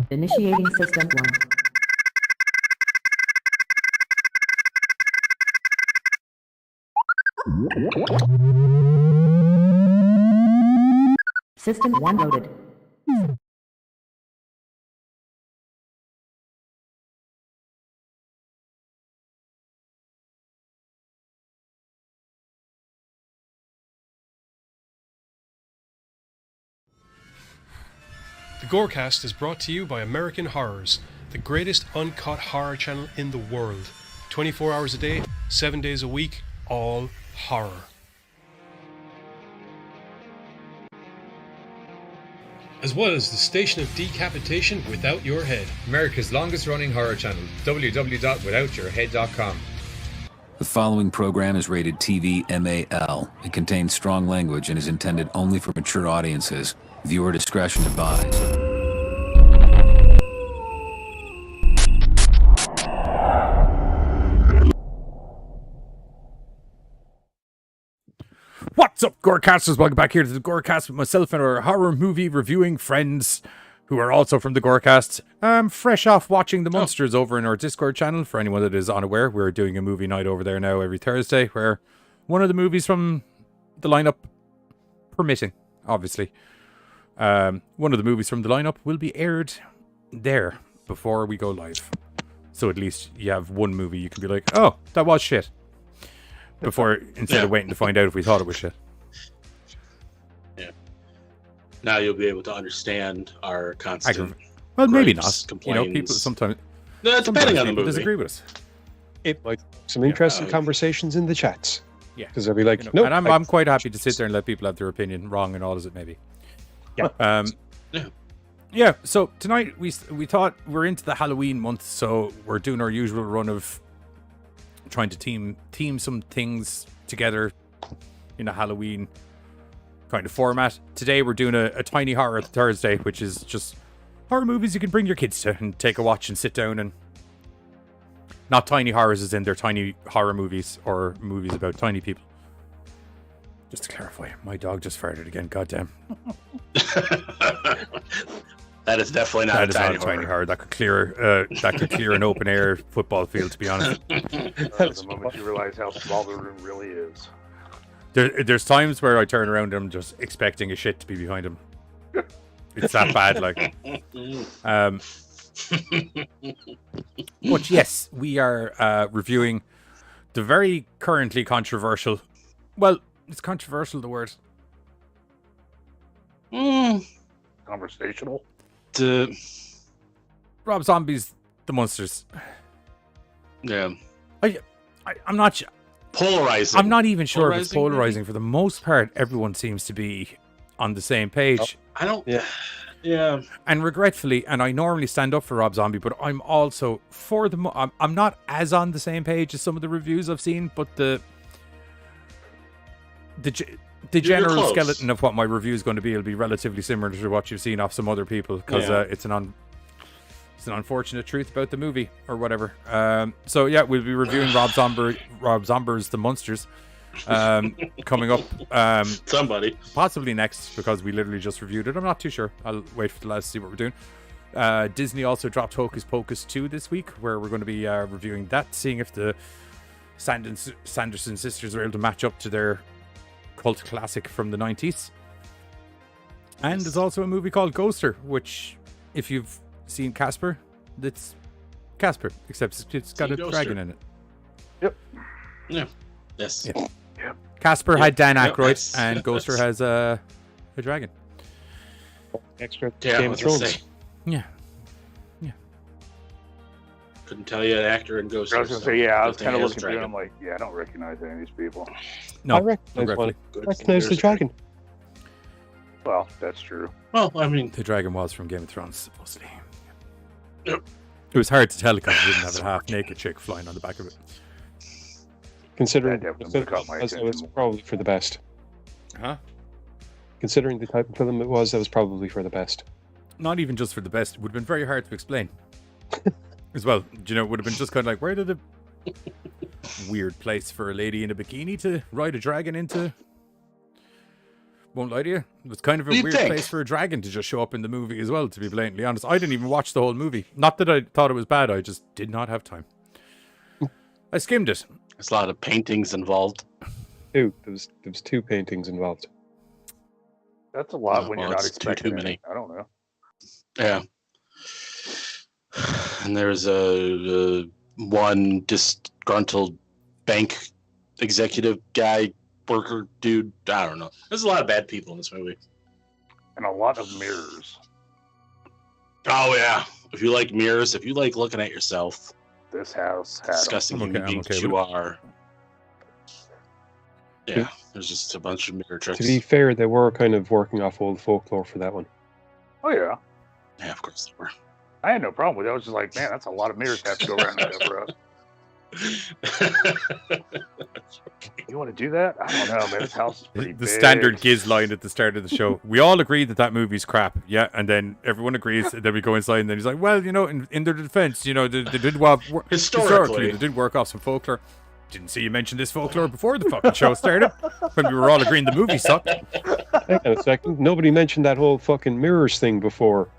Initiating System 1. System 1 loaded. The GoreCast is brought to you by American Horrors, the greatest uncut horror channel in the world. 24 hours a day, 7 days a week, all horror. As well as the station of decapitation without your head. America's longest running horror channel, www.withoutyourhead.com. The following program is rated TV MAL. It contains strong language and is intended only for mature audiences. Viewer discretion advised. What's up, GoreCasters? Welcome back here to the GoreCast with myself and our horror movie reviewing friends who are also from the GoreCast. Fresh off watching the Munsters over in our Discord channel. For anyone that is unaware, we're doing a movie night over there now every Thursday where one of the movies from the lineup, permitting, obviously, one of the movies from the lineup will be aired there before we go live. So at least you have one movie you can be like, oh, that was shit. Instead of waiting to find out if we thought it was shit. Yeah. Now you'll be able to understand our constant. Well, maybe not. Complaints. You know, people sometimes. No, depending on the movie. Disagree with us. It might some interesting conversations in the chats. Yeah, because they'll be like, you know, no. And I'm quite happy to sit there and let people have their opinion, wrong and all as it may be. Yeah. Yeah. So tonight we thought we're into the Halloween month, so we're doing our usual run of trying to team some things together in a Halloween kind of format. Today we're doing a tiny horror Thursday, which is just horror movies you can bring your kids to and take a watch and sit down and not tiny horrors as in they're tiny horror movies or movies about tiny people. Just to clarify, my dog just farted again, goddamn. That is definitely not a tiny horror. That could clear an open air football field, to be honest. The moment you realize how small the room really is. There's times where I turn around and I'm just expecting a shit to be behind him. It's that bad, like. But yes, we are reviewing the very currently controversial. Well, is controversial the word? Conversational. Rob Zombie's The Munsters. Yeah. I'm not polarizing. I'm not even sure if it's polarizing. Maybe? For the most part, everyone seems to be on the same page. I don't. Yeah. And regretfully, and I normally stand up for Rob Zombie, but I'm also for the. I'm not as on the same page as some of the reviews I've seen, but the general skeleton of what my review is going to be will be relatively similar to what you've seen off some other people, because it's an unfortunate truth about the movie or whatever. So yeah, we'll be reviewing Rob Zombie's The Munsters coming up. Somebody possibly next, because we literally just reviewed it. I'm not too sure. I'll wait for the lads to see what we're doing. Disney also dropped Hocus Pocus 2 this week, where we're going to be reviewing that, seeing if the Sanderson Sisters are able to match up to their cult classic from the 90s. And there's also a movie called Ghoster, which, if you've seen Casper, it's Casper, except it's got a dragon in it. Yep. Yeah. Yes. Yeah. Yep. Casper had Dan Aykroyd, and Ghoster has a dragon. Extra Game of Thrones. Yeah. Couldn't tell you an actor in Ghost. I was going to say, I was kind of looking through and I'm like, I don't recognize any of these people. No, I recognize the dragon. Well, that's true. Well, I mean, the dragon was from Game of Thrones, supposedly. Yep. It was hard to tell because it didn't have a half-naked chick flying on the back of it. Considering it was probably for the best. Huh? Considering the type of film it was, that was probably for the best. Not even just for the best. It would have been very hard to explain. As well, you know, it would have been just kind of like, where did the weird place for a lady in a bikini to ride a dragon into? Won't lie to you. It was kind of a What do you weird think? place for a dragon to just show up in the movie as well, to be blatantly honest. I didn't even watch the whole movie. Not that I thought it was bad, I just did not have time. I skimmed it. There's a lot of paintings involved. There was 2 paintings involved. That's a lot Oh, when well, you're not it's too expecting many. it. I don't know. Yeah. And there's a one disgruntled bank executive guy, worker dude. I don't know. There's a lot of bad people in this movie. And a lot of mirrors. Oh yeah. If you like mirrors, if you like looking at yourself, This house had 'em. disgusting I'm human okay beings with you it. are. Yeah. There's just a bunch of mirror tricks. To be fair, they were kind of working off old folklore for that one. Oh, yeah. Yeah, of course they were. I had no problem with it. I was just like, man, that's a lot of mirrors to have to go around and cover up. You want to do that? I don't know, man. This house is pretty The big. standard Giz line at the start of the show. We all agree that movie's crap, yeah, and then everyone agrees, and then we go inside, and then he's like, well, in their defense, they did historically, they did work off some folklore. Didn't see you mention this folklore before the fucking show started, when we were all agreeing the movie sucked. Hang on a second. Nobody mentioned that whole fucking mirrors thing before.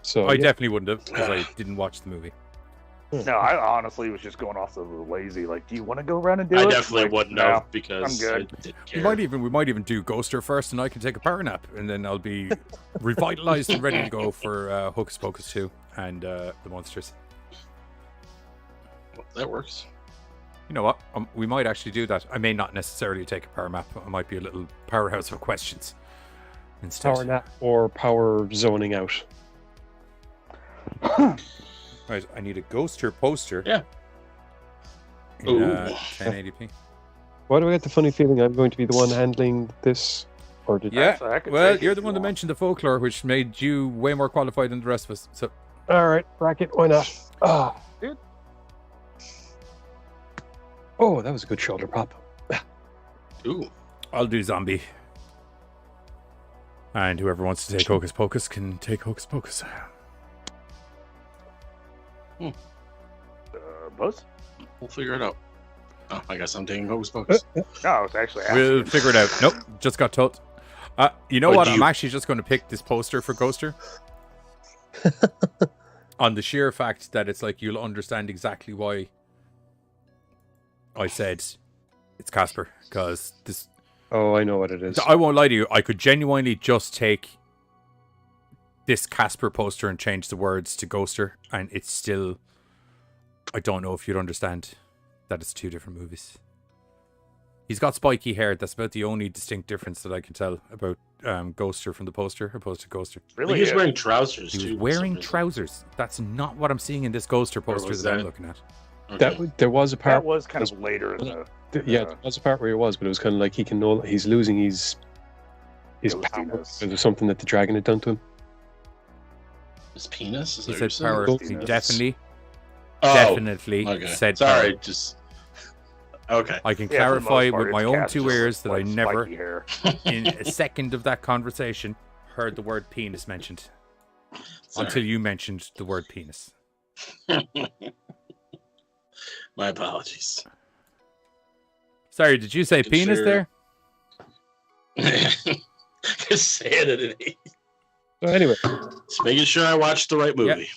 So I yeah. definitely wouldn't have, because I didn't watch the movie. No, I honestly was just going off the lazy. Like, do you want to go around and do I it? definitely Like, wouldn't no, have because I'm good. I didn't We care. might even do Ghoster first, and I can take a power nap, and then I'll be revitalized and ready to go for Hocus Pocus 2 and the Munsters. That works. You know what? We might actually do that. I may not necessarily take a power nap. I might be a little powerhouse of questions instead. Power nap or power zoning out. Right, I need a Ghoster poster. Yeah. In Ooh. 1080p. Why do I get the funny feeling I'm going to be the one handling this? Or did Yeah. So I could Well, take it you're if the you one that want. mentioned the folklore, which made you way more qualified than the rest of us. So All right, bracket. Why not? Ah, Dude. Oh, that was a good shoulder pop. Ooh. I'll do zombie. And whoever wants to take Hocus Pocus can take Hocus Pocus. Buzz? We'll figure it out. Oh, I guess I'm taking Hocus Pocus. No, I was actually asking. We'll figure it out. Nope, just got told. You know But what? you- I'm actually just going to pick this poster for Ghoster. On the sheer fact that it's like you'll understand exactly why I said it's Casper. Because this... Oh, I know what it is. I won't lie to you. I could genuinely just take this Casper poster and change the words to Ghoster. And it's still... I don't know if you'd understand that it's two different movies. He's got spiky hair. That's about the only distinct difference that I can tell about Ghoster from the poster opposed to Ghoster. Really? He's Yeah. wearing trousers He too. was for some wearing reason. trousers. That's not what I'm seeing in this Ghoster poster was that I'm that? looking at. Okay. There was a part. That was kind of later in the... Yeah, there was a part where he was, but it was kind of like he's losing his power Ghostiness. because of something that the dragon had done to him. His penis? Is He that what said you're power. saying? He definitely Oh, definitely said Sorry, power. just okay. I can Yeah, for the most clarify part, with my it's own cats two just ears that I like never, spiky hair. in a second of that conversation, heard the word penis mentioned. Sorry. Until you mentioned the word penis. My apologies. Sorry, did you say penis Consider- there? Just saying it. So anyway, Just making sure I watched the right movie.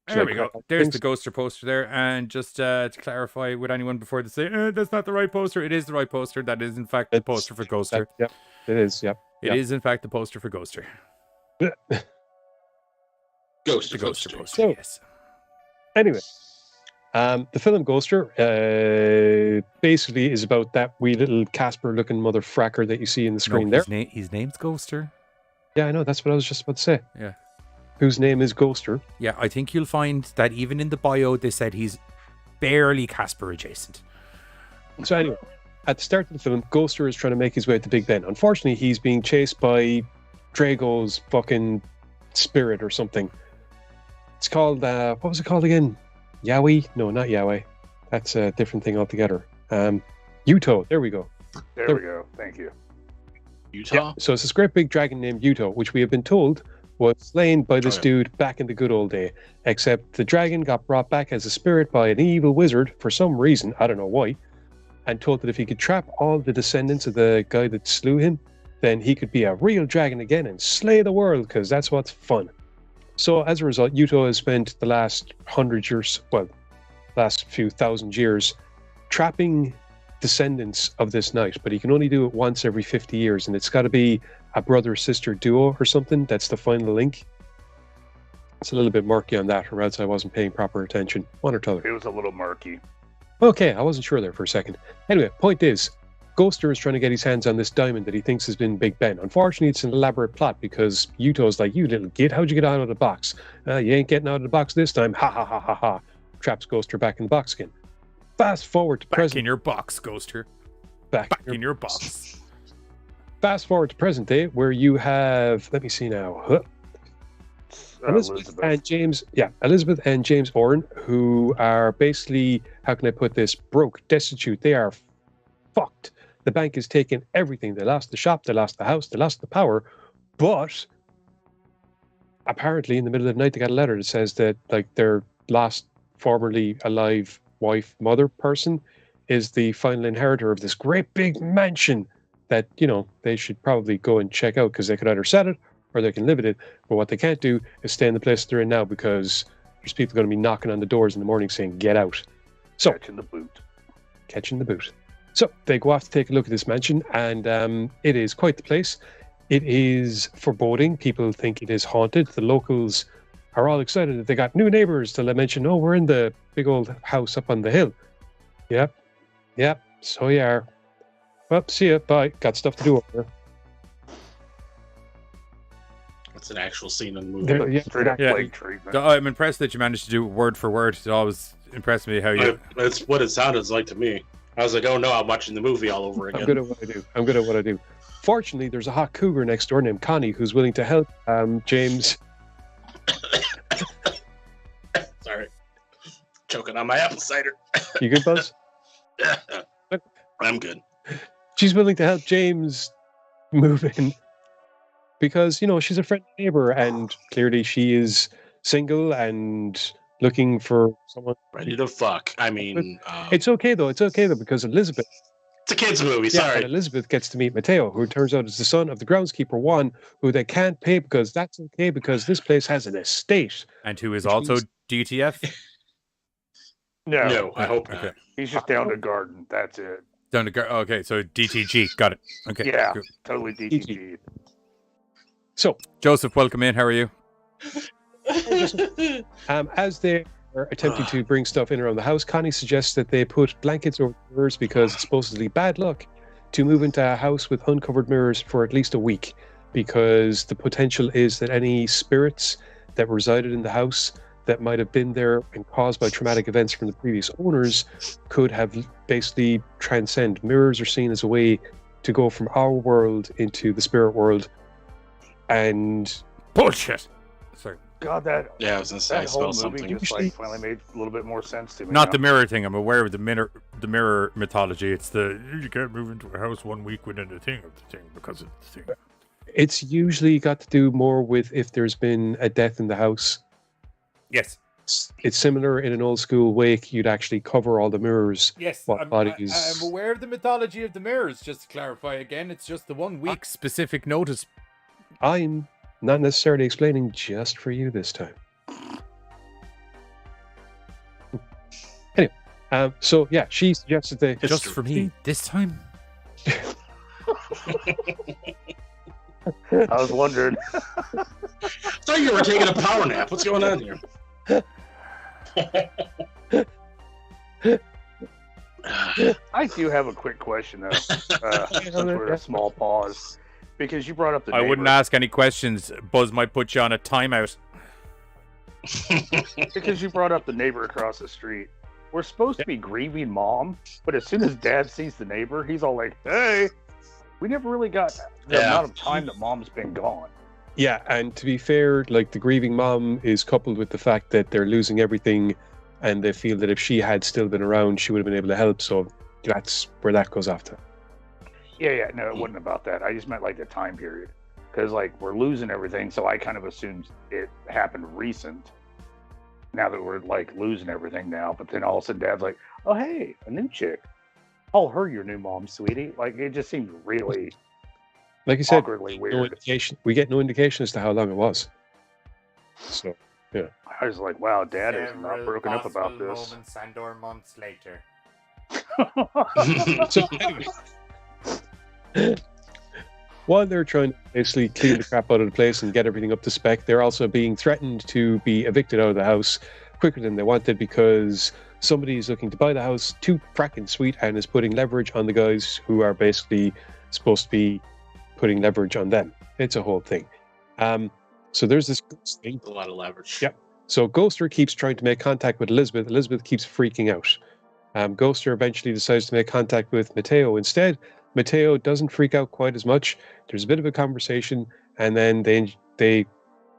There we go. There's Thanks. the Ghoster poster there. And just to clarify with anyone before they say, that's not the right poster. It is the right poster. That is, in fact, the It's- poster for Ghoster. yep, it is. Yep. It is, in fact, the poster for Ghoster. Ghost The of Ghoster Ghoster. poster, So- yes. Anyway, the film Ghoster basically is about that wee little Casper-looking motherfracker that you see in the screen there. His name's Ghoster. Yeah, I know. That's what I was just about to say. Yeah. Whose name is Ghoster. Yeah, I think you'll find that even in the bio, they said he's barely Casper adjacent. So anyway, at the start of the film, Ghoster is trying to make his way to Big Ben. Unfortunately, he's being chased by Drago's fucking spirit or something. It's called, what was it called again? Yowie? No, not Yahweh. That's a different thing altogether. Yuto. There we go. There we go. Thank you. Utah. So it's this great big dragon named Yuto, which we have been told was slain by this yeah. dude back in the good old day. Except the dragon got brought back as a spirit by an evil wizard for some reason. I don't know why. and told that if he could trap all the descendants of the guy that slew him, then he could be a real dragon again and slay the world, because that's what's fun. So as a result, Yuto has spent the last 100 years, well, last few thousand years, trapping descendants of this knight, but he can only do it once every 50 years, and it's got to be a brother-sister duo or something. That's the final link. It's a little bit murky on that, or else I wasn't paying proper attention. One or t'other. It was a little murky. Okay, I wasn't sure there for a second. Anyway, point is, Ghoster is trying to get his hands on this diamond that he thinks has been Big Ben. Unfortunately, it's an elaborate plot because Yuto's like, you little git, how'd you get out of the box? You ain't getting out of the box this time. Ha ha ha ha ha. Traps Ghoster back in the box again. Fast forward to Back present. in your box, Ghoster. Back In your box. Fast forward to present day, where you have, let me see now, Elizabeth and James, Elizabeth and James Oren, who are basically, how can I put this, broke, destitute. They are fucked. The bank has taken everything. They lost the shop, they lost the house, they lost the power, but apparently in the middle of the night they got a letter that says that like their last formerly alive wife, mother person is the final inheritor of this great big mansion that, you know, they should probably go and check out, because they could either sell it or they can live in it. But what they can't do is stay in the place they're in now, because there's people going to be knocking on the doors in the morning saying, get out. So, Catching the boot. So they go off to take a look at this mansion, and it is quite the place. It is foreboding. People think it is haunted. The locals are all excited that they got new neighbors till they mention, oh, we're in the big old house up on the hill. Yep, so you are. Well, see ya, bye. Got stuff to do over there. That's an actual scene in the movie. Yeah, Straight up Yeah. plague treatment. I'm impressed that you managed to do it word for word. It always impressed me how you... That's what it sounded like to me. I was like, oh no, I'm watching the movie all over again. I'm good at what I do. Fortunately, there's a hot cougar next door named Connie who's willing to help James. Sorry. Choking on my apple cider. You good, Buzz? I'm good. She's willing to help James move in because, you know, she's a friendly neighbor, and clearly she is single and looking for someone. Ready to fuck. I mean, It's okay though, because Elizabeth. it's a kid's movie. Yeah, Sorry. and Elizabeth gets to meet Mateo, who turns out is the son of the groundskeeper Juan, who they can't pay because that's okay because this place has an estate. And who is also DTF? No, I hope not. Okay. He's just down to garden. That's it. Down to okay, so DTG. Got it. Okay. Yeah, cool. totally DTG. So, Joseph, welcome in. How are you? as they are attempting to bring stuff in around the house, Connie suggests that they put blankets over the mirrors because it's supposedly bad luck to move into a house with uncovered mirrors for at least a week, because the potential is that any spirits that resided in the house that might have been there and caused by traumatic events from the previous owners could have basically transcend. Mirrors are seen as a way to go from our world into the spirit world. And Bullshit. Sorry. God, that Yeah, I was gonna say I that whole smell movie something. just like finally made a little bit more sense to me. Not now. the mirror thing. I'm aware of the mirror mythology. It's the you can't move into a house 1 week within the thing of the thing because of the thing. it's usually got to do more with if there's been a death in the house. Yes. It's similar in an old school wake. You'd actually cover all the mirrors. Yes, What I'm bodies? aware of the mythology of the mirrors. Just to clarify again, it's just the 1 week specific notice. I'm not necessarily explaining just for you this time. Anyway, so yeah, she suggested they Just for me this time. I was wondering. I thought you were taking a power nap. What's going on here? I do have a quick question though. Since we're a small pause, because you brought up the. I wouldn't neighbor. ask any questions. Buzz might put you on a timeout. Because you brought up the neighbor across the street. We're supposed to be grieving mom, but as soon as dad sees the neighbor, he's all like, "Hey, we never really got the Yeah. amount of time that mom's been gone." Yeah, and to be fair, like the grieving mom is coupled with the fact that they're losing everything, and they feel that if she had still been around, she would have been able to help. So that's where that goes off to. Yeah, no, it wasn't about that. I just meant like the time period, because like we're losing everything, so I kind of assumed it happened recent. Now that we're like losing everything now, but then all of a sudden Dad's like, "Oh hey, a new chick." call her your new mom, sweetie. Like, it just seemed really Like you said, awkwardly no weird. indication. We get no indication as to how long it was. So, I was like, wow, Dad is not Several broken up about possible this. moments and/or months later. so anyway, while they're trying to basically clean the crap out of the place and get everything up to spec, they're also being threatened to be evicted out of the house quicker than they wanted because somebody is looking to buy the house too fracking sweet and is putting leverage on the guys who are basically supposed to be putting leverage on them. It's a whole thing. So there's this thing. A lot of leverage. Yep. So Ghoster keeps trying to make contact with Elizabeth. Elizabeth keeps freaking out. Ghoster eventually decides to make contact with Mateo instead. Mateo doesn't freak out quite as much. There's a bit of a conversation, and then they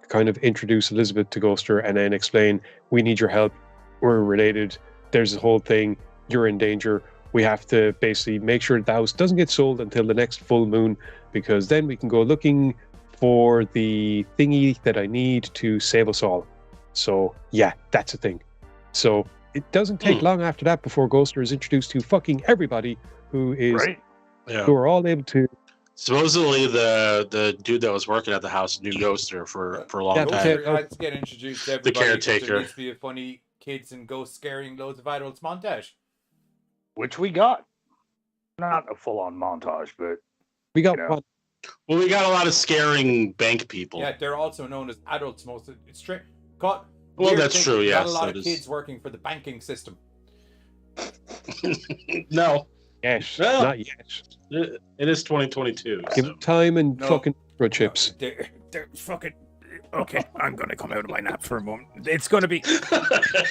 kind of introduce Elizabeth to Ghoster and then explain, we need your help. We're related. There's the whole thing. You're in danger. We have to basically make sure the house doesn't get sold until the next full moon, because then we can go looking for the thingy that I need to save us all. So yeah, that's a thing. So it doesn't take long after that before Ghoster is introduced to fucking everybody who is Right? Yeah. who are all able to. Supposedly the dude that was working at the house knew Ghoster for a long Yeah, time. okay. Let's get introduced to everybody. caretaker. There needs to be a funny kids and ghosts scaring loads of adults montage. Which we got. Not a full-on montage, but We got You know. one. Well, we got a lot of scaring bank people. Yeah, they're also known as adults. It's straight. Well, weird that's thing, true, we got yes, a lot that of is- kids working for the banking system. No, Yes, Well, not yet. it is 2022. Give So. it time and No. fucking chips. They're fucking. Okay, I'm gonna come out of my nap for a moment. It's gonna be.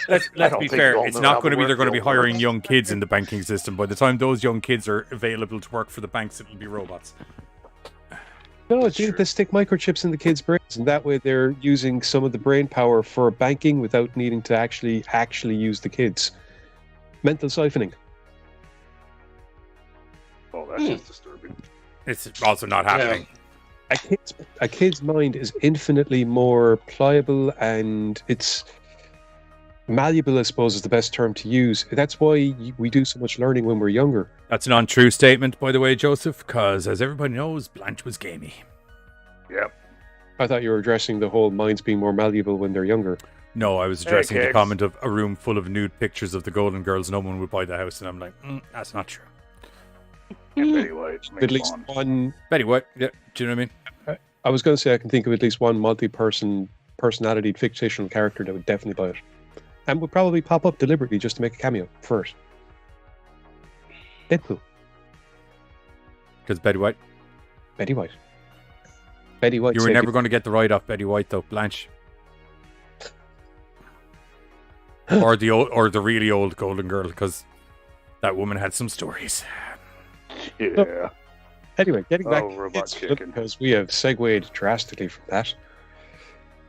Let's don't be think fair. they'll It's know not how going to to be. They're work going to be the hiring algorithms. young kids in the banking system. By the time those young kids are available to work for the banks, it'll be robots. No, dude, they stick microchips in the kids' brains, and that way they're using some of the brain power for banking without needing to actually use the kids. Mental siphoning. oh, that's just disturbing. It's also not happening. A kid's mind is infinitely more pliable and it's malleable, I suppose, is the best term to use. That's why we do so much learning when we're younger. That's an untrue statement, by the way, Joseph. Because as everybody knows, Blanche was gamey. Yep. I thought you were addressing the whole minds being more malleable when they're younger. No, I was Hey, addressing the kids. comment of a room full of nude pictures of the Golden Girls. No one would buy the house, and I'm like, that's not true. And Betty White. At least one. Betty White, yeah, do you know what I mean? I was going to say I can think of at least one multi-personality fictional character that would definitely buy it, and would probably pop up deliberately just to make a cameo first. Deadpool. Because Betty White. Betty White. Betty White. You were said never going to get the right off Betty White, though, Blanche. or the really old Golden Girl, because that woman had some stories. Yeah. Anyway, getting back Oh, to Robot kids, Chicken. because we have segued drastically from that.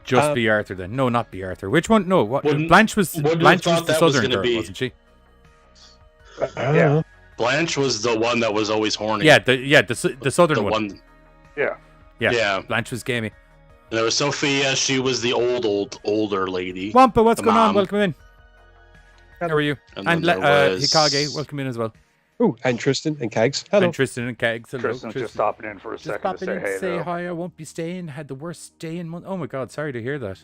Just B. Arthur, then. No, not B. Arthur. Which one? No, what? Wouldn't- Blanche was wouldn't have Blanche was thought the that was Southern gonna girl, be- wasn't she? Yeah. Blanche was the one that was always horny. Yeah, the Southern the one. one. Yeah. Yeah. Yeah. Blanche was gamey. And there was Sophia. She was the older lady. Wampa, what's The going on? mom. Welcome in. How are you? And And then there was- Hikage, welcome in as well. Oh, and Tristan and Kegs. Hello. And Tristan and Kegs. Hello, Tristan's just stopping in for a Just second to popping say in to hey, say though. hi. I won't be staying. Had the worst day in month. Oh my god, sorry to hear that.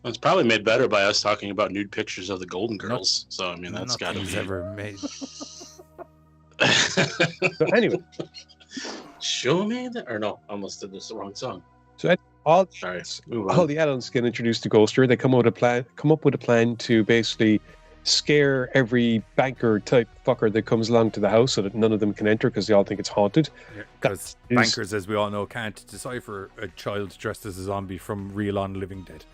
It's probably made better by us talking about nude pictures of the Golden Girls. So I mean, that's got to Nothing's be. ever made. So anyway, Show me that, or no, I almost did this the wrong song. all Sorry. all the adults get introduced to Ghoster. They come up with a plan to basically scare every banker type fucker that comes along to the house so that none of them can enter because they all think it's haunted. Because That is- bankers, as we all know, can't decipher a child dressed as a zombie from real on Living Dead.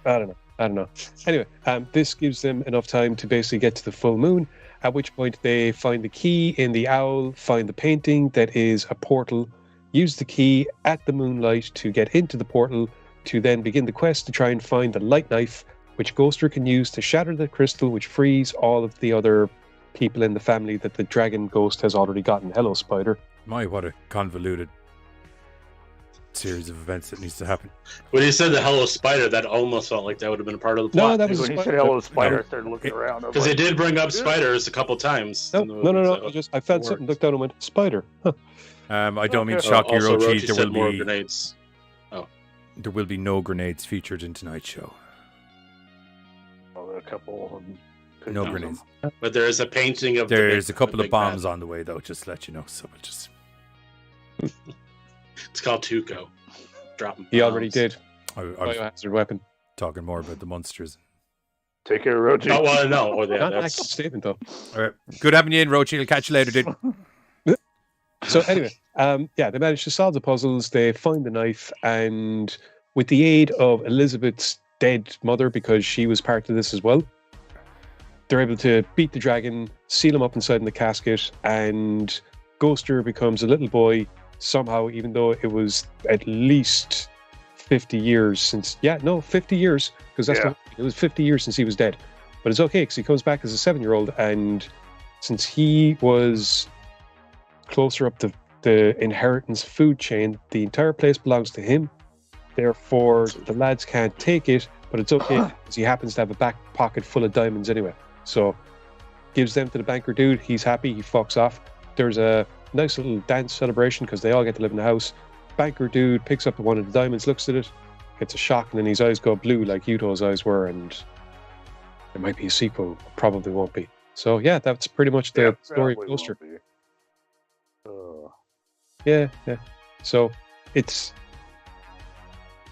I don't know. Anyway, this gives them enough time to basically get to the full moon, at which point they find the key in the owl, find the painting that is a portal, use the key at the moonlight to get into the portal, to then begin the quest to try and find the light knife, which Ghoster can use to shatter the crystal, which frees all of the other people in the family that the dragon ghost has already gotten. Hello, Spider. My, what a convoluted. series of events that needs to happen. When he said the hello spider, that almost felt like that would have been a part of the No, plot. that was When a he said spider. hello, spider, I started looking around. Because they did bring up spiders a couple times. No, in the movie, no. so I felt it something, worked. looked down and went, spider. Huh. I don't mean to Okay. shock you, Also, Rochi. Rochi There said will more be grenades. there will be no grenades featured in tonight's show. A couple of them. could No use grenades. them. But there is a painting of There's the a couple of big bombs bad. on the way, though. Just to let you know. So we'll just It's called Tuco. Dropping. He already bombs. did. I was Biohazard weapon. talking more about the monsters. Take care, Roji. Oh well, no. Oh, yeah, Not an that's accurate statement, though. All right. Good having you in, Rochi. I'll catch you later, dude. So anyway, they managed to solve the puzzles. They find the knife, and with the aid of Elizabeth's dead mother, because she was part of this as well, they're able to beat the dragon, seal him up inside in the casket, and Ghoster becomes a little boy somehow, even though it was at least 50 years since. 50 years, because it was 50 years since he was dead. But it's okay because he comes back as a 7-year-old, and since he was closer up the inheritance food chain, the entire place belongs to him. Therefore, the lads can't take it, but it's okay because he happens to have a back pocket full of diamonds anyway. So, gives them to the banker dude. He's happy. He fucks off. There's a nice little dance celebration because they all get to live in the house. Banker dude picks up one of the diamonds, looks at it, gets a shock, and then his eyes go blue like Yuto's eyes were, and there might be a sequel. Probably won't be. So, yeah, that's pretty much the story of Ghoster. Yeah. So it's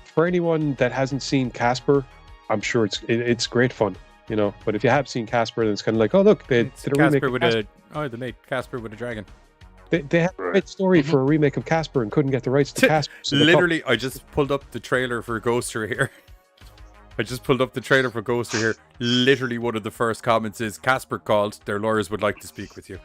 for anyone that hasn't seen Casper, I'm sure it's great fun, you know. But if you have seen Casper, then it's kind of like, oh look, they It's did a remake Casper of with Casper. they made Casper with a dragon. They had a great story for a remake of Casper and couldn't get the rights to Casper. So they Literally, I just pulled up the trailer for Ghoster here. Literally, one of the first comments is Casper called. Their lawyers would like to speak with you.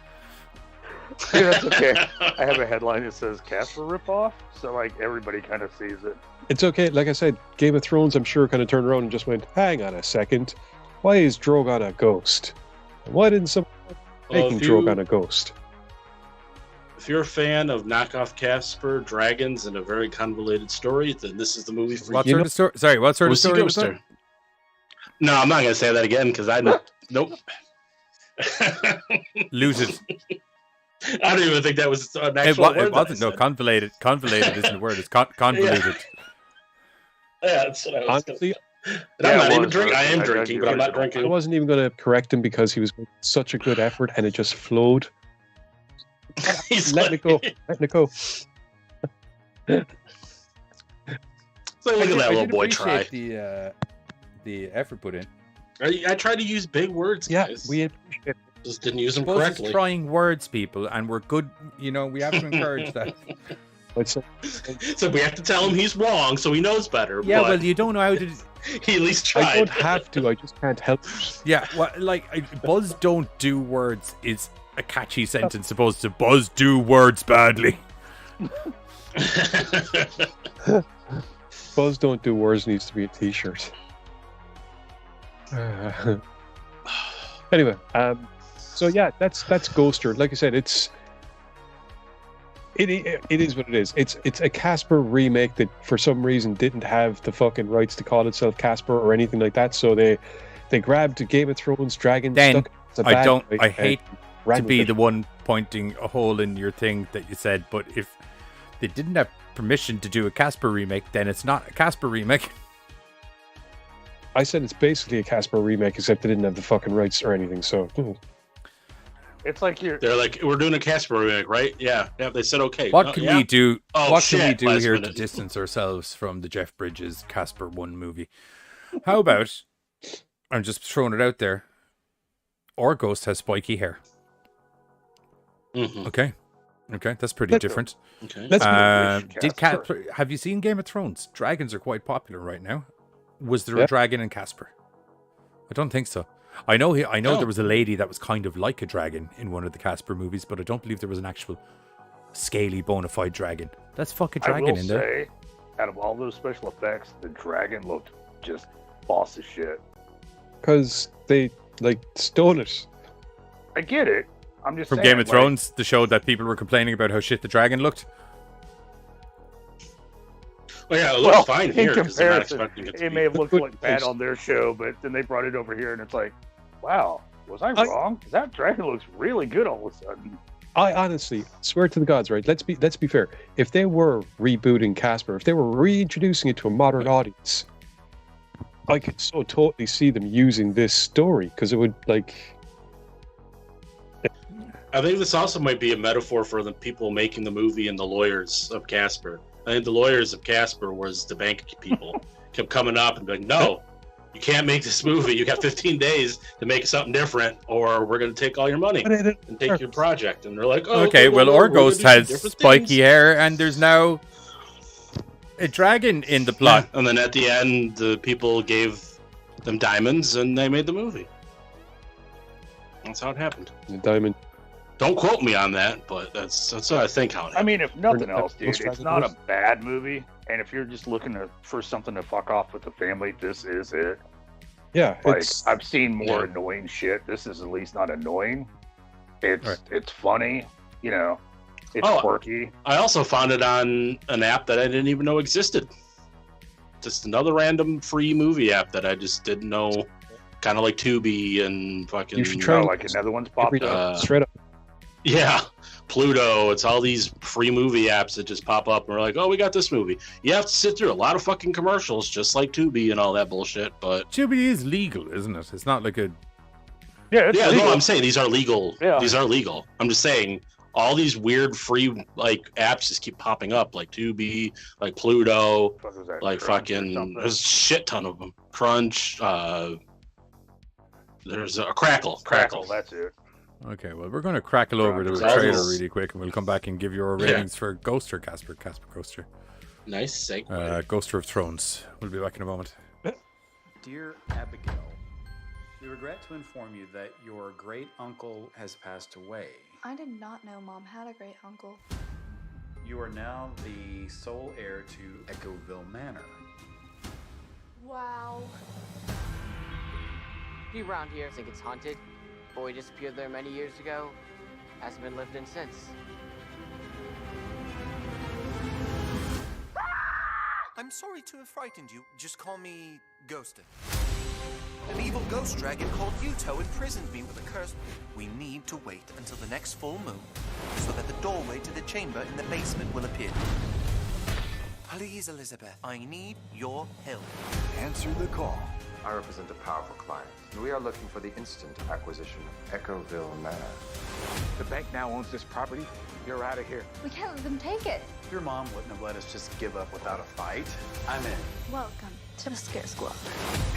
Yeah, that's okay. I have a headline that says Casper ripoff, so like everybody kind of sees it. It's okay. Like I said, Game of Thrones, I'm sure, kind of turned around and just went, hang on a second. Why is Drogon a ghost? Why didn't someone making Drogon a ghost? If you're a fan of knockoff Casper, dragons, and a very convoluted story, then this is the movie for What you. sort of story? Sorry, what sort of story was that? No, I'm not going to say that again because I nope. Looted. I don't even think that was an It, actual word. it wasn't. No, convoluted. Convoluted isn't a word. It's convoluted. Yeah, that's what I was Honestly, And I'm not even drinking. I am I drinking, but I'm not I drinking. wasn't even going to correct him because he was making such a good effort and it just flowed. He's Let like, it go. Let it go. So look at that little boy try. The effort put in. I tried to use big words, Yeah, guys. we appreciate it. Just didn't use them Suppose it's correctly. trying words, people, and we're good. You know, we have to encourage that. It's So we have to tell him he's wrong, so he knows better. Yeah, but well, you don't know how to. he at least I tried. don't have to. I just can't help it. Yeah, well, Buzz don't do words is a catchy sentence opposed to Buzz do words badly. Buzz don't do words needs to be a t-shirt. Anyway, so yeah, that's Ghoster. Like I said, it is what it is. It's a Casper remake that for some reason didn't have the fucking rights to call itself Casper or anything like that. So they grabbed Game of Thrones dragon. Then, stuck it in a bag, I and hate ran to with be it. the one pointing a hole in your thing that you said, but if they didn't have permission to do a Casper remake, then it's not a Casper remake. I said it's basically a Casper remake, except they didn't have the fucking rights or anything. So It's like you're. They're like, we're doing a Casper remake, right? Yeah. They said okay. What can yeah. we do? Oh, what can we shit, do last here to minute. distance ourselves from the Jeff Bridges Casper 1 movie? How about, I'm just throwing it out there, our Ghost has spiky hair. Mhm. Okay, that's pretty different. Okay. let's Have you seen Game of Thrones? Dragons are quite popular right now. Was there Yeah. a dragon in Casper? I don't think so. I know No. there was a lady that was kind of like a dragon in one of the Casper movies, but I don't believe there was an actual scaly bona fide dragon. Let's fuck a I dragon will in there. say, out of all those special effects, the dragon looked just boss as shit. because they stole it. I get it. I'm just From saying, Game of like, Thrones, the show that people were complaining about how shit the dragon looked. Well, yeah, it looks fine in here because they're not comparison, expecting it to it be. may have looked like bad on their show, but then they brought it over here, and it's like, wow, was I wrong? 'Cause that dragon looks really good all of a sudden. I honestly swear to the gods, right? Let's be fair. If they were rebooting Casper, if they were reintroducing it to a modern audience, I could so totally see them using this story because it would like. I think this also might be a metaphor for the people making the movie and the lawyers of Casper. I think the lawyers of Casper was the bank people kept coming up and being like, no, you can't make this movie. You got 15 days to make something different, or we're going to take all your money and take your project. And they're like, oh, Okay, well, we're gonna Orghost do some has different spiky things. hair, and there's now a dragon in the plot. And then at the end, the people gave them diamonds, and they made the movie. That's how it happened. The diamond. Don't quote me on that, but that's what I think how it I mean, if nothing Or- else, dude, Ghost it's Dragon not a Ghost? bad movie. And if you're just looking for something to fuck off with the family, this is it. Yeah, Like, it's I've seen more Yeah. annoying shit. This is at least not annoying. It's Right. it's funny, you know. It's Oh. quirky. I also found it on an app that I didn't even know existed. Just another random free movie app that I just didn't know. Kind of like Tubi and fucking. You should try Oh, like another one's popped every up. straight up. Yeah, Pluto. It's all these free movie apps that just pop up and we're like, oh, we got this movie. You have to sit through a lot of fucking commercials, just like Tubi and all that bullshit. But Tubi is legal, isn't it? It's not like a. Yeah, it's yeah, legal. no, I'm saying these are legal. Yeah. These are legal. I'm just saying all these weird free like apps just keep popping up, like Tubi, like Pluto, What was that, like Crunch or fucking. something? There's a shit ton of them. Crunch. There's a Crackle. Crackle, that's it. Okay, well, we're going to crackle over to the Crackle. trailer really quick, and we'll come back and give you our ratings for Ghoster, Casper Ghoster. Nice segue. Ghoster of Thrones. We'll be back in a moment. Dear Abigail, we regret to inform you that your great uncle has passed away. I did not know Mom had a great uncle. You are now the sole heir to Echoville Manor. Wow. People around here think it's haunted. Boy disappeared there many years ago. Hasn't been lived in since. I'm sorry to have frightened you. Just call me Ghosted. An evil ghost dragon called Yuto imprisoned me with a curse. We need to wait until the next full moon so that the doorway to the chamber in the basement will appear. Please, Elizabeth, I need your help. Answer the call. I represent a powerful client, and we are looking for the instant acquisition of Echoville Manor. The bank now owns this property. You're out of here. We can't let them take it. Your mom wouldn't have let us just give up without a fight. I'm in. Welcome to the Scare Squad.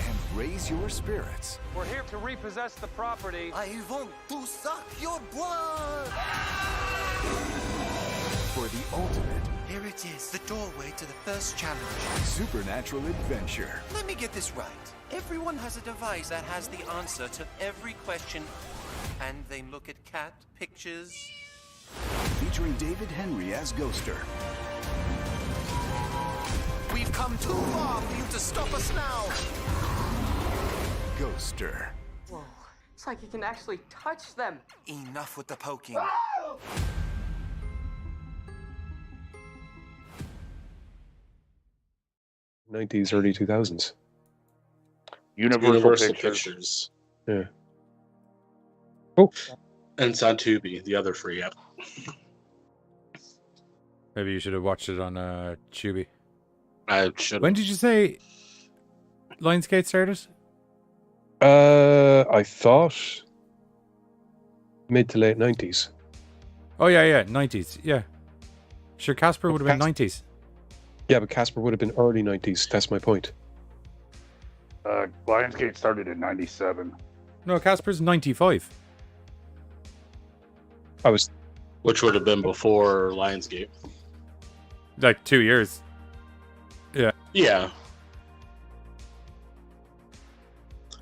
And raise your spirits. We're here to repossess the property. I want to suck your blood! For the ultimate Here it is, the doorway to the first challenge. supernatural adventure. Let me get this right. Everyone has a device that has the answer to every question, and they look at cat pictures. Featuring David Henry as Ghoster. We've come too far for you to stop us now. Ghoster. Whoa, it's like you can actually touch them. Enough with the poking. 90s, early 2000s. Universal Pictures. Yeah. Oh. And it's on Tubi, the other free app. Maybe you should have watched it on Tubi. I should. When did you say Lionsgate started? I thought mid to late 90s. Oh, yeah, 90s, yeah. Sure, Casper would have been 90s. Yeah, but Casper would have been early 90s. That's my point. Lionsgate started in 97. No, Casper's 95. Which would have been before Lionsgate. Like 2 years. Yeah. Yeah.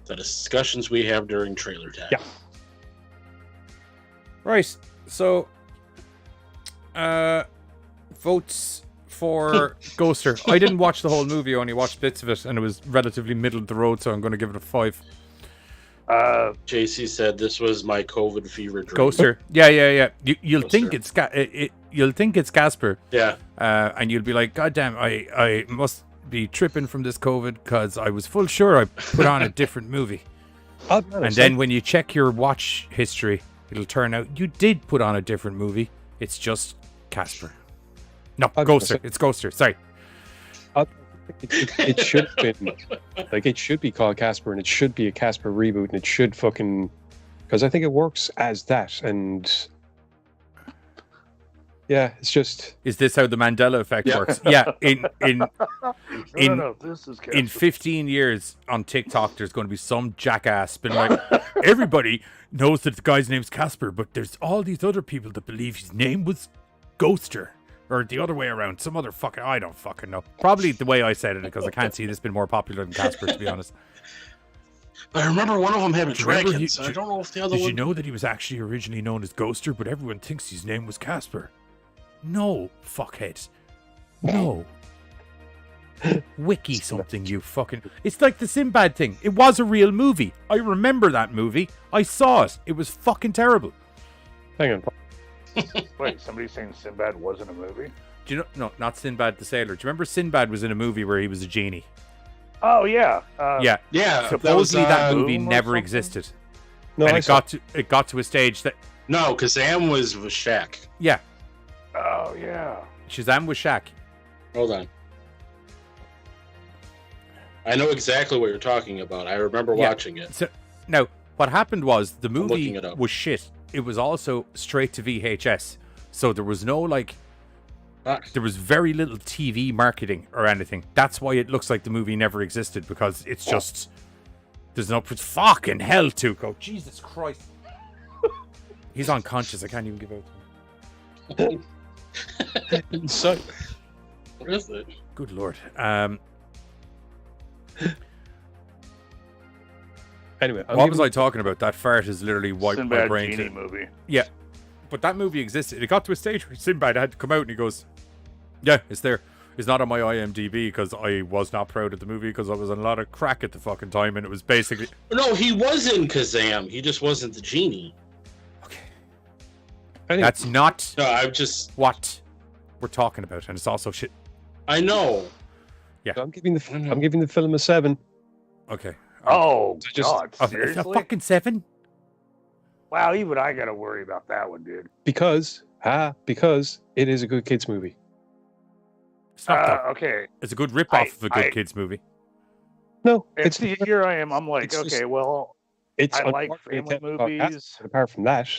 The discussions we have during trailer time. Yeah. Right. So, votes for Ghoster. I didn't watch the whole movie. I only watched bits of it, and it was relatively middle of the road, so I'm going to give it a 5. JC said this was my COVID fever dream. Ghoster. Yeah. You'll Ghoster. think it's you'll think it's Casper. Yeah. And you'll be like, God damn, I must be tripping from this COVID because I was full sure I put on a different movie. And then when you check your watch history, it'll turn out you did put on a different movie. It's just Casper. No, Ghoster. It's Ghoster. Sorry. It should have been like it should be called Casper, and it should be a Casper reboot, and it should fucking because I think it works as that. And yeah, it's just. Is this how the Mandela effect works? Yeah. In 15 years on TikTok, there's going to be some jackass been like, everybody knows that the guy's name's Casper, but there's all these other people that believe his name was Ghoster. Or the other way around. Some other fucking... I don't fucking know. Probably the way I said it, because I can't see this been more popular than Casper, to be honest. But I remember one of them had a dragon, so I don't know if the other one... Did you know that he was actually originally known as Ghoster, but everyone thinks his name was Casper? No, fuckhead. No. Wiki something, you fucking... It's like the Sinbad thing. It was a real movie. I remember that movie. I saw it. It was fucking terrible. Hang on. Wait, somebody's saying Sinbad wasn't a movie? Do you know? No, not Sinbad the Sailor. Do you remember Sinbad was in a movie where he was a genie? Oh yeah. Yeah. Supposedly that movie never existed. No, and it got to a stage that no, Kazam was Shaq. Yeah. Oh yeah. Shazam was Shaq. Hold on. I know exactly what you're talking about. I remember watching it. So now, what happened was the movie was shit. It was also straight to VHS, so there was no there was very little TV marketing or anything. That's why it looks like the movie never existed, because it's just there's no fucking hell, Tuco. Jesus Christ, he's unconscious. I can't even give out to him. So, what is it? Good Lord. Anyway, what was I talking about? That fart has literally wiped my Sinbad brain. Genie movie. Yeah, but that movie existed. It got to a stage where Sinbad had to come out and he goes, "Yeah, it's there. It's not on my IMDb because I was not proud of the movie because I was on a lot of crack at the fucking time, and it was basically." No, he was in Kazam. He just wasn't the genie. Okay. That's not. No, I'm just what we're talking about, and it's also shit. I know. Yeah, I'm giving the film a 7. Okay. Oh, just, God, A seriously? fucking 7? Wow, even I gotta worry about that one, dude. Because it is a good kids movie. Stop that. Okay. It's a good rip-off of a good kids movie. No, it's here I am. I'm like, okay, just, well, it's I like family movies. Apart from that,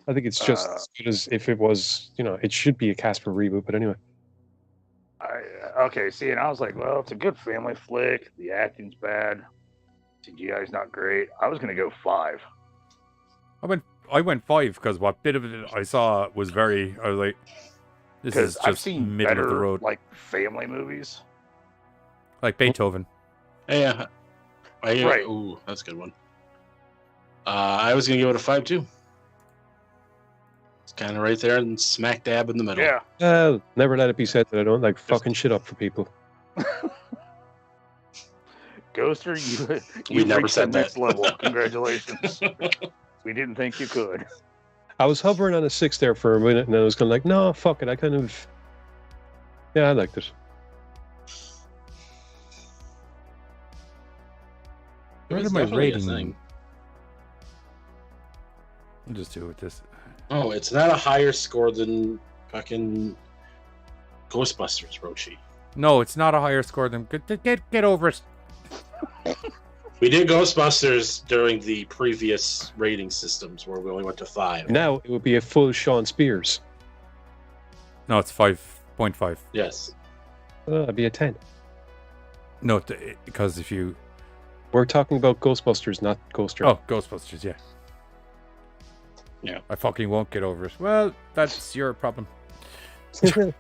I think it's just as good as if it was, it should be a Casper reboot. But anyway. Okay, see, and I was like, well, it's a good family flick. The acting's bad. CGI's not great. I was gonna go 5. I went 5 because what bit of it I saw was I was like, this is just I've seen middle better, of the road. like family movies. Like Beethoven. Yeah. Right. Ooh, that's a good one. I was gonna give it a 5 too. It's kind of right there and smack dab in the middle. Yeah. Never let it be said that I don't like fucking shit up for people. Ghoster, you We never reached said the next that. level. Congratulations. We didn't think you could. I was hovering on a 6 there for a minute, and then I was kind of like, no, fuck it. I liked it. Where am I rating? I'll just do it with this. Oh, it's not a higher score than fucking Ghostbusters, Roshi. No, it's not a higher score than... Get over it. We did Ghostbusters during the previous rating systems where we only went to 5. Now it would be a full Sean Spears. No, it's 5.5. Yes. That'd be a 10. No, because if you... We're talking about Ghostbusters, not Ghost Rider. Oh, Ghostbusters, yeah. Yeah. I fucking won't get over it. Well, that's your problem. Am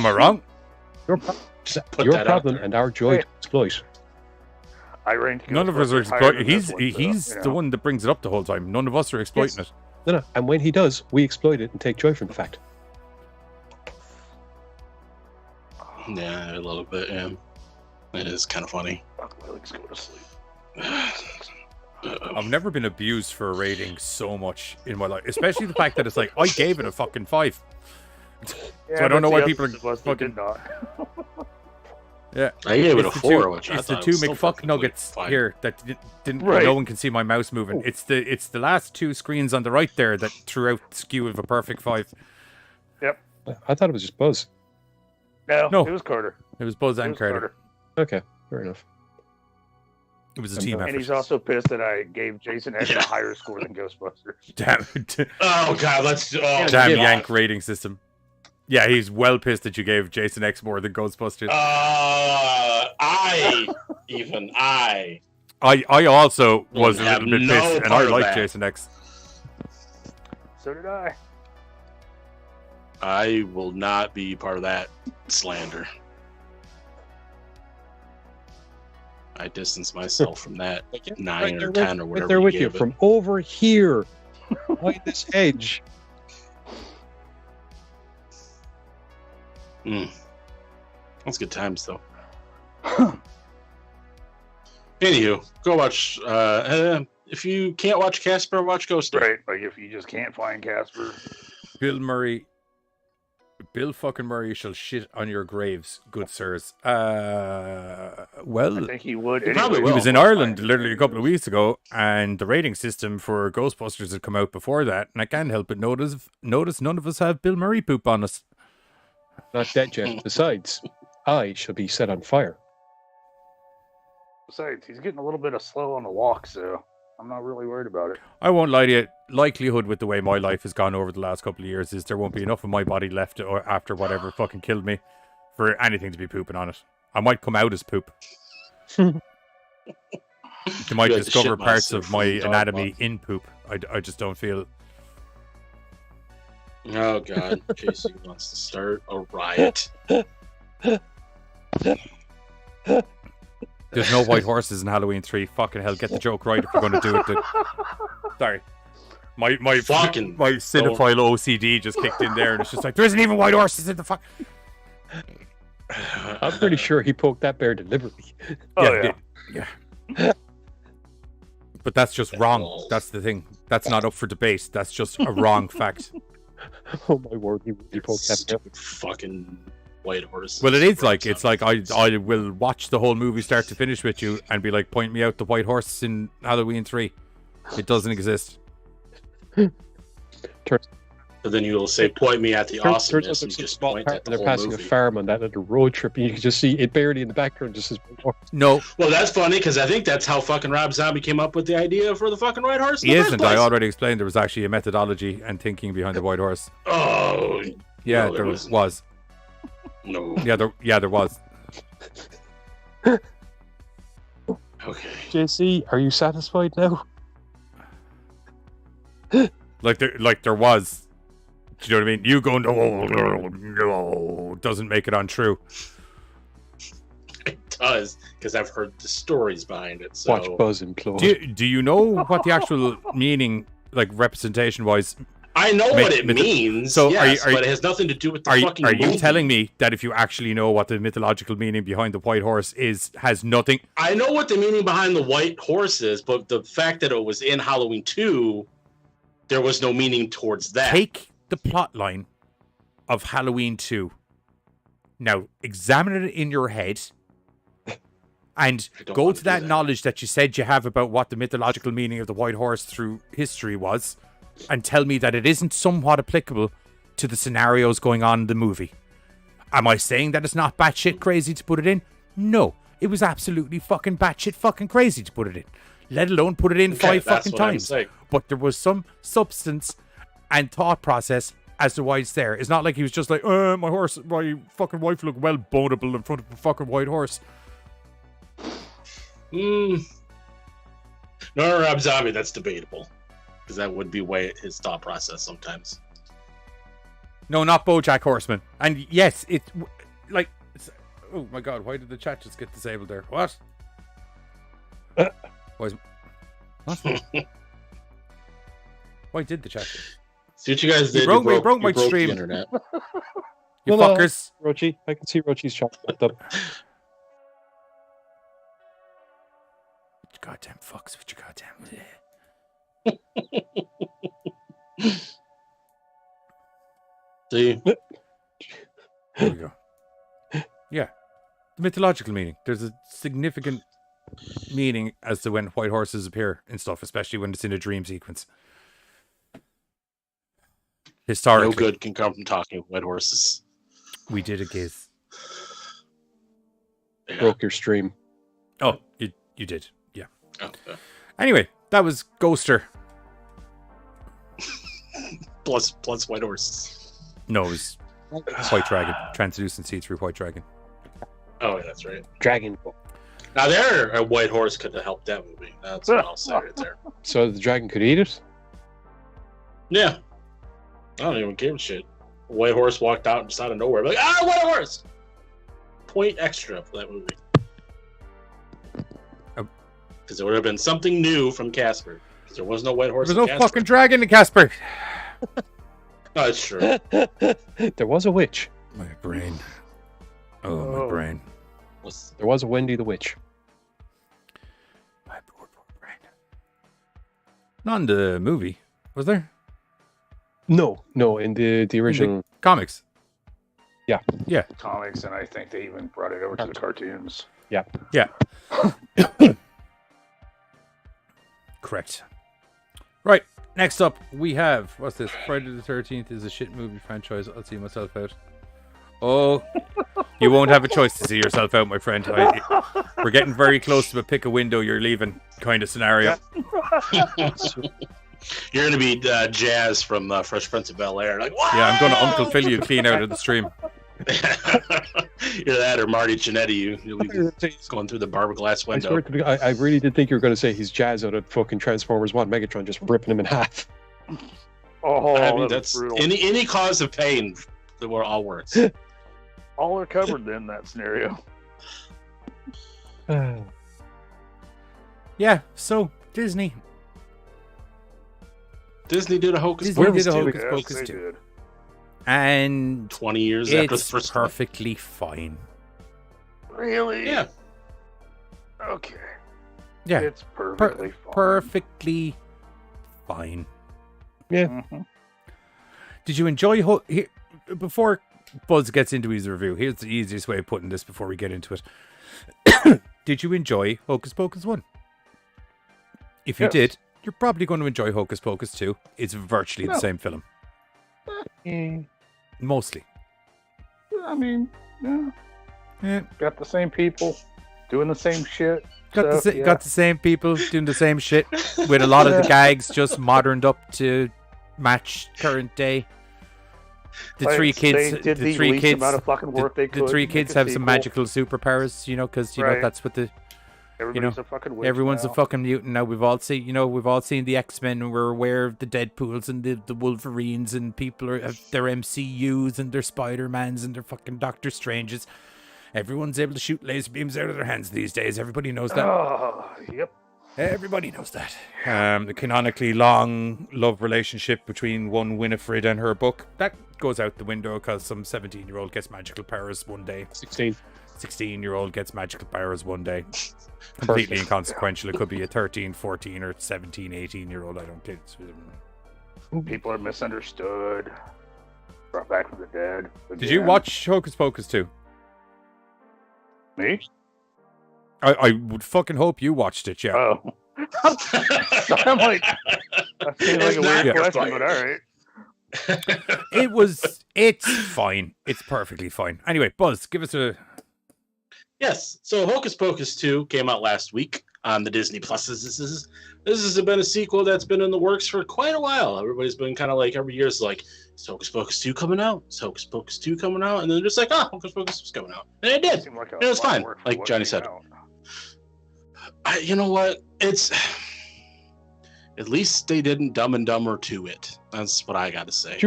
I wrong? Your problem and our joy to exploit. I ranked None of us are exploiting. He's the one that brings it up the whole time. None of us are exploiting it. No. And when he does, we exploit it and take joy from the fact. Yeah, a little bit, yeah. It is kind of funny. Let's go to sleep. I've never been abused for a rating so much in my life, especially the fact that it's like I gave it a fucking 5. So I don't know why people are fucking. Yeah, I gave it a 4. Two, which I it's the thought two was still McFuck fucking nuggets fine. here that didn't. Right. No one can see my mouse moving. It's the last 2 screens on the right there that threw out the skew of a perfect 5. Yep. I thought it was just Buzz. No, it was Carter. It was Buzz and was Carter. Okay, fair enough. It was a team And effort. he's also pissed that I gave Jason X a higher score than Ghostbusters. Damn it. Oh god, let's. Oh, Damn God. Yank rating system. Yeah, he's well pissed that you gave Jason X more than Ghostbusters. I also was a have little bit no pissed, and I part of like that. Jason X. So did I. I will not be part of that slander. I distance myself from that 9 or 10 or whatever. Right there with you gave it. from over here, behind this hedge. That's good times though. Anywho, go watch. If you can't watch Casper, watch Ghost. Right, like if you just can't find Casper. Bill fucking Murray shall shit on your graves, good sirs. Well, I think he would. He probably he was will. in Ireland literally a couple of weeks ago, and the rating system for Ghostbusters had come out before that, and I can't help but notice none of us have Bill Murray poop on us. Not dead yet. Besides, I shall be set on fire. Besides, he's getting a little bit of slow on the walk, so I'm not really worried about it. I won't lie to you. Likelihood with the way my life has gone over the last couple of years is there won't be enough of my body left or after whatever fucking killed me for anything to be pooping on it. I might come out as poop. You might You had to discover shit parts myself of my from the dog anatomy walk. in poop. I just don't feel. Oh god, JC wants to start a riot. There's no white horses in Halloween 3. Fucking hell, get the joke right if you're going to do it. Sorry. My cinephile OCD just kicked in there, and it's just like, there isn't even white horses in the fuck. I'm pretty sure he poked that bear deliberately. Yeah. But that's just wrong. That's the thing. That's not up for debate. That's just a wrong fact. Oh my word, he poked that bear. Stupid fucking white horses. Well, it's like I will watch the whole movie start to finish with you and be like, point me out the white horse in Halloween 3. It doesn't exist. But then you'll say, point me at the awesomeness, and Turns out just small point part at the they're whole passing movie. a farm on that little road trip, and you can just see it barely in the background, just as No. Well, that's funny because I think that's how fucking Rob Zombie came up with the idea for the fucking white horse. He isn't. I already explained there was actually a methodology and thinking behind the white horse. Oh, Yeah, no, there wasn't. was. No. Yeah, there was. Okay. JC, are you satisfied now? Like there was. Do you know what I mean? You going, no, doesn't make it untrue. It does, because I've heard the stories behind it. So. Watch Buzz implode. Do you know what the actual meaning, like representation wise? I know what it means. So yes, are you, but it has nothing to do with the are fucking you movie. telling me that if you actually know what the mythological meaning behind the white horse is, has nothing? I know what the meaning behind the white horse is, but the fact that it was in Halloween 2, there was no meaning towards that. Take the plot line of Halloween 2. Now, examine it in your head and go to that knowledge that you said you have about what the mythological meaning of the white horse through history was, and tell me that it isn't somewhat applicable to the scenarios going on in the movie. Am I saying that it's not batshit crazy to put it in? No. It was absolutely fucking batshit fucking crazy to put it in. Let alone put it in 5 fucking times. But there was some substance and thought process as to why it's there. It's not like he was just like, my fucking wife looked well boneable in front of a fucking white horse. No, Rob Zombie, that's debatable. Because that would be way his thought process sometimes. No, not BoJack Horseman. And yes, oh my god, why did the chat just get disabled there? What? What? Why did the chat? See what you guys did. You broke my the stream. internet. You fuckers. Rochi, I can see Rochi's chat popped up. goddamn fucks with your goddamn. See? There we go. Yeah. The mythological meaning. There's a significant meaning as to when white horses appear and stuff, especially when it's in a dream sequence. Historically. No good can come from talking white horses. We did a gaze. Broke your stream. Oh, you did. Yeah. Okay. Anyway, that was Ghoster. plus white horses. No, it was White Dragon. Translucency through White Dragon. Oh, yeah, that's right. Dragon. Now there, a white horse could have helped that movie. That's what I'll say right there. So the dragon could eat it? Yeah. I don't even give a shit. A white horse walked out just out of nowhere. Like, white horse! Point extra for that movie. Because there would have been something new from Casper. Because there was no white horse. There's no fucking dragon in Casper. No, it's true. There was a witch. My brain. Oh, my brain. There was a Wendy the witch. My poor brain. Not in the movie, was there? No, in the original In the comics. Yeah. Yeah. Comics, and I think they even brought it over to the cartoons. Yeah. Yeah. Correct. Right. Next up, we have, what's this? Friday the 13th is a shit movie franchise. I'll see myself out. Oh, you won't have a choice to see yourself out, my friend. We're getting very close to a pick a window, you're leaving kind of scenario. You're going to be Jazz from Fresh Prince of Bel-Air. Like, what? Yeah, I'm going to Uncle Phil you clean out of the stream. You're that or Marty Jannetty. You'll be going through the barber-glass window. I really did think you were going to say he's Jazz out of fucking Transformers 1. Megatron just ripping him in half. Oh, I mean, that's any cause of pain. We're all words. All are covered in that scenario. Yeah, so Disney did a Hocus Pocus too. Did. And 20 years after the first one. perfectly fine. Really? Yeah. Okay. Yeah. It's perfectly fine. Perfectly fine. Yeah. Mm-hmm. Did you enjoy before Buzz gets into his review, here's the easiest way of putting this before we get into it. Did you enjoy Hocus Pocus 1? If you did, you're probably going to enjoy Hocus Pocus 2. It's virtually the same film. Mostly. I mean, yeah. Got the same people doing the same shit. Got the same people doing the same shit with a lot of the gags just moderned up to match current day. The three kids have some magical superpowers, because that's what the everybody's a fucking witch everyone's now. a fucking mutant now. We've all seen the X-Men, and we're aware of the Deadpools and the Wolverines, and people have their MCUs and their Spider-Mans and their fucking Doctor Stranges. Everyone's able to shoot laser beams out of their hands these days. Everybody knows that. Oh, yep. Everybody knows that. The canonically long love relationship between one Winifred and her book, that goes out the window because some 17-year-old gets magical powers one day. 16-year-old gets magical powers one day. Completely inconsequential. It could be a 13, 14, or 17, 18-year-old. I don't get it. People are misunderstood. Brought back from the dead. Did you watch Hocus Pocus 2? Me? I would fucking hope you watched it, yeah. Oh. I'm like, that seems like a weird question, but all right. It's fine. It's perfectly fine. Anyway, Buzz, give us a... Yes. So Hocus Pocus 2 came out last week on the Disney Plus. This has been a sequel that's been in the works for quite a while. Everybody's been kind of like, every year is like, is Hocus Pocus 2 coming out? Is Hocus Pocus 2 coming out? And then they're just like, Hocus Pocus is coming out. And it did. It was fine, like Johnny said. You know what? It's... At least they didn't Dumb and Dumber to it. That's what I got to say.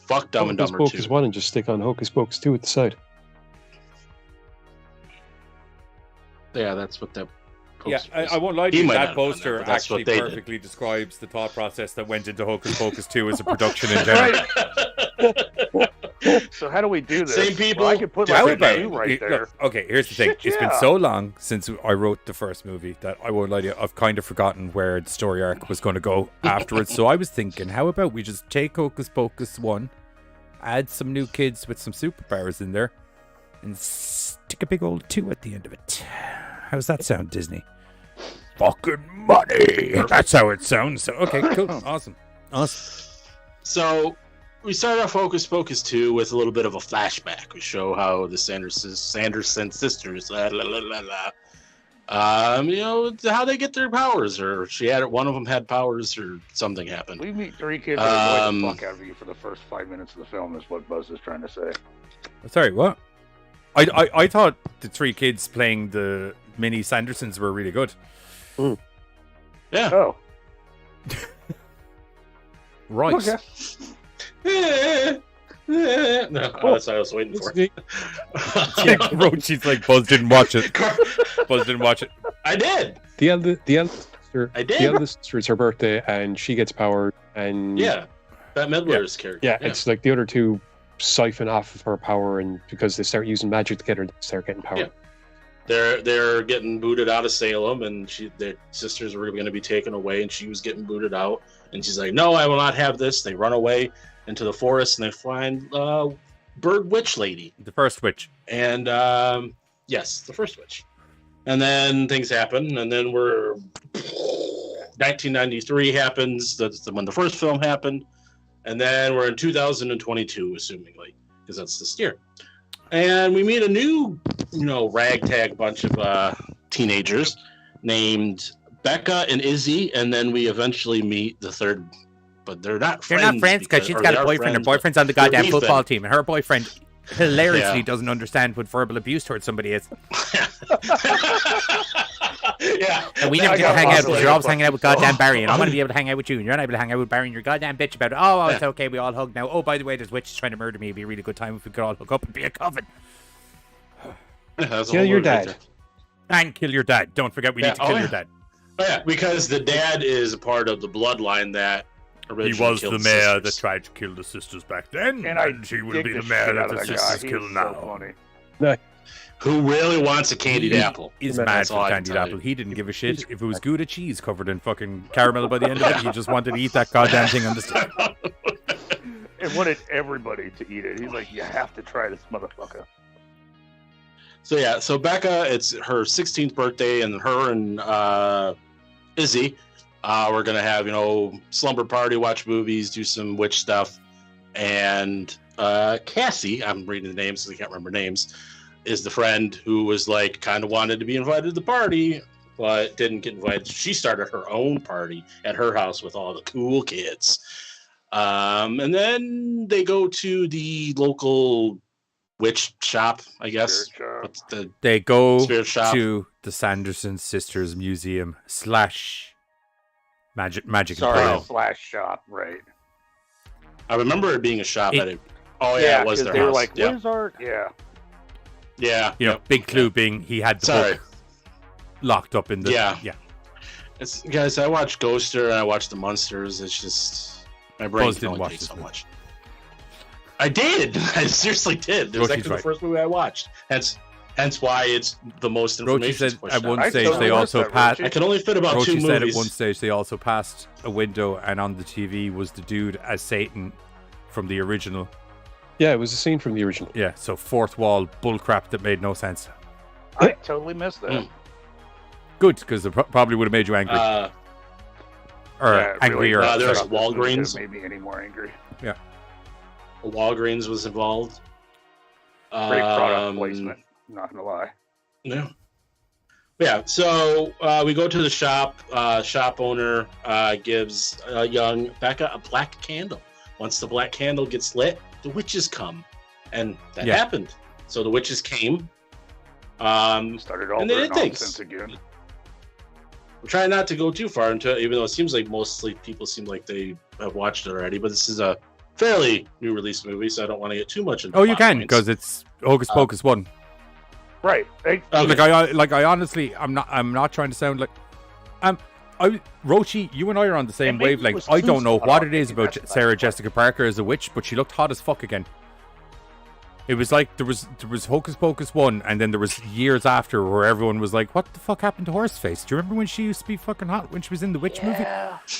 Fuck Dumb and Dumber 2. Hocus Pocus 1 and just stick on Hocus Pocus 2 at the side. Yeah, that's what that poster I won't lie to you, that poster actually perfectly describes the thought process that went into Hocus Pocus 2 as a production in general. So how do we do this? Same people. Well, I could put How like about a 2 right look, there. okay, here's the thing. Shit, It's been yeah. so long since I wrote the first movie that I won't lie to you, I've kind of forgotten where the story arc was going to go afterwards. So I was thinking, how about we just take Hocus Pocus 1, add some new kids with some superpowers in there, and stick a big old 2 at the end of it. How's that sound, Disney? Fucking money. That's how it sounds. So, okay, cool. Awesome. So we start off Hocus Pocus 2 with a little bit of a flashback. We show how the Sanderson sisters, how they get their powers, or one of them had powers, or something happened. We meet 3 kids that annoy the fuck out of you for the first 5 minutes of the film, is what Buzz is trying to say. Sorry, what? I thought the 3 kids playing the mini Sandersons were really good. Yeah. Oh. Right. Okay. No, that's what I was waiting for. Rochi's like, Buzz didn't watch it. Buzz didn't watch it. I did. The eldest sister. I did. The eldest sister, it's her birthday, and she gets power. And Yeah, Bette Midler's character. yeah, it's like the other 2 siphon off of her power, and because they start using magic together, they start getting power. Yeah. They're getting booted out of Salem, and their sisters were going to be taken away, and she was getting booted out, and she's like, "No, I will not have this." They run away into the forest, and they find Bird Witch Lady, the first witch, and yes, the first witch. And then things happen, and then 1993 happens. That's when the first film happened, and then we're in 2022, assumingly, because that's this year. And we meet a new, ragtag bunch of teenagers named Becca and Izzy, and then we eventually meet the third, but they're not friends. They're not friends because she's got a boyfriend. Her boyfriend's on the goddamn Ethan. football team, and her boyfriend hilariously Yeah. doesn't understand what verbal abuse towards somebody is. Yeah. And we never get to hang out because you're always hanging out with goddamn Barry, and I want to be able to hang out with you, and you're not able to hang out with Barry, and you're a goddamn bitch about it. Oh, it's okay, we all hug now. Oh, by the way, there's witches trying to murder me. It'd be a really good time if we could all hook up and be a coven. Kill your dad. And kill your dad. Don't forget, we need to kill your dad. Oh, yeah, because the dad is a part of the bloodline that originally He was killed the mayor sisters. that tried to kill the sisters back then, And he will dig be the shit mayor out that of the that sisters guy. kill He's now. So funny. Who really wants a candied apple? He's That's mad all for I can candied tell apple. you. He didn't give a shit if it was Gouda cheese covered in fucking caramel by the end of it. He just wanted to eat that goddamn thing on the stick. And wanted everybody to eat it. He's like, you have to try this motherfucker. So Becca, it's her 16th birthday, and her and Izzy, we're gonna have slumber party, watch movies, do some witch stuff, and Cassie, I'm reading the names because I can't remember names, is the friend who was like kind of wanted to be invited to the party, but didn't get invited. She started her own party at her house with all the cool kids, and then they go to the local witch shop, I guess. What's the They go spirit shop? to the Sanderson Sisters Museum / Magic Sorry, Emporium. slash shop, right? I remember it being a shop It- at it. Oh yeah, it was 'cause their they house. were like, yeah. Wizard, yeah. Yeah. You know, big clue being he had the Sorry. book locked up in the Yeah. yeah. It's, guys, I watched Ghoster and I watched the Munsters. It's just my brain Buzz can didn't only watch take this so movie. much. I did. I seriously did. It was Rochy's actually right. the first movie I watched. Hence why it's the most Rochi information. said at one stage they also passed. I can only fit about 2 Rochi said at movies. one stage they also passed a window, and on the TV was the dude as Satan from the original. Yeah, it was a scene from the original. Yeah, so fourth wall bullcrap that made no sense. I totally missed that. Good, because it probably would have made you angry. Or Yeah, angry or there's upset. Walgreens. Made me any more angry. Yeah. Walgreens was involved. Great product placement. Not gonna lie. Yeah. Yeah, so we go to the shop. Shop owner gives young Becca a black candle. Once the black candle gets lit, the witches come. And that happened. So the witches came. Started all and they their did things. nonsense again. I'm trying not to go too far into it, even though it seems like mostly people seem like they have watched it already. But this is a fairly new release movie, so I don't want to get too much into Oh, you plot can, points. because it's Hocus Pocus 1. Right. Okay. Like I honestly, I'm not trying to sound like, Rochi, you and I are on the same And maybe it wavelength. was I too don't know spot what on. it is Maybe about that's the Sarah best part. Jessica Parker as a witch, but she looked hot as fuck again. It was like there was Hocus Pocus 1, and then there was years after where everyone was like, what the fuck happened to Horseface? Do you remember when she used to be fucking hot when she was in the Witch movie?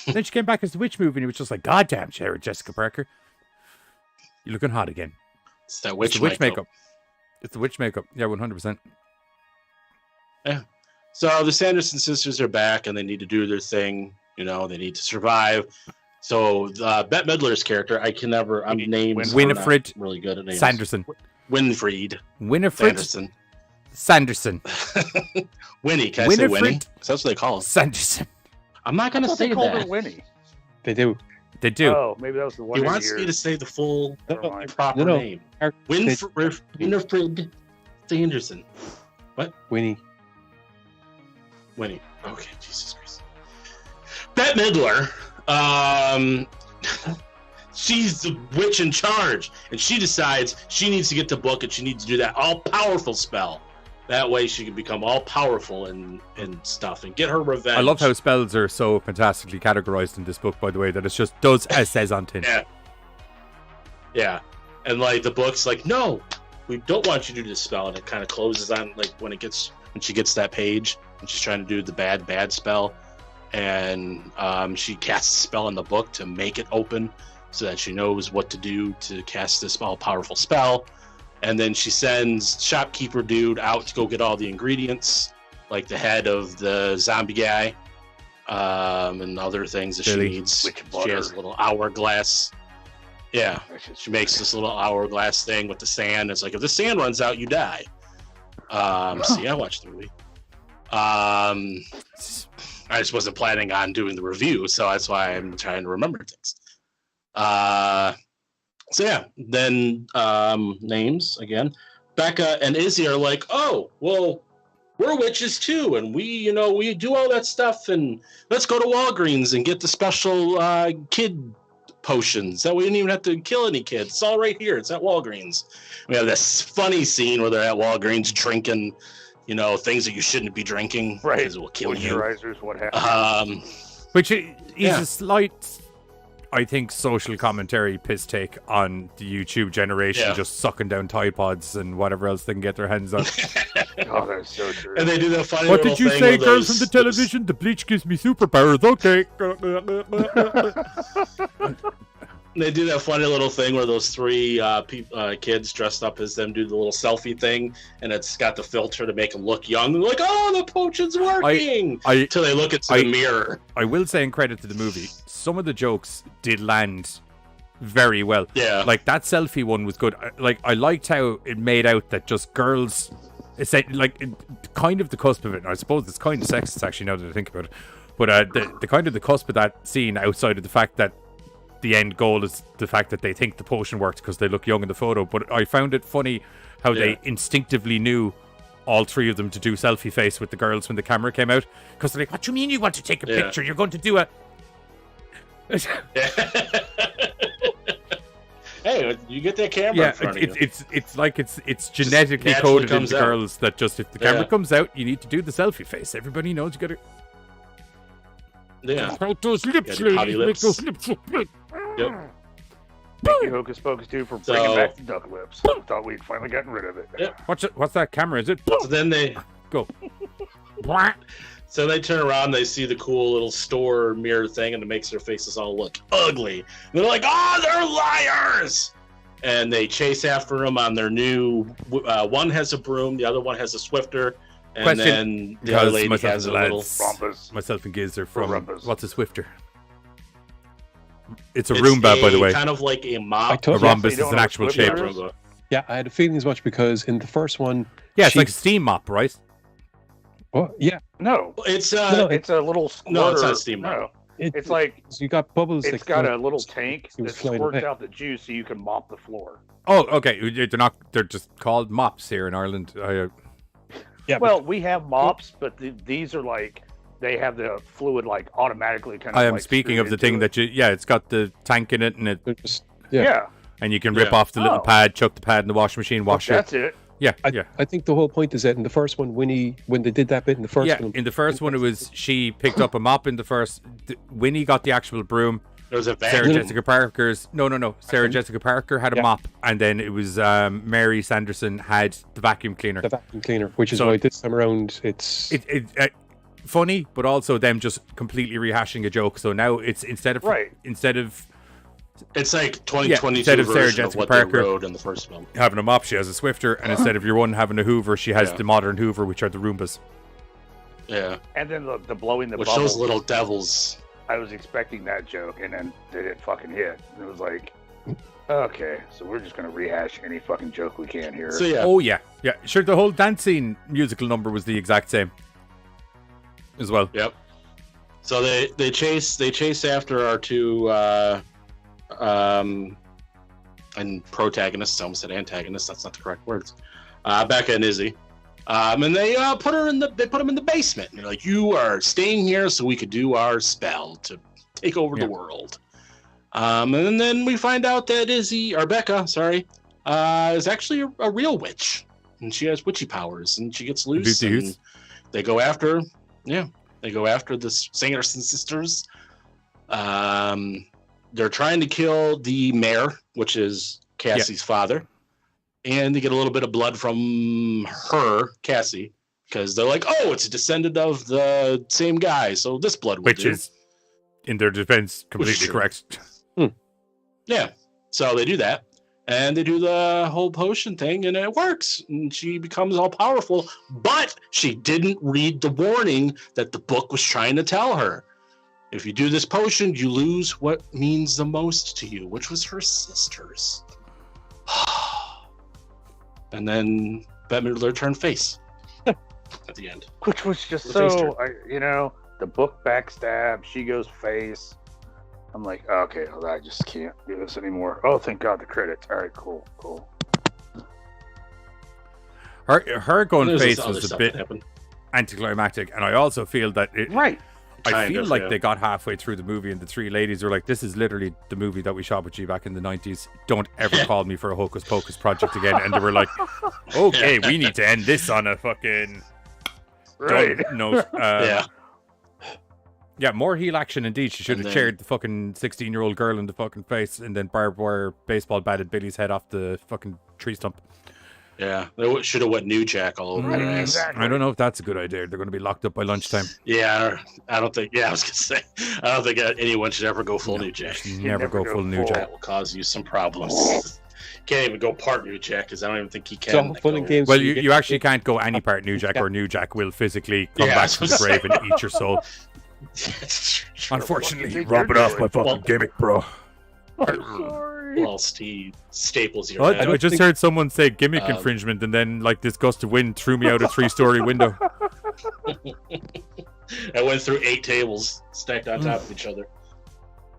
Then she came back as the Witch movie, and it was just like, God damn, Sarah Jessica Parker. You're looking hot again. It's that witch makeup. It's the witch makeup. Yeah, 100%. Yeah. So the Sanderson sisters are back, and they need to do their thing. You know, they need to survive. So Bette Midler's character, I'm named Winifred really good at names. Sanderson. Winifred Sanderson. Winnie, can I say Winnie? 'Cause that's what they call her. Sanderson. I'm not going to say they called her that. Winnie. They do. They do. Oh, maybe that was the one. He wants me to say the full proper name. Winifred Sanderson. What? Winnie. Okay, Jesus Christ. Bette Midler. She's the witch in charge, and she decides she needs to get the book, and she needs to do that all-powerful spell. That way she can become all-powerful and stuff, and get her revenge. I love how spells are so fantastically categorized in this book, by the way, that it's just does as says on tin. Yeah. And like the book's like, no, we don't want you to do this spell, and it kind of closes on like when she gets that page, and she's trying to do the bad spell. And she casts a spell in the book to make it open so that she knows what to do to cast this all-powerful spell. And then she sends shopkeeper dude out to go get all the ingredients, like the head of the zombie guy, and other things that she needs. She has a little hourglass. Yeah, she makes this little hourglass thing with the sand. It's like, if the sand runs out, you die. See, I watched the movie. I just wasn't planning on doing the review, so that's why I'm trying to remember things. So yeah, then names again. Becca and Izzy are like, oh, well, we're witches too, and we do all that stuff, and let's go to Walgreens and get the special kid potions. That way we don't even have to kill any kids. It's all right here. It's at Walgreens. We have this funny scene where they're at Walgreens drinking, things that you shouldn't be drinking because it will kill you. What happened? Which is a slight, I think, social commentary piss take on the YouTube generation just sucking down Tide Pods and whatever else they can get their hands on. Oh, that's so true. And they do that funny what little did you thing say, where girls from the television? The bleach gives me superpowers. Okay. They do that funny little thing where those three kids dressed up as them do the little selfie thing, and it's got the filter to make them look young. They're like, "Oh, the potion's working!" Till they look into the mirror. I will say, in credit to the movie, some of the jokes did land very well. Yeah, like that selfie one was good. I liked how it made out that just girls, it's like kind of the cusp of it. And I suppose it's kind of sexist actually now that I think about it. But the kind of the cusp of that scene, outside of the fact that the end goal is the fact that they think the potion worked because they look young in the photo. But I found it funny how they instinctively knew, all three of them, to do selfie face with the girls when the camera came out. Because they're like, what do you mean you want to take a picture? You're going to do a... Hey, you get that camera in front of you. It's like it's genetically coded into girls that just if the camera comes out, you need to do the selfie face. Everybody knows you got to... Yeah. Make those lips, lady. Make those lips. Yep. Thank you, Hocus Pocus 2, for bringing back the duck lips. I thought we'd finally gotten rid of it. Yep. What's that camera? Is it? So then they go. So they turn around, they see the cool little store mirror thing, and it makes their faces all look ugly. And they're like, "Oh, they're liars!" And they chase after them on their new. One has a broom, the other one has a Swifter. And then the other lady has a little Rompus. Myself and Giz are from Rompus. What's a Swifter? It's a Roomba, by the way. Kind of like a mop. A rhombus is an actual shape. Yeah, I had a feeling as much because in the first one... Yeah, it's like a steam mop, right? What? Yeah. No. It's it's a little squirter. No, it's not a steam mop. No. It's like... So you got bubbles... It's got a little tank that squirts out the juice so you can mop the floor. Oh, okay. They're just called mops here in Ireland. Yeah, well, we have mops, but these are like, they have the fluid like automatically kind of. I am speaking of the thing that it's got the tank in it, and it just, and you can rip off the little pad, chuck the pad in the washing machine, wash it. That's it. Yeah, I think the whole point is that in the first one, when they did that bit in the first one, in the first one, it was she picked up a mop in the first. Winnie got the actual broom. There was a Sarah vacuum. Jessica Parker's no. Sarah Jessica Parker had a mop, and then it was Mary Sanderson had the vacuum cleaner. The vacuum cleaner, which is So- why this time around it's Funny, but also them just completely rehashing a joke. So now it's instead of It's like Yeah, 2022 instead of Sarah version of Jessica what Parker they rode in the first film. having a mop, she has a Swifter, and instead of your one having a Hoover, she has Yeah. the modern Hoover, which are the Roombas. Yeah. And then the blowing the Which bubbles. those little devils. I was expecting that joke, and then they didn't fucking hit. It was like, okay, so we're just gonna rehash any fucking joke we can here. So yeah. Oh yeah. Sure, the whole dancing musical number was the exact same as well. Yep. So they chase after our two and protagonists. I almost said antagonists. That's not the correct words. Becca and Izzy. And they put them in the basement. And they're like, "You are staying here so we could do our spell to take over the world." And then we find out that Becca, is actually a real witch, and she has witchy powers, and she gets loose. And they go after, the Sanderson Sisters. They're trying to kill the mayor, which is Cassie's father. And they get a little bit of blood from her, Cassie, because they're like, "Oh, it's a descendant of the same guy, so this blood will Which do." is, in their defense, completely true. correct. Yeah. So they do that, and they do the whole potion thing, and it works. And she becomes all powerful, but she didn't read the warning that the book was trying to tell her. If you do this potion, you lose what means the most to you, which was her sisters. And then Bette Midler turned face at the end. Which was just The face so, the book backstab, she goes face. I'm like, okay, well, I just can't do this anymore. Oh, thank God, the credits. All right, cool. Her going There's face this other was a stuff bit that happened. anticlimactic, and I also feel that it. Right. I Kind feel of, like yeah. they got halfway through the movie and the three ladies were like, "This is literally the movie that we shot with you back in the 90s. Don't ever call me for a Hocus Pocus project again." And they were like, "Okay, we need to end this on a fucking Right. dull note." Yeah. Yeah, more heel action indeed. She should And have then- cheered the fucking 16-year-old girl in the fucking face, and then barbed wire baseball batted Billy's head off the fucking tree stump. Yeah, they should have went New Jack all over her ass. I don't know if that's a good idea. They're going to be locked up by lunchtime. Yeah, I don't think. Yeah, I was gonna say, I don't think anyone should ever go full New Jack. Never go full New Jack. That will cause you some problems. Can't even go part New Jack because I don't even think he can. all fun and games. Well, till you, get you actually can't go any part New Jack, or New Jack will physically come Yeah, I back was from the gonna grave say. and eat your soul. Unfortunately, you rub it off my fucking gimmick, bro. Whilst he staples your What? head. I just heard someone say gimmick Um, infringement, and then like this gust of wind threw me out a 3-story window. I went through 8 tables stacked on top of each other.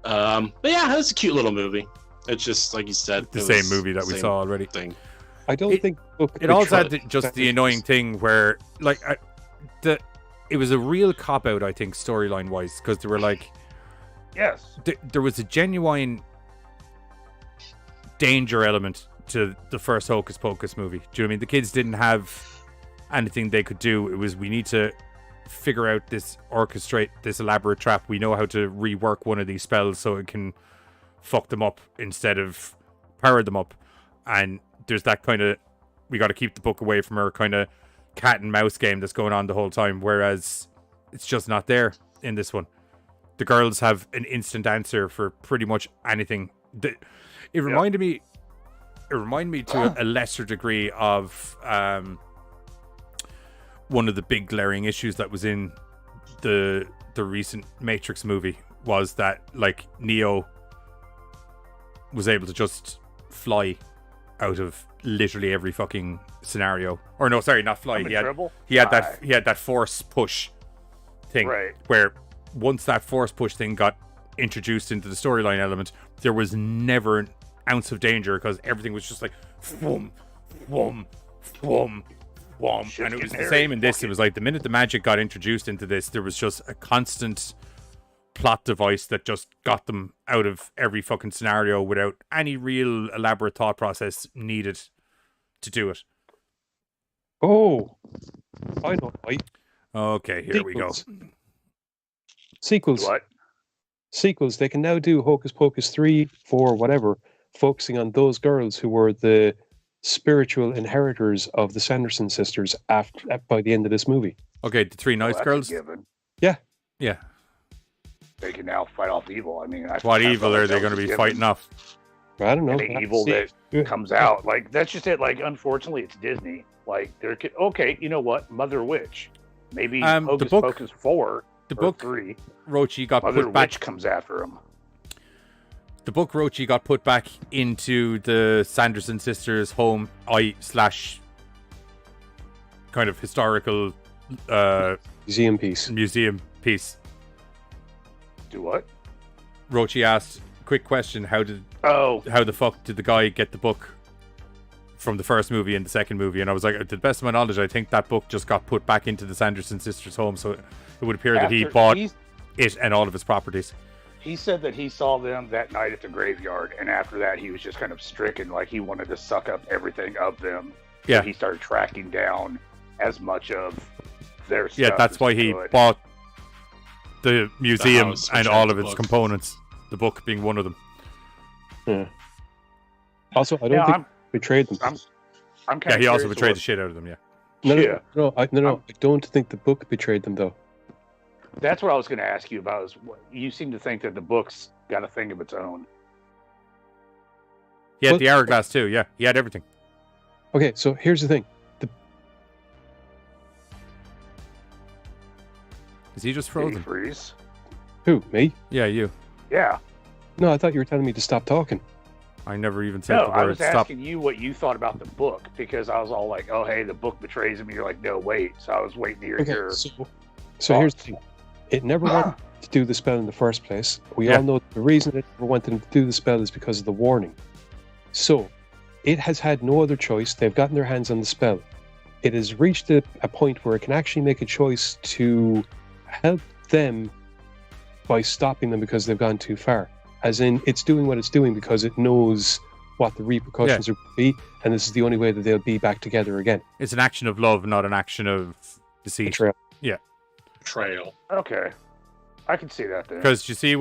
But yeah, it's a cute little movie. It's just like you said, The it same was movie that we same saw already. Thing. I don't think It also had just the annoying thing where, like, it was a real cop out, I think, storyline wise, because they were like, Yes. there was a genuine danger element to the first Hocus Pocus movie. Do you know what I mean? The kids didn't have anything they could do. It was, we need to figure out orchestrate this elaborate trap. We know how to rework one of these spells so it can fuck them up instead of power them up. And there's that kind of, we got to keep the book away from her kind of cat and mouse game that's going on the whole time, whereas it's just not there in this one. The girls have an instant answer for pretty much anything. It reminded me to a lesser degree of one of the big glaring issues that was in the recent Matrix movie, was that like Neo was able to just fly out of literally every fucking scenario. Or no, sorry, not fly. He had that force push thing, Right. where once that force push thing got introduced into the storyline element, there was never an ounce of danger because everything was just like whoom, whoom, whoom, whoom. And it was the same in this. It was like the minute the magic got introduced into this, there was just a constant plot device that just got them out of every fucking scenario without any real elaborate thought process needed to do it. Oh, I know. Okay, here we go. Sequels. What? sequels, they can now do Hocus Pocus 3, 4, whatever, focusing on those girls who were the spiritual inheritors of the Sanderson sisters by the end of this movie. Okay, the three nice Well, that's a girls. given. Yeah. Yeah. They can now fight off evil. I mean, What evil are they going to be fighting off? I don't know. Any evil that comes out, like that's just it. Like, unfortunately, it's Disney. Like, okay, you know what, Mother Witch, maybe Hocus Pocus 4, the or book 3. Rochi got Mother put back. Witch comes after him. The book Rochi got put back into the Sanderson Sisters home / kind of historical museum piece. Do what? Rochi asked, quick question, how the fuck did the guy get the book from the first movie and the second movie? And I was like, to the best of my knowledge, I think that book just got put back into the Sanderson Sisters home, so it would appear that he bought it and all of his properties. He said that he saw them that night at the graveyard, and after that, he was just kind of stricken, like he wanted to suck up everything of them. Yeah. So he started tracking down as much of their stuff. Yeah, that's as why he he could. bought the museum house, and which all had of the its book. components. The book being one of them. Yeah. Also, I don't think he betrayed them. I'm kind Yeah, of he also curious betrayed what- the shit out of them. Yeah. No, I don't think the book betrayed them though. That's what I was going to ask you about. Is you seem to think that the book's got a thing of its own. He had the hourglass too. Yeah, he had everything. Okay, so here's the thing. Is he just Did he frozen? freeze? Who, me? Yeah, you. Yeah. No, I thought you were telling me to stop talking. I never even said No, the I word was stop. asking you what you thought about the book because I was all like, "Oh, hey, the book betrays him." And you're like, "No, wait." So I was waiting to hear your. So here's the thing. It never wanted to do the spell in the first place. We all know the reason it never wanted him to do the spell is because of the warning. So it has had no other choice. They've gotten their hands on the spell. It has reached a point where it can actually make a choice to help them by stopping them because they've gone too far. As in, it's doing what it's doing because it knows what the repercussions are going to be, and this is the only way that they'll be back together again. It's an action of love, not an action of deceit. Betrayal. Yeah. Betrayal. Okay, I can see that there. Because you see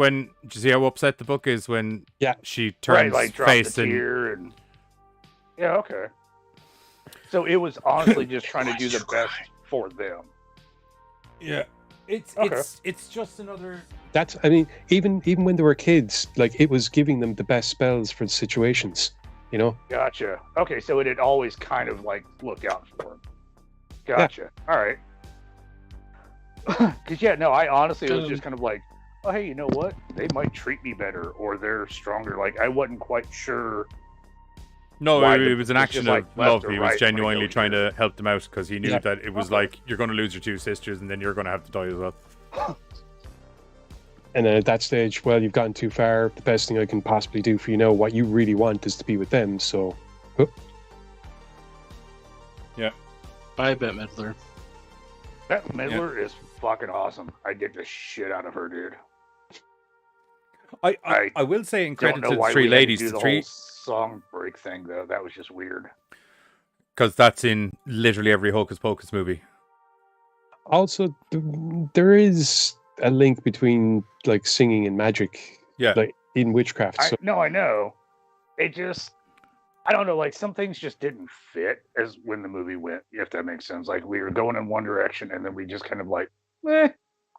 how upset the book is when she turns like drop face the and tear and yeah, okay. So it was honestly just trying to do the best for them. Yeah. It's just another. That's, I mean, even when they were kids, like it was giving them the best spells for the situations, you know? Gotcha. Okay, so it had always kind of like looked out for them. Gotcha. All right. Because I honestly was just kind of like, oh, hey, you know what? They might treat me better, or they're stronger. Like I wasn't quite sure. No, why it was an just, action like, of left love. or He right was when genuinely it goes trying to help them out because he knew Yeah. that it was like, you're going to lose your two sisters and then you're going to have to die as well. And then at that stage, well, you've gotten too far. The best thing I can possibly do for you now, what you really want is to be with them. So, Yeah. Bye, Bette Midler. That Midler is fucking awesome. I dig the shit out of her, dude. I will say in Don't credit know to the why three we had to ladies, do the the three, whole song break thing though. That was just weird. because that's in literally every Hocus Pocus movie. also, there is a link between like singing and magic, like in witchcraft. So, I know. It just, I don't know. Like some things just didn't fit as when the movie went. If that makes sense. Like we were going in one direction, and then we just kind of like,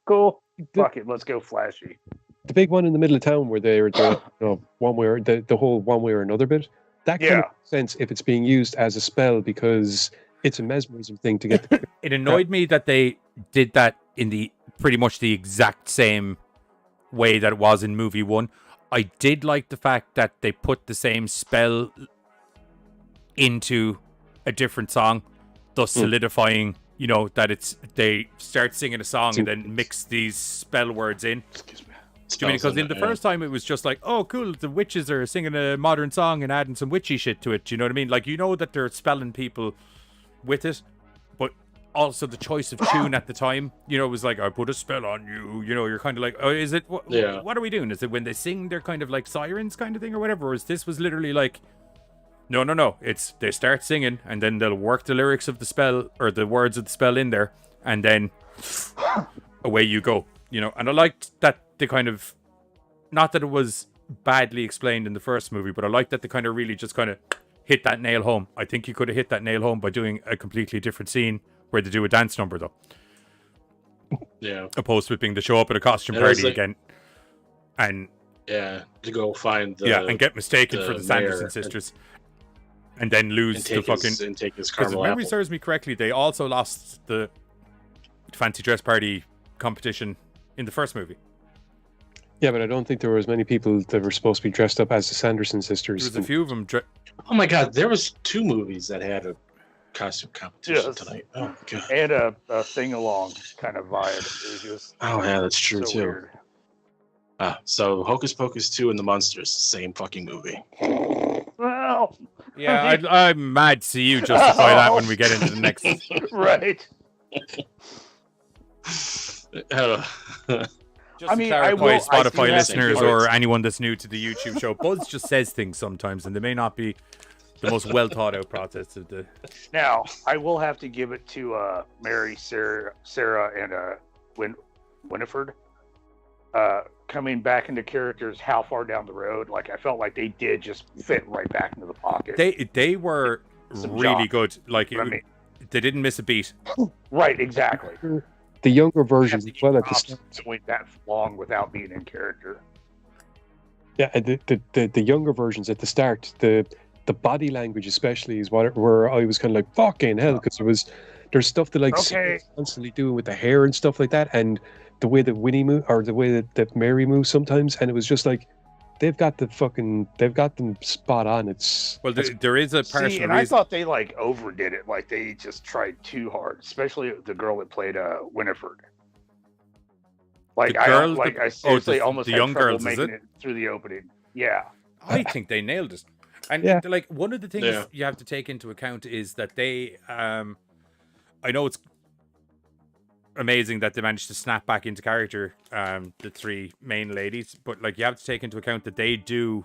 cool, fuck it, let's go flashy. the big one in the middle of town where they're one way or the whole one way or another bit, that kind of makes sense if it's being used as a spell because it's a mesmerism thing to get the It annoyed me that they did that in the pretty much the exact same way that it was in movie one. I did like the fact that they put the same spell into a different song, thus solidifying, that they start singing a song and then mix these spell words in. Excuse me. Do you mean because in the first time it was just like, oh, cool, the witches are singing a modern song and adding some witchy shit to it. Do you know what I mean? Like, that they're spelling people with it, but also the choice of tune at the time, was like, I put a spell on you. You're kind of like, oh, is it? What are we doing? Is it when they sing, they're kind of like sirens kind of thing or whatever? Or is this was literally like, no. It's they start singing and then they'll work the lyrics of the spell or the words of the spell in there, and then away you go. And I liked that they kind of not that it was badly explained in the first movie, but I like that they kind of really just kind of hit that nail home. I think you could have hit that nail home by doing a completely different scene where they do a dance number, though. Yeah. Opposed to it being to show up at a costume party again. And to go find the and get mistaken for the Sanderson Sisters. And then lose the fucking... and take his Because if caramel memory apple. serves me correctly, they also lost the fancy dress party competition in the first movie. Yeah, but I don't think there were as many people that were supposed to be dressed up as the Sanderson Sisters. There was a few of them. Oh my god, there was 2 movies that had a costume competition tonight. Oh my god. And a sing-along kind of vibe. It was just Oh yeah, that's true so too. weird. So Hocus Pocus 2 and the Munsters, same fucking movie. Well, Yeah, I'm mad to see you justify that when we get into the next. Right. Just I to mean, clarify, I Spotify do have listeners to- or anyone that's new to the YouTube show, Buzz just says things sometimes, and they may not be the most well thought out process of the. Now, I will have to give it to Mary, Sarah, and Winifred. Coming back into characters how far down the road, like I felt like they did just fit right back into the pocket. They were Some really job. good. Like I mean- they didn't miss a beat. Right, exactly. The younger versions as well at the Jobs start. went that long without being in character. Yeah, and the younger versions at the start, the body language especially is where I was kind of like fucking hell, because there's stuff that like Okay. constantly doing with the hair and stuff like that, and the way that Winnie move or the way that Mary moves sometimes, and it was just like they've got them spot on. It's Well, there is a partial See, and I thought they like overdid it. Like they just tried too hard, especially the girl that played Winifred. Like The girl- I seriously the almost had young trouble girls, is making it? it through the opening. Yeah. I think they nailed it. And Yeah. like one of the things Yeah. you have to take into account is that they I know it's amazing that they managed to snap back into character, the 3 main ladies, but like you have to take into account that they do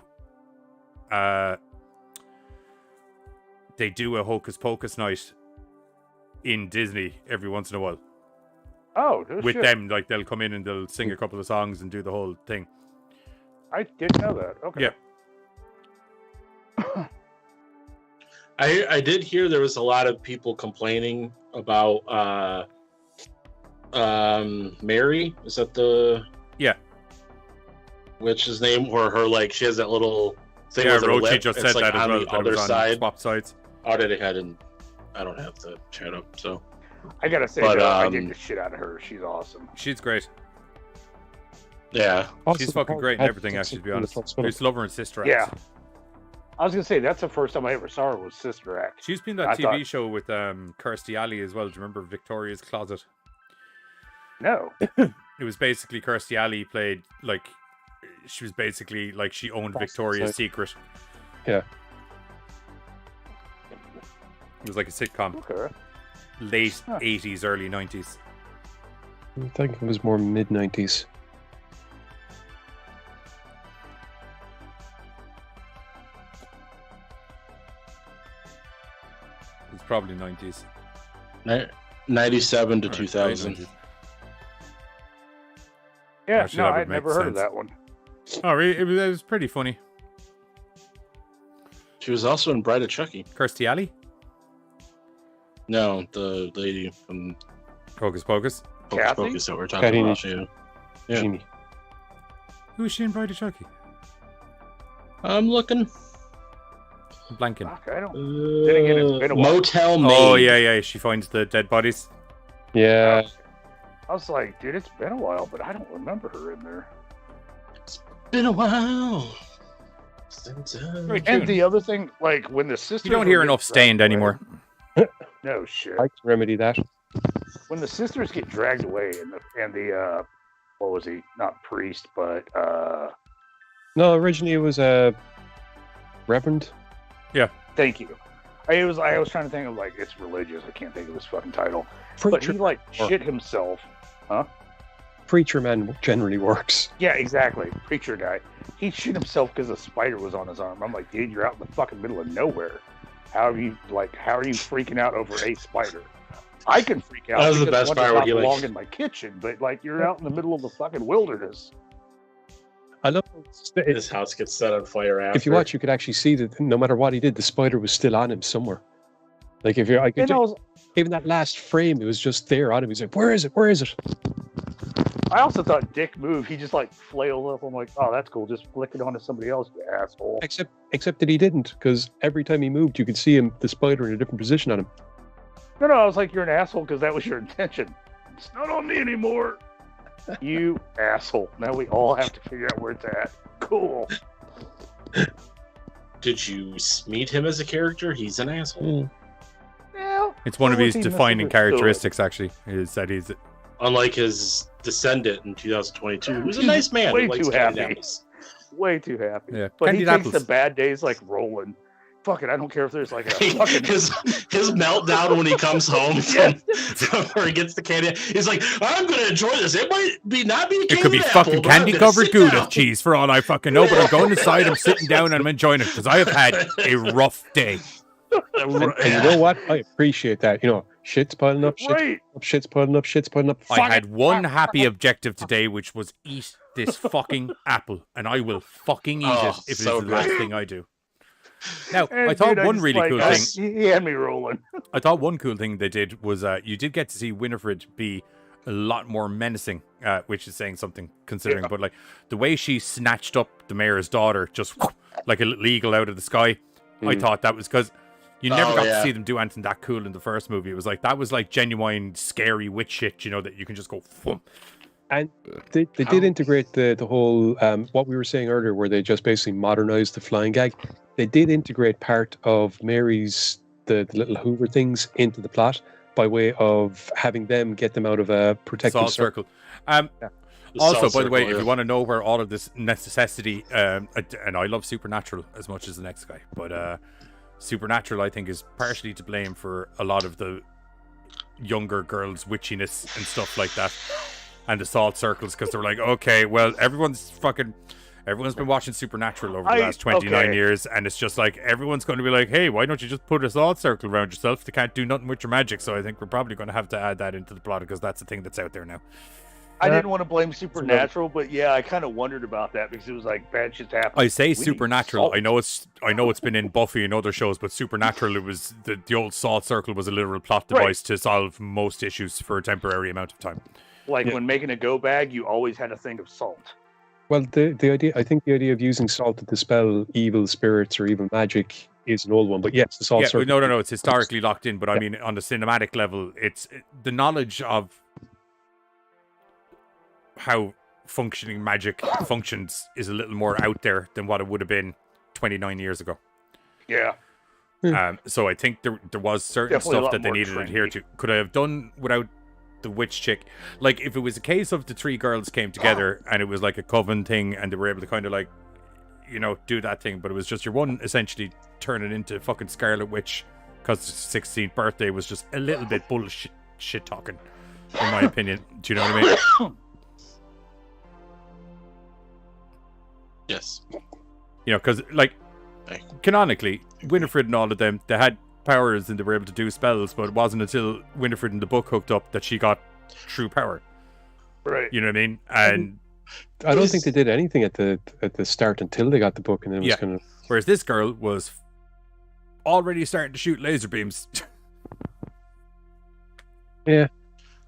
a Hocus Pocus night in Disney every once in a while. Oh, no With shit. them, like they'll come in and they'll sing a couple of songs and do the whole thing. I didn't know that. Okay. Yeah. I did hear there was a lot of people complaining about Mary. Is that the witch's name? Or her, like, she has that little thing with her Rochi lip. just It's said like that as on well. the that it other was on side. swap sides. I did ahead and I don't have the chat up, so I gotta say, But, though, I dig the shit out of her. She's awesome. She's great. yeah. She's fucking great in everything, actually, to be honest. I used to love her in Sister Act. Yeah. I was gonna say that's the first time I ever saw her was Sister Act. She's been that I TV thought- show with Kirstie Alley as well. Do you remember Victoria's Closet? No. It was basically Kirstie Alley played, like, she was basically like she owned Victoria's Secret. Yeah. It was like a sitcom. Okay. Late 80s, early 90s. I think it was more mid-90s. It was probably 90s. 97 to Or 2000. 90s. Yeah, Actually, no, that would I'd make never heard of sense. that one. Oh, really? It was pretty funny. She was also in Bride of Chucky. Kirstie Alley? No, the lady from Hocus Pocus? Hocus Kathy? Pocus that we're talking about. Yeah. Genie. Who is she in Bride of Chucky? I'm looking. Blanking. Fuck, I don't. Then again, it's been a while. Motel Maid. Oh, yeah. She finds the dead bodies. Yeah. I was like, dude, it's been a while, but I don't remember her in there. Been a while. And the other thing, like when the sisters, You don't were hear getting enough Stained dragged anymore. away- No shit. I can remedy that. When the sisters get dragged away, and the what was he? Not priest, but No, originally it was a Reverend. Yeah. thank you. I was trying to think of like it's religious. I can't think of his fucking title. But Preacher. he like shit himself, huh? Preacher man generally works. Yeah, exactly. Preacher guy. He shit himself because a spider was on his arm. I'm like, dude, you're out in the fucking middle of nowhere. How are you freaking out over a spider? I can freak out. That was the because best one part does where not he, like- belong in my kitchen, but like you're out in the middle of the fucking wilderness. I love his house gets set on fire after. If you watch, you could actually see that no matter what he did, the spider was still on him somewhere. Like if you're, even that last frame, it was just there on him. He's like, "Where is it? Where is it?" I also thought Dick moved. He just like flailed up. I'm like, oh, that's cool. Just flick it onto somebody else, you asshole. Except that he didn't, because every time he moved, you could see him, the spider, in a different position on him. No, I was like, you're an asshole because that was your intention. It's not on me anymore. You asshole. Now we all have to figure out where it's at. Cool. Did you meet him as a character? He's an asshole. Yeah. It's one of his defining characteristics, actually, is that he's... Unlike his descendant in 2022, who's a nice man. Way who likes too candied happy. apples. Way too happy. Yeah. But Candied he takes apples. the bad days like rolling. Fuck it, I don't care if there's like a fucking... his meltdown when he comes home from where he gets the candy. He's like, I'm going to enjoy this. It might be not be a It could be candied fucking apple, but I'm gonna candy-covered sit Gouda down. cheese for all I fucking know, but I'm going inside, I'm sitting down, and I'm enjoying it, because I have had a rough day. And you know what? I appreciate that. You know, shit's piling up, shit's piling up, shit's piling up. I had one happy objective today, which was eat this fucking apple, and I will fucking eat it if so it's the last good. thing I do. Now, And I thought dude, one just, really like, cool thing... He had me rolling. I thought one cool thing they did was you did get to see Winifred be a lot more menacing, which is saying something considering. But like the way she snatched up the mayor's daughter, just like a little eagle out of the sky, I thought that was because you never got to see them do anything that cool in the first movie. It was like that was like genuine scary witch shit, you know, that you can just go. Phoom. And they did integrate the whole what we were saying earlier, where they just basically modernized the flying gag. They did integrate part of Mary's the little Hoover things into the plot by way of having them get them out of a protective Salt circle. Also, by the way, if you want to know where all of this necessity, and I love Supernatural as much as the next guy, but Supernatural, I think, is partially to blame for a lot of the younger girls' witchiness and stuff like that, and the salt circles, because they're like, okay, well, everyone's been watching Supernatural over the last 29 years, and it's just like, everyone's going to be like, hey, why don't you just put a salt circle around yourself? They can't do nothing with your magic, so I think we're probably going to have to add that into the plot, because that's the thing that's out there now. I didn't want to blame Supernatural, but yeah, I kind of wondered about that because it was like bad shit's happening. I say Supernatural. I know it's been in Buffy and other shows, but Supernatural, it was the old salt circle was a literal plot device to solve most issues for a temporary amount of time. Like when making a go bag, you always had to think of salt. Well, the idea, I think the idea of using salt to dispel evil spirits or evil magic is an old one, but yes, the salt circle. No, it's historically locked in, but I mean, on the cinematic level, it's the knowledge of how functioning magic functions is a little more out there than what it would have been 29 years ago. Yeah. So I think there was certain stuff that they needed to adhere to. Could I have done without the witch chick? Like, if it was a case of the three girls came together and it was like a coven thing and they were able to kind of like, you know, do that thing, but it was just your one essentially turning into fucking Scarlet Witch because the 16th birthday was just a little bit bullshit shit talking, in my opinion. Do you know what I mean? Yes. You know, because, like, canonically, Winifred and all of them, they had powers and they were able to do spells, but it wasn't until Winifred in the book hooked up that she got true power. Right. You know what I mean? And I don't think they did anything at the start until they got the book, and then it was kind of... Whereas this girl was already starting to shoot laser beams. Yeah.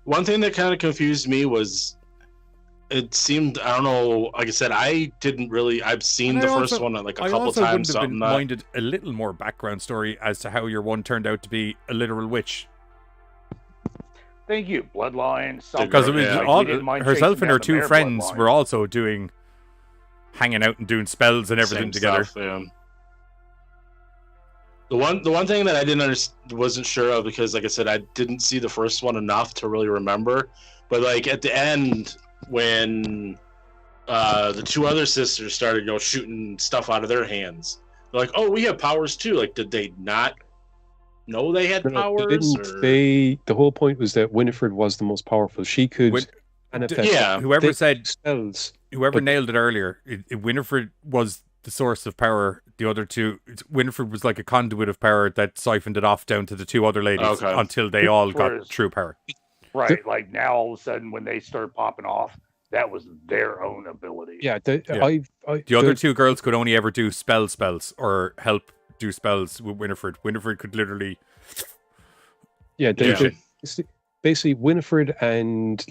One thing that kind of confused me was it seemed, I don't know, like I said, I didn't really, I've seen the first one like a couple times. I wouldn't have minded a little more background story as to how your one turned out to be a literal witch. Thank you, bloodline. Because it was herself and her two friends bloodline. were also hanging out and doing spells and everything together. Stuff, yeah. The one thing that I wasn't sure of, because like I said, I didn't see the first one enough to really remember, but like at the end when the two other sisters started, you know, shooting stuff out of their hands, they're like, "Oh, we have powers too." Like, did they not know they had powers? The whole point was that Winifred was the most powerful. She could manifest. Whoever said spells. Whoever nailed it earlier, Winifred was the source of power. The other two, Winifred was like a conduit of power that siphoned it off down to the two other ladies until they all got true power. Right, like now all of a sudden when they start popping off, that was their own ability. Yeah, The other two girls could only ever do spells or help do spells with Winifred. Winifred could literally. Yeah, basically Winifred and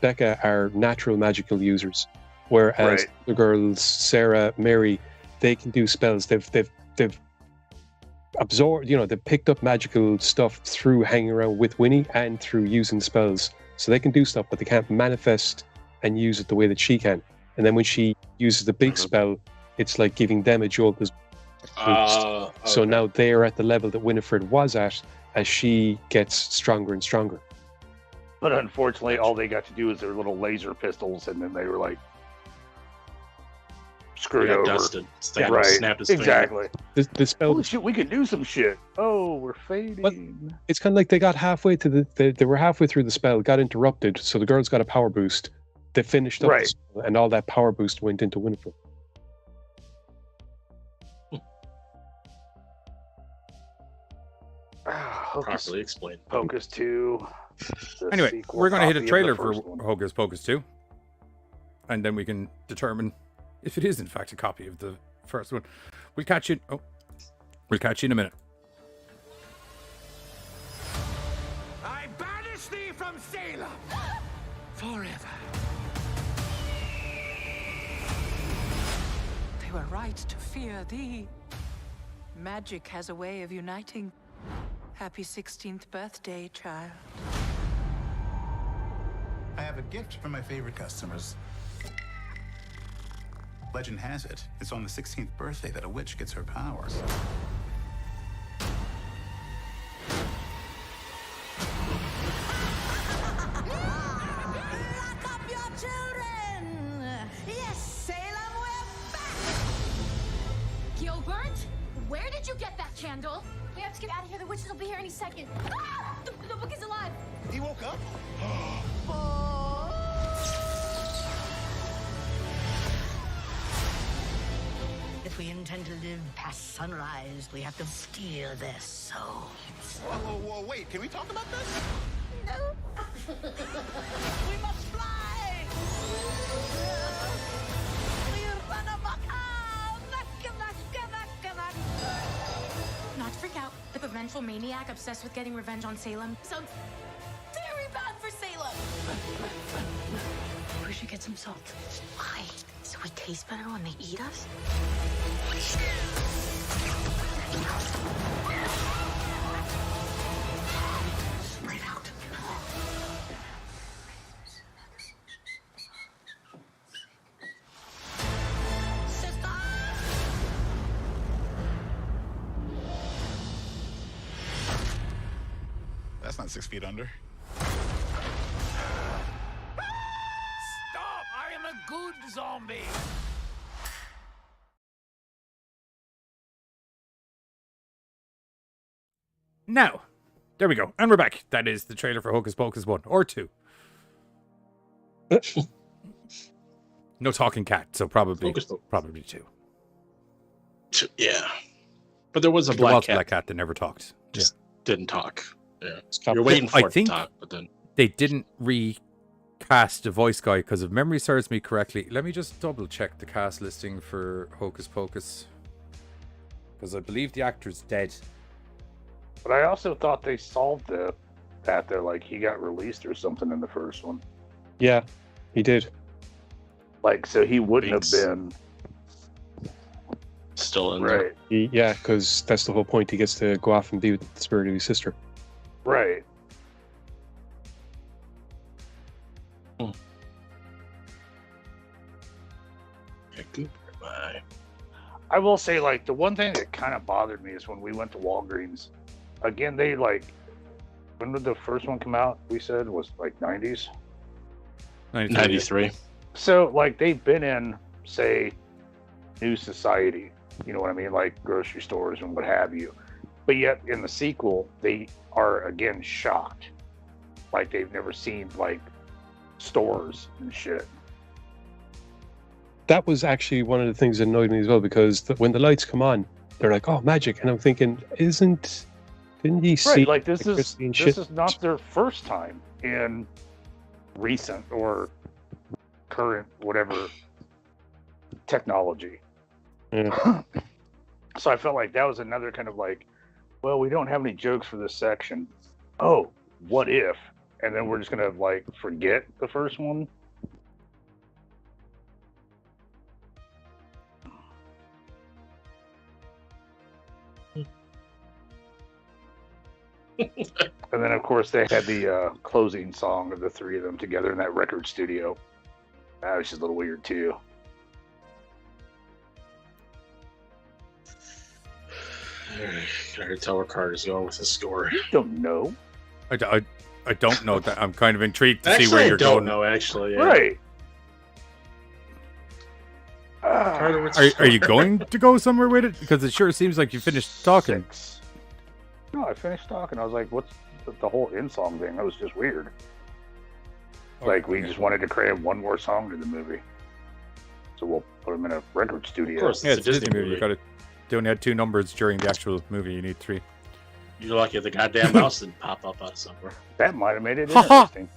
Becca are natural magical users, whereas the girls Sarah, Mary, they can do spells. They've absorbed, they've picked up magical stuff through hanging around with Winnie and through using spells. So they can do stuff, but they can't manifest and use it the way that she can. And then when she uses the big spell, it's like giving them a jolt as boost. So now they're at the level that Winifred was at as she gets stronger and stronger. But unfortunately, all they got to do is their little laser pistols, and then they were like screwed over. Dusted. Right, Snapped his exactly. The spell. Holy shit, we can do some shit. Oh, we're fading. But it's kind of like they got halfway to they were halfway through the spell, got interrupted, so the girls got a power boost. They finished up the spell, and all that power boost went into Winifred. Properly explained. Hocus 2. Anyway, we're going to hit a trailer for Hocus Pocus 2. And then we can determine if it is, in fact, a copy of the first one. We'll catch you. We'll catch you in a minute. I banish thee from Salem forever. They were right to fear thee. Magic has a way of uniting. Happy 16th birthday, child. I have a gift for my favorite customers. Legend has it, it's on the 16th birthday that a witch gets her powers. Lock up your children! Yes, Salem, we're back! Gilbert, where did you get that candle? We have to get out of here. The witches will be here any second. Ah! The book is alive. He woke up? If we intend to live past sunrise, we have to steal their souls. Whoa, wait, can we talk about this? No. We must fly! We run amok! Ah, back. Not freak out. The vengeful maniac obsessed with getting revenge on Salem sounds very bad for Salem. We should get some salt. Why? So it tastes better when they eat us? Spread out. That's not 6 feet under. Stop! I am a good zombie! Now, there we go. And we're back. That is the trailer for Hocus Pocus 1 or 2. No talking cat, so probably 2. Yeah. But there was a There black was cat. a black cat that never talked. Just didn't talk. Yeah. Stop. You're waiting for I it think to talk, but then they didn't recast the voice guy because if memory serves me correctly. Let me just double check the cast listing for Hocus Pocus because I believe the actor's dead. But I also thought they solved that they're like he got released or something in the first one. Yeah, he did. Like, so he wouldn't have been still in right. Yeah, because that's the whole point. He gets to go off and be with the spirit of his sister. Right. I will say, like, the one thing that kind of bothered me is when we went to Walgreens. Again, they like, when did the first one come out? We said was like 90s, 93. So like they've been in, say, New Society. You know what I mean, like grocery stores and what have you. But yet in the sequel, they are again shocked, like they've never seen like stores and shit. That was actually one of the things that annoyed me as well, because when the lights come on, they're like, "Oh, magic!" And I'm thinking, didn't you see? Right, like this electricity and is shit? not their first time in recent or current whatever technology. Yeah. So I felt like that was another kind of like, well, we don't have any jokes for this section. Oh, what if? And then we're just gonna like forget the first one. And then, of course, they had the closing song of the three of them together in that record studio. That was just a little weird, too. I heard tell where Carter's going with the score. I don't know. I don't know that. I'm kind of intrigued to Actually, see where you're I don't going. know, actually. Yeah. Right. Carter, what's the Are you score? going to go somewhere with it? Because it sure seems like you finished talking. 6. No, I finished talking. I was like, what's the whole in song thing? That was just weird. Like, we just wanted to create one more song to the movie. So we'll put them in a record studio. Of course, Yeah, it's a Disney movie. You got to. They only had 2 numbers during the actual movie. You need 3. You're lucky the goddamn mouse didn't pop up out of somewhere. That might have made it Ha-ha! interesting.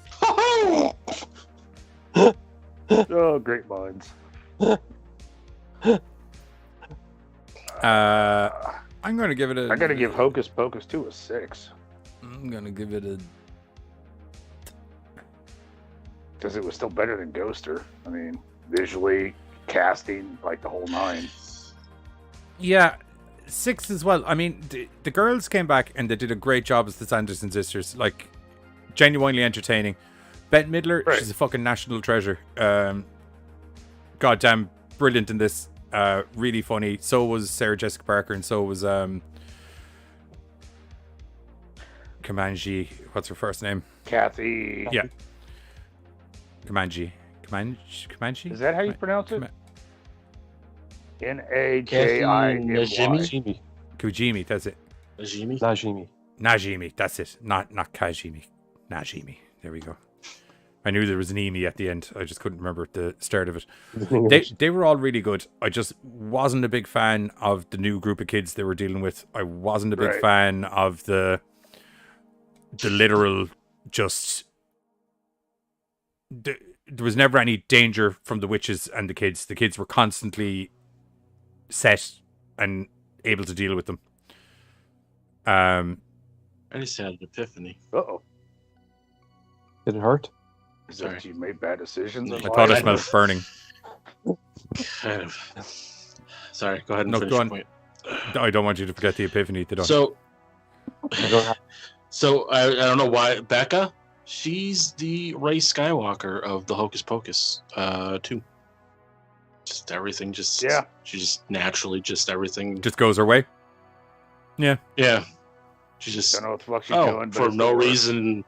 Oh, great minds. I'm going to give it a. I gotta give Hocus Pocus 2 a 6. I'm going to give it a. Because it was still better than Ghoster. I mean, visually, casting, like the whole 9. Yeah, 6 as well. I mean, the girls came back and they did a great job as the Sanderson sisters. Like, genuinely entertaining. Bette Midler, Right. she's a fucking national treasure. Goddamn brilliant in this. Really funny. So was Sarah Jessica Parker, and so was Comanche. What's her first name? Kathy. Yeah. Comanche. Comanche? Is that how you pronounce it? Coma- Najimi. Kujimi, that's it. Najimi, that's it. Not Kajimi. Najimi. There we go. I knew there was an Emi at the end. I just couldn't remember at the start of it. They were all really good. I just wasn't a big fan of the new group of kids they were dealing with. I wasn't a big Right. fan of the literal just... There was never any danger from the witches and the kids. The kids were constantly set and able to deal with them. I just had an epiphany. Uh-oh. Did it hurt? Is that you made bad decisions? I thought I smelled burning. Kind of. Sorry, go ahead and No, finish go your on. point. I don't want you to forget the epiphany. They don't. So I don't know why Becca. She's the Rey Skywalker of the Hocus Pocus 2. Just everything, just Yeah. She just naturally just everything. Just goes her way. Yeah. Yeah. She just Don't know what the fuck she's doing. but for it's no the worst. reason.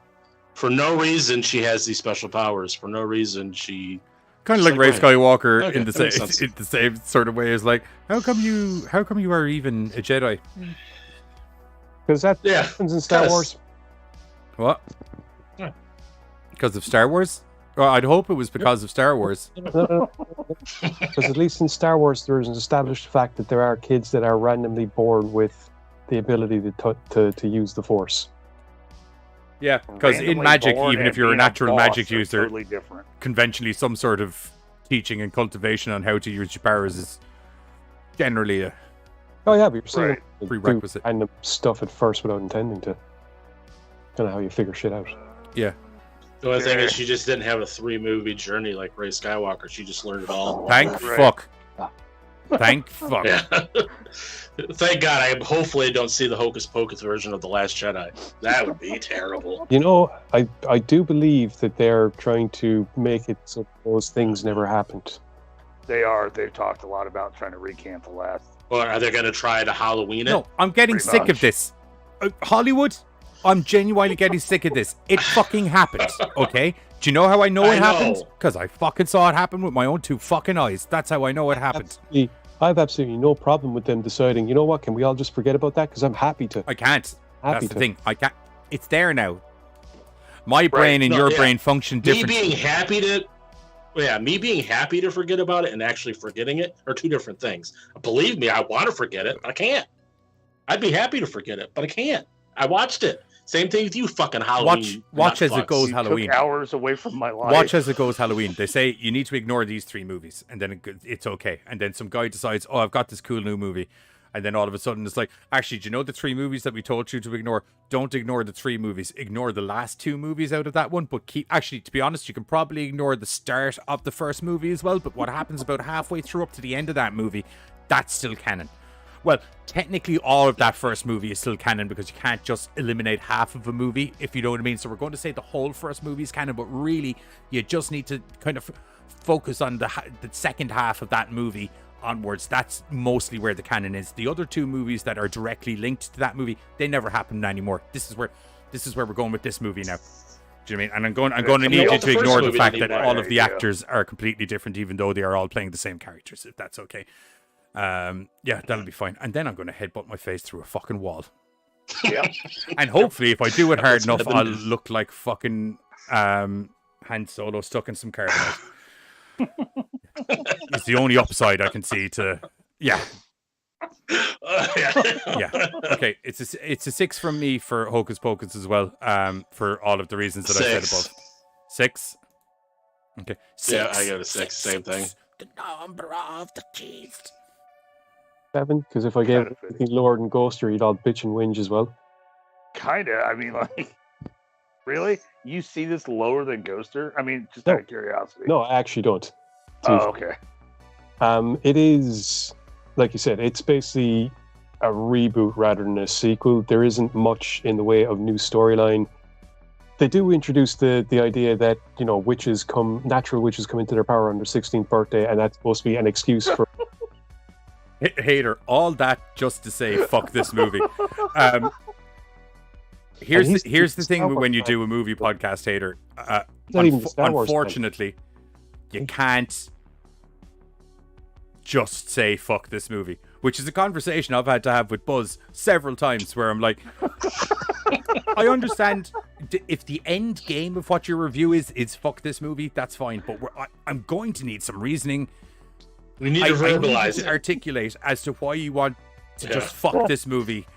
For no reason, she has these special powers. For no reason, she Kind of It's like Rey like, right. Skywalker Okay, in the that makes same sense. in the same sort of way as like, how come you are even a Jedi? Because that Yeah, happens in Star yes. Wars. What? Yeah. Because of Star Wars? Well, I'd hope it was because of Star Wars. Because at least in Star Wars, there is an established fact that there are kids that are randomly born with the ability to use the Force. Yeah, because in Randomly magic, born even and if you're a being natural boss magic are user, totally different. conventionally some sort of teaching and cultivation on how to use your powers is generally a Oh yeah, but you're saying Right. do prerequisite. random stuff at first without intending to. Kind of how you figure shit out. Yeah. The only thing is she just didn't have a 3-movie journey like Rey Skywalker. She just learned it all. Thank Right. fuck. Thank fuck. Yeah. Thank God. I hopefully don't see the Hocus Pocus version of The Last Jedi. That would be terrible. You know, I do believe that they're trying to make it so those things never happened. They've talked a lot about trying to recant the last. Or are they going to try to Halloween it? No, I'm getting Pretty sick of much. this. Hollywood, I'm genuinely getting sick of this. It fucking happened, okay? Do you know how I know I it happened? know. Because I fucking saw it happen with my own 2 fucking eyes. That's how I know it happened. I have absolutely no problem with them deciding, you know what, can we all just forget about that? Because I'm happy to. I can't. Happy That's the to. thing. I can't. It's there now. My brain and No, your yeah. brain function Me differently. being happy to forget about it and actually forgetting it are 2 different things. Believe me, I want to forget it. I can't. I'd be happy to forget it, but I can't. I watched it Same thing with you, fucking Halloween. Watch as it nutfucks. goes You Halloween. took hours away from my life. Watch as it goes Halloween. They say you need to ignore these 3 movies, and then it's okay. And then some guy decides, oh, I've got this cool new movie. And then all of a sudden it's like, actually, do you know the 3 movies that we told you to ignore? Don't ignore the 3 movies. Ignore the last 2 movies out of that one. But actually, to be honest, you can probably ignore the start of the first movie as well. But what happens about halfway through up to the end of that movie, that's still canon. Well, technically all of that first movie is still canon because you can't just eliminate half of a movie, if you know what I mean. So we're going to say the whole first movie is canon, but really you just need to kind of focus on the second half of that movie onwards. That's mostly where the canon is. The other 2 movies that are directly linked to that movie, they never happen anymore. This is where we're going with this movie now. Do you know what I mean? And I'm going to need you to ignore the fact that all of the actors are completely different, even though they are all playing the same characters, if that's okay. Yeah, that'll be fine. And then I'm going to headbutt my face through a fucking wall. Yeah. And hopefully, if I do it hard enough, I'll look like fucking Han Solo stuck in some carbonite. It's the only upside I can see to. Yeah. Yeah. Okay. It's a 6 from me for Hocus Pocus as well. For all of the reasons that I said above. 6. Okay. 6. Yeah, I got a 6. Same thing. The number of the keys. 7, because if I gave anything lower than Ghoster, you'd all bitch and whinge as well. Kinda. I mean, like, really? You see this lower than Ghoster? I mean, just out of curiosity. No, I actually don't. Oh, okay. It is, like you said, it's basically a reboot rather than a sequel. There isn't much in the way of new storyline. They do introduce the idea that, you know, natural witches come into their power on their 16th birthday, and that's supposed to be an excuse for... Hater, all that just to say, fuck this movie. Here's the thing when you do a movie podcast, Hater. Unfortunately, you can't just say fuck this movie, which is a conversation I've had to have with Buzz several times where I'm like, I understand if the end game of what your review is fuck this movie, that's fine, but I'm going to need some reasoning. We need to verbalize it. Articulate as to why you want to just fuck this movie,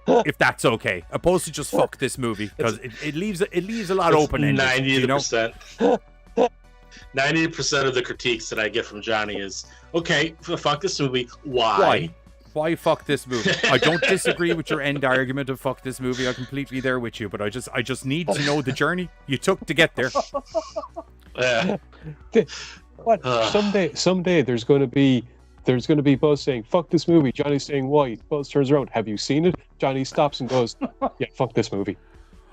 if that's okay, opposed to just fuck this movie, because it leaves a lot open-ended. 90%. 90% of the critiques that I get from Johnny is, okay, fuck this movie. Why? Why fuck this movie? I don't disagree with your end argument of fuck this movie. I'm completely there with you, but I just need to know the journey you took to get there. Yeah. What? Someday there's going to be Buzz saying fuck this movie. Johnny saying why. Buzz turns around. Have you seen it? Johnny stops and goes, yeah, fuck this movie.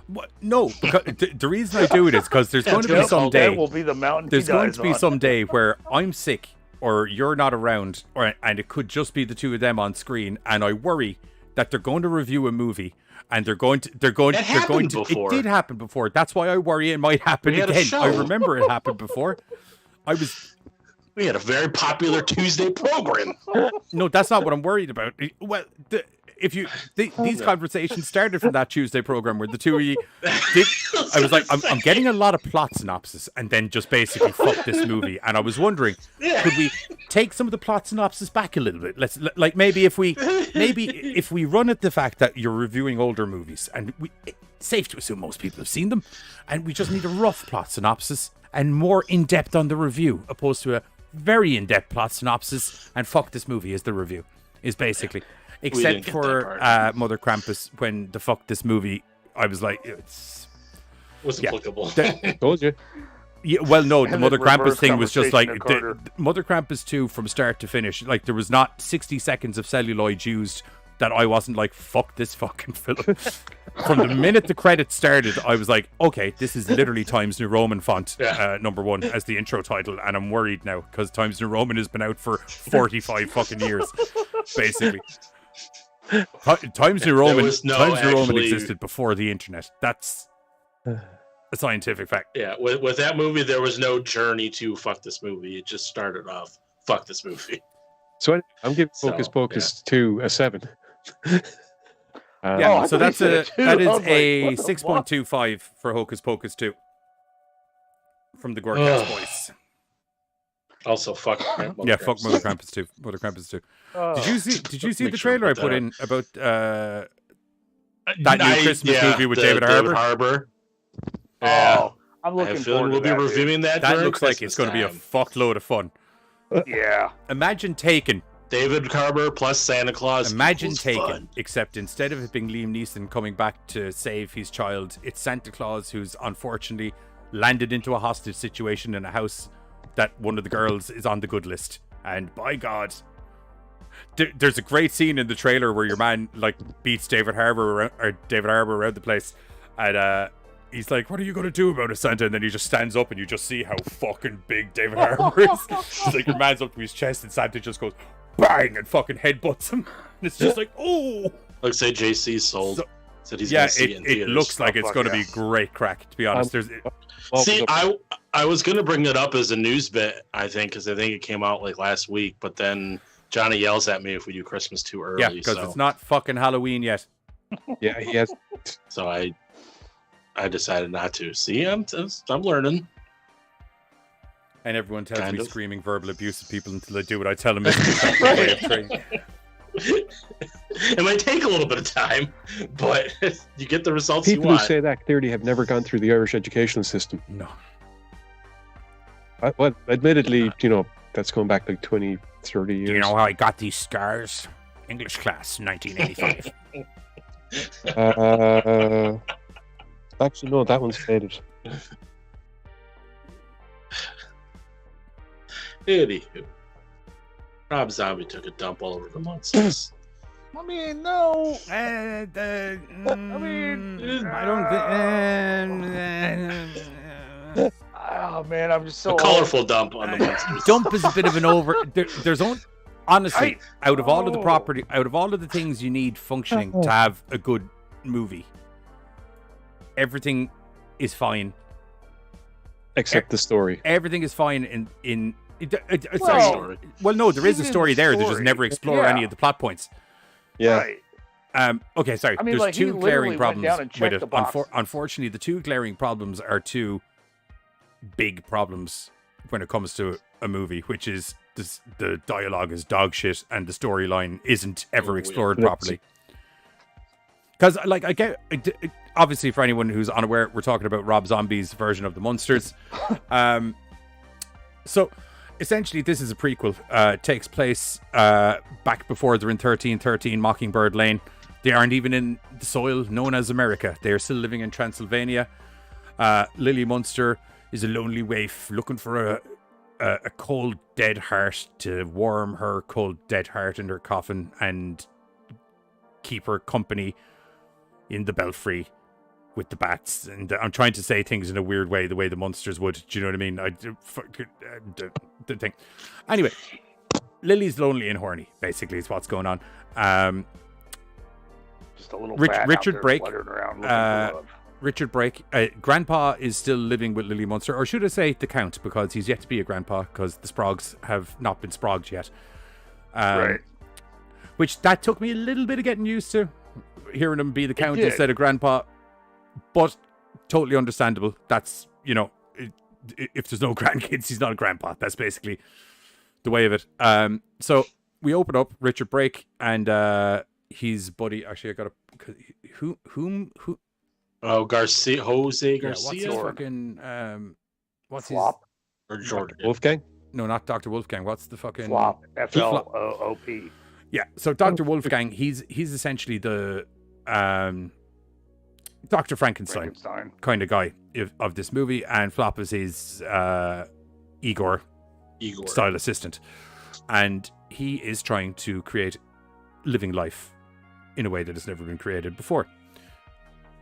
What? No, because the reason I do it is because there's going to be some day. Will be the mountain there's going to be some day where I'm sick or you're not around, and it could just be the 2 of them on screen, and I worry that they're going to review a movie. And they're going to. It did happen before. That's why I worry it might happen again. I remember it happened before. We had a very popular Tuesday program. No, that's not what I'm worried about. Well, these conversations started from that Tuesday program where the 2 of you I was like, I'm getting a lot of plot synopsis and then just basically fuck this movie. And I was wondering, could we take some of the plot synopsis back a little bit? Let's like maybe if we run at the fact that you're reviewing older movies, and it's safe to assume most people have seen them, and we just need a rough plot synopsis and more in depth on the review, opposed to a very in depth plot synopsis and fuck this movie is the review. Is basically. Except for Mother Krampus, when the fuck this movie, I was like, it's applicable. Told you. Yeah, well, no, the Mother Krampus thing was just like the Mother Krampus 2 from start to finish. Like there was not 60 seconds of celluloid used that I wasn't like, fuck this fucking film. From the minute the credits started, I was like, okay, this is literally Times New Roman font, number 1 as the intro title, and I'm worried now because Times New Roman has been out for 45 fucking years, basically. Times New Roman existed before the internet. That's a scientific fact. Yeah, with that movie, there was no journey to fuck this movie. It just started off, fuck this movie. So I'm giving Hocus Pocus 2 a 7. So that is a 6.25 for Hocus Pocus 2 from the GoreCast boys. Also, fuck. Fuck Mother Krampus 2. Mother Krampus 2. Did you see the trailer I put in about That new Christmas movie with David Harbour. Yeah. Oh, I'm I have looking a feeling forward we'll to be that. dude. reviewing that. That during looks like it's Christmas going to be a time. fuckload of fun. Yeah. Imagine Taken. David Harbour plus Santa Claus. Imagine equals Taken, fun. except instead of it being Liam Neeson coming back to save his child, it's Santa Claus who's unfortunately landed into a hostage situation in a house that one of the girls is on the good list. And by God, there's a great scene in the trailer where your man like beats David Harbour around the place, and he's like, "What are you going to do about it, Santa?" And then he just stands up, and you just see how fucking big David Harbour is. It's like your man's up to his chest, and Santa just goes bang and fucking headbutts him. And it's just like, oh. Like say JC's sold. Said he's Yeah, gonna see it in it theaters. looks like it's going to be great crack. To be honest, See, I was gonna bring it up as a news bit, I think, because I think it came out like last week. But then Johnny yells at me if we do Christmas too early. Yeah, because it's not fucking Halloween yet. Yeah, he has. So I decided not to. See, I'm learning. And everyone tells Kind me of. screaming verbal abuse of people until I do what I tell them. Is the way of training. It might take a little bit of time, but you get the results People you who want. say that clearly have never gone through the Irish educational system. No. Well, admittedly, that's going back like 20, 30 years. Do you know how I got these scars? English class, 1985. Actually, no, that one's faded. Anywho, Rob Zombie took a dump all over the Munsters. I mean, no. I don't. Oh man, I'm just so A colorful dump on the Munsters. Dump is a bit of an over. There's only, honestly, out of all of the things you need functioning to have a good movie, everything is fine. Except the story. Everything is fine in Well, well, no, there is a even story the there. They just story. never explore Yeah. any of the plot points. Yeah. Right. Okay, sorry. I mean, There's like, he two literally glaring went problems down and with checked it. the box. Unfortunately, the two glaring problems are two big problems when it comes to a movie, which is the dialogue is dog shit and the storyline isn't ever explored properly. Because, like, obviously, for anyone who's unaware, we're talking about Rob Zombie's version of the Munsters. So, essentially, this is a prequel. It takes place back before they're in 1313 Mockingbird Lane. They aren't even in the soil known as America. They are still living in Transylvania. Lily Munster is a lonely waif looking for a cold, dead heart to warm her cold, dead heart in her coffin and keep her company in the belfry with the bats. And I'm trying to say things in a weird way, the way the Munsters would. Do you know what I mean? The thing. Anyway, Lily's lonely and horny, basically, is what's going on. Just a little bat Richard out there Brake. fluttering around looking for love. Richard Brake. Grandpa is still living with Lily Munster, or should I say the Count, because he's yet to be a grandpa, because the Sprogs have not been sprogged yet. Right. Which that took me a little bit of getting used to, hearing him be the Count did. instead of grandpa. But totally understandable. That's, if there's no grandkids, he's not a grandpa. That's basically the way of it. So we open up Richard Brake and his buddy. Actually, I got a who. Oh, Jose Garcia. Yeah, what's his fucking what's Flop or Jordan Wolfgang? No, not Dr. Wolfgang. What's the fucking Flop? FLOOP. Yeah, so Dr. Wolfgang, he's essentially the Dr. Frankenstein kind of guy of this movie, and Flop is his Igor style assistant, and he is trying to create living life in a way that has never been created before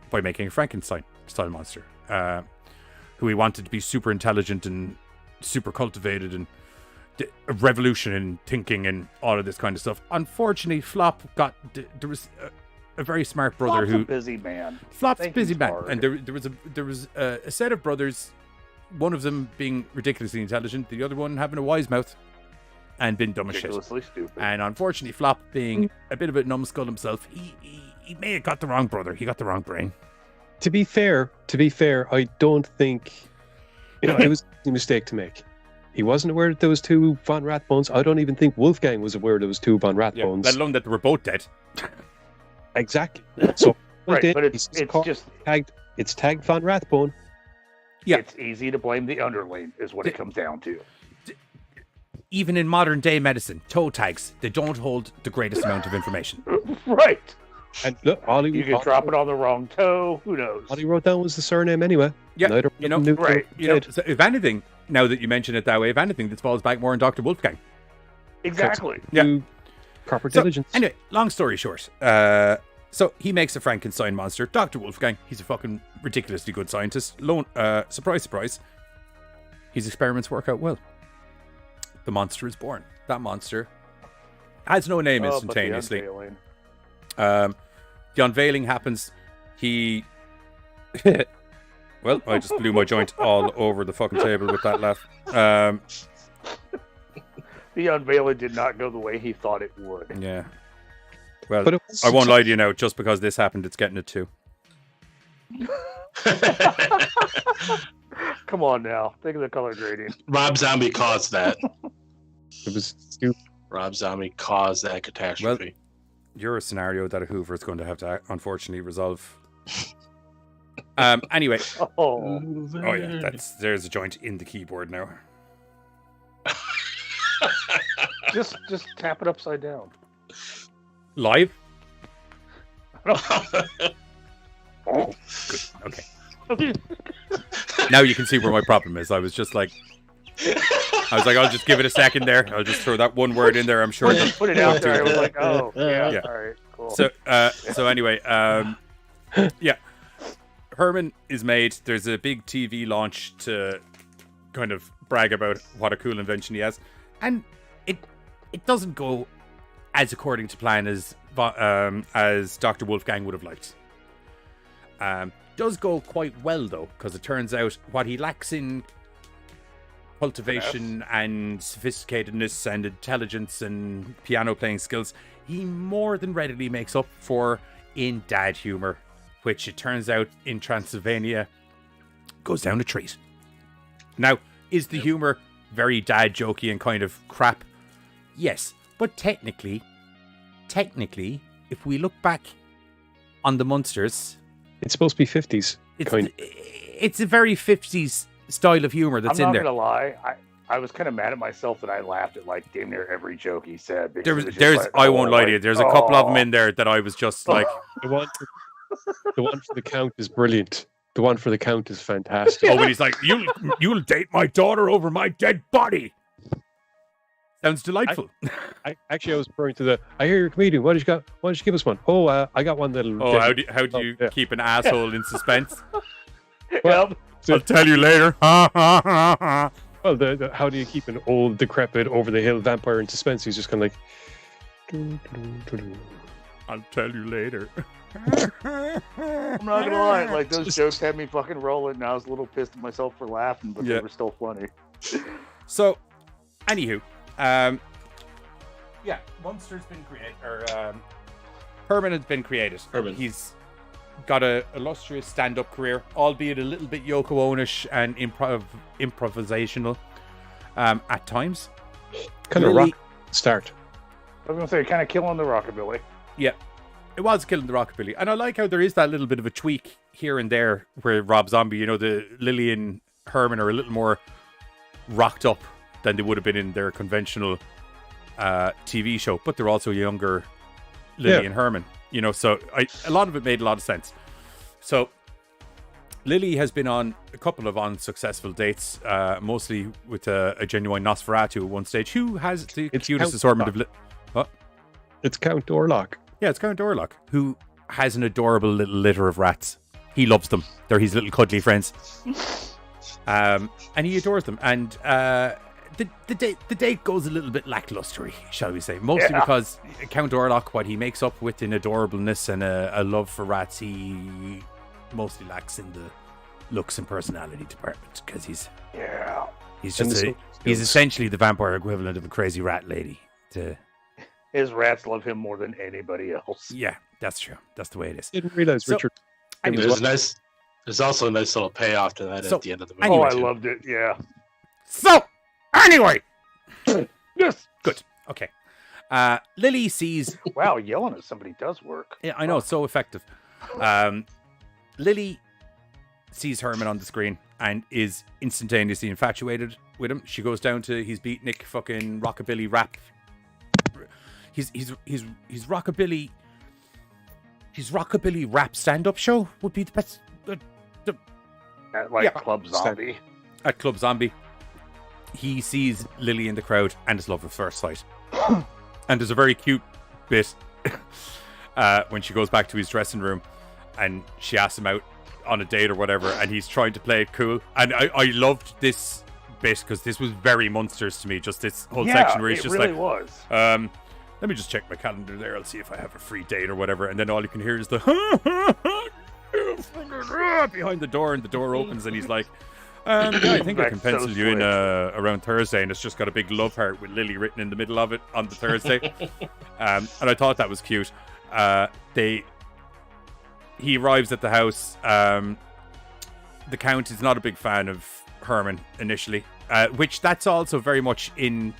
by making a Frankenstein style monster, who he wanted to be super intelligent and super cultivated and a revolution in thinking and all of this kind of stuff. Unfortunately, Flop there was a very smart brother Flop's who a busy man. Flop's a Thinking busy man, hard. and there was a set of brothers, one of them being ridiculously intelligent, the other one having a wise mouth and being dumb as shit. Ridiculously stupid. And unfortunately, Flop being a bit of a numbskull himself, he may have got the wrong brother. He got the wrong brain. To be fair, I don't think it was a mistake to make. He wasn't aware that there was two Von Rathbones. I don't even think Wolfgang was aware there was two Von Rathbones. Let alone that they were both dead. Exactly. So Right, but it's called- just tagged. It's tagged Von Rathbone. Yeah. It's easy to blame the underling, is what it comes down to. Even in modern day medicine, toe tags, they don't hold the greatest amount of information. Right. And look, You could drop it on the wrong toe. Who knows? All he wrote down was the surname anyway. Yeah, Neither you know, knew right. You know, so if anything, now that you mention it that way, if anything, this falls back more on Dr. Wolfgang. Exactly. Yeah. Proper So, diligence. anyway, long story short, so he makes a Frankenstein monster. Dr. Wolfgang, he's a fucking ridiculously good scientist. Surprise, surprise, his experiments work out well. The monster is born. That monster has no name instantaneously. The unveiling happens. He... Well, I just blew my joint all over the fucking table with that laugh. The unveiling did not go the way he thought it would. Yeah. Well, But it I was won't lie to you now. Just because this happened, it's getting it too. Come on now. Think of the color grading. Rob Zombie caused that. It was stupid. Rob Zombie caused that catastrophe. You're a scenario that a Hoover is going to have to unfortunately resolve. Anyway. Oh yeah, there's a joint in the keyboard now. just tap it upside down. Live? Oh, good. Okay. Now you can see where my problem is. I was like, I'll just give it a second there. I'll just throw that one word in there. I'm sure. Put it out there. I was like, oh, yeah. All right, cool. So anyway, yeah. Herman is made. There's a big TV launch to kind of brag about what a cool invention he has. And it doesn't go as according to plan as Dr. Wolfgang would have liked. Does go quite well though, because it turns out what he lacks in cultivation and sophisticatedness and intelligence and piano playing skills, he more than readily makes up for in dad humor, which it turns out in Transylvania goes down a treat. Now, is the humor very dad jokey and kind of crap? Yes, but technically, if we look back on the Munsters, it's supposed to be 50s. It's a very 50s style of humor that's in there. I'm not gonna lie, I was kind of mad at myself that I laughed at like damn near every joke he said. I won't lie to you. There's a couple of them in there that I was just like. The one for the Count is brilliant. The one for the Count is fantastic. Oh, when he's like, "You'll date my daughter over my dead body." Sounds delightful. I was referring to I hear you're a comedian. Why don't you give us one? Oh, I got one that'll. Oh, how do you keep an asshole in suspense? Well, I'll tell you later. Well, how do you keep an old, decrepit, over-the-hill vampire in suspense? He's just kind of like... I'll tell you later. I'm not gonna lie, like those jokes had me fucking rolling, and I was a little pissed at myself for laughing, but they were still funny. So, anywho, Munster's been created, Herman has been created. Herman. He's got a illustrious stand-up career, albeit a little bit Yoko Ono-ish and improvisational at times. Kind of rock start. I was gonna say, kind of killing the rockabilly. Yeah, it was killing the rockabilly, and I like how there is that little bit of a tweak here and there where Rob Zombie, the Lily and Herman are a little more rocked up than they would have been in their conventional TV show, but they're also younger Lily and Herman, so a lot of it made a lot of sense. So Lily has been on a couple of unsuccessful dates, mostly with a genuine Nosferatu at one stage, who has the cutest assortment of... What? It's Count Orlok. Yeah, it's Count Orlok, who has an adorable little litter of rats. He loves them. They're his little cuddly friends. And he adores them. And the date goes a little bit lacklustery, shall we say. Mostly because Count Orlok, what he makes up with in adorableness and a love for rats, he mostly lacks in the looks and personality department. Because he's just he's essentially the vampire equivalent of a crazy rat lady. His rats love him more than anybody else. Yeah, that's true. That's the way it is. Didn't realize Richard. There's also a nice little payoff to that at the end of the movie. Oh, I loved it. Yeah. So, anyway. Yes. Good. Okay. Lily sees... Wow, yelling at somebody does work. Yeah, I know. It's so effective. Lily sees Herman on the screen and is instantaneously infatuated with him. She goes down to his beatnik fucking rockabilly rap. His rockabilly rap stand-up show would be the best. At Club Zombie. At Club Zombie. He sees Lily in the crowd and is love at first sight. And there's a very cute bit when she goes back to his dressing room and she asks him out on a date or whatever, and he's trying to play it cool. And I loved this bit because this was very Munsters to me, just this whole section where he's just really like, was. Let me just check my calendar there, I'll see if I have a free date or whatever, and then all you can hear is the behind the door, and the door opens and he's like, yeah, I think I can pencil you in around Thursday, and it's just got a big love heart with Lily written in the middle of it on the Thursday. And I thought that was cute. He arrives at the house. The Count is not a big fan of Herman initially, which that's also very much in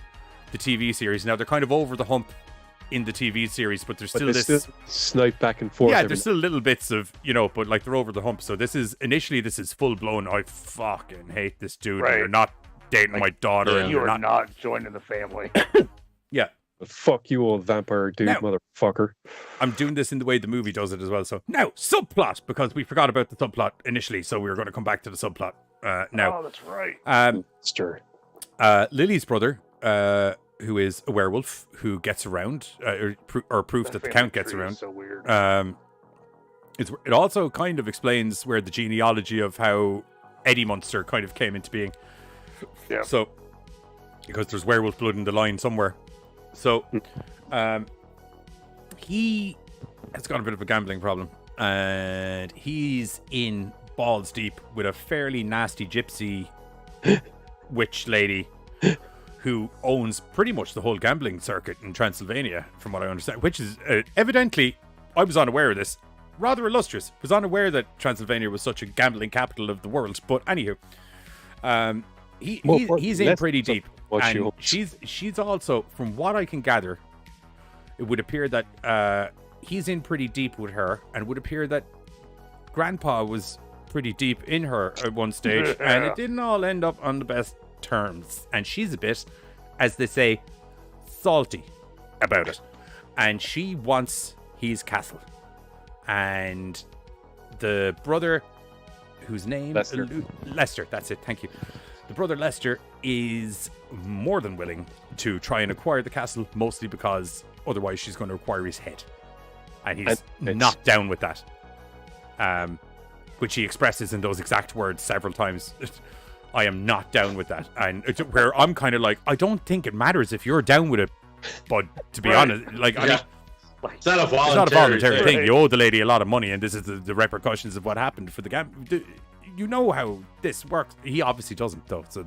the TV series. Now, they're kind of over the hump in the TV series, but there's still this snipe back and forth. Yeah, there's still little bits of, but like they're over the hump. So this is full blown, I fucking hate this dude. Right. You're not dating my daughter. And You you're are not joining the family. Yeah. Fuck you, old vampire dude, motherfucker. I'm doing this in the way the movie does it as well. So now, subplot, because we forgot about the subplot initially, so we were going to come back to the subplot now. Oh, that's right. Lily's brother, who is a werewolf who gets around, or proof that the Count gets around. So weird. It also kind of explains where the genealogy of how Eddie Munster kind of came into being. Yeah. So, because there's werewolf blood in the line somewhere. So, he has got a bit of a gambling problem, and he's in balls deep with a fairly nasty gypsy witch lady who owns pretty much the whole gambling circuit in Transylvania, from what I understand, which is evidently, I was unaware of this, rather illustrious. Was unaware that Transylvania was such a gambling capital of the world, but anywho, he's in pretty deep. And she's also, from what I can gather, it would appear that he's in pretty deep with her, and would appear that Grandpa was pretty deep in her at one stage, and it didn't all end up on the best terms. And she's a bit, as they say, salty about it. And she wants his castle. And the brother, whose name? Lester, that's it, thank you. The brother Lester is more than willing to try and acquire the castle, mostly because otherwise she's going to acquire his head. And he's not down with that. Which he expresses in those exact words several times. I am not down with that. And it's where I'm kind of like, I don't think it matters if you're down with it, but to be honest, like, I mean, it's not a voluntary thing. You owe the lady a lot of money, and this is the repercussions of what happened for the game. You know how this works. He obviously doesn't, though. So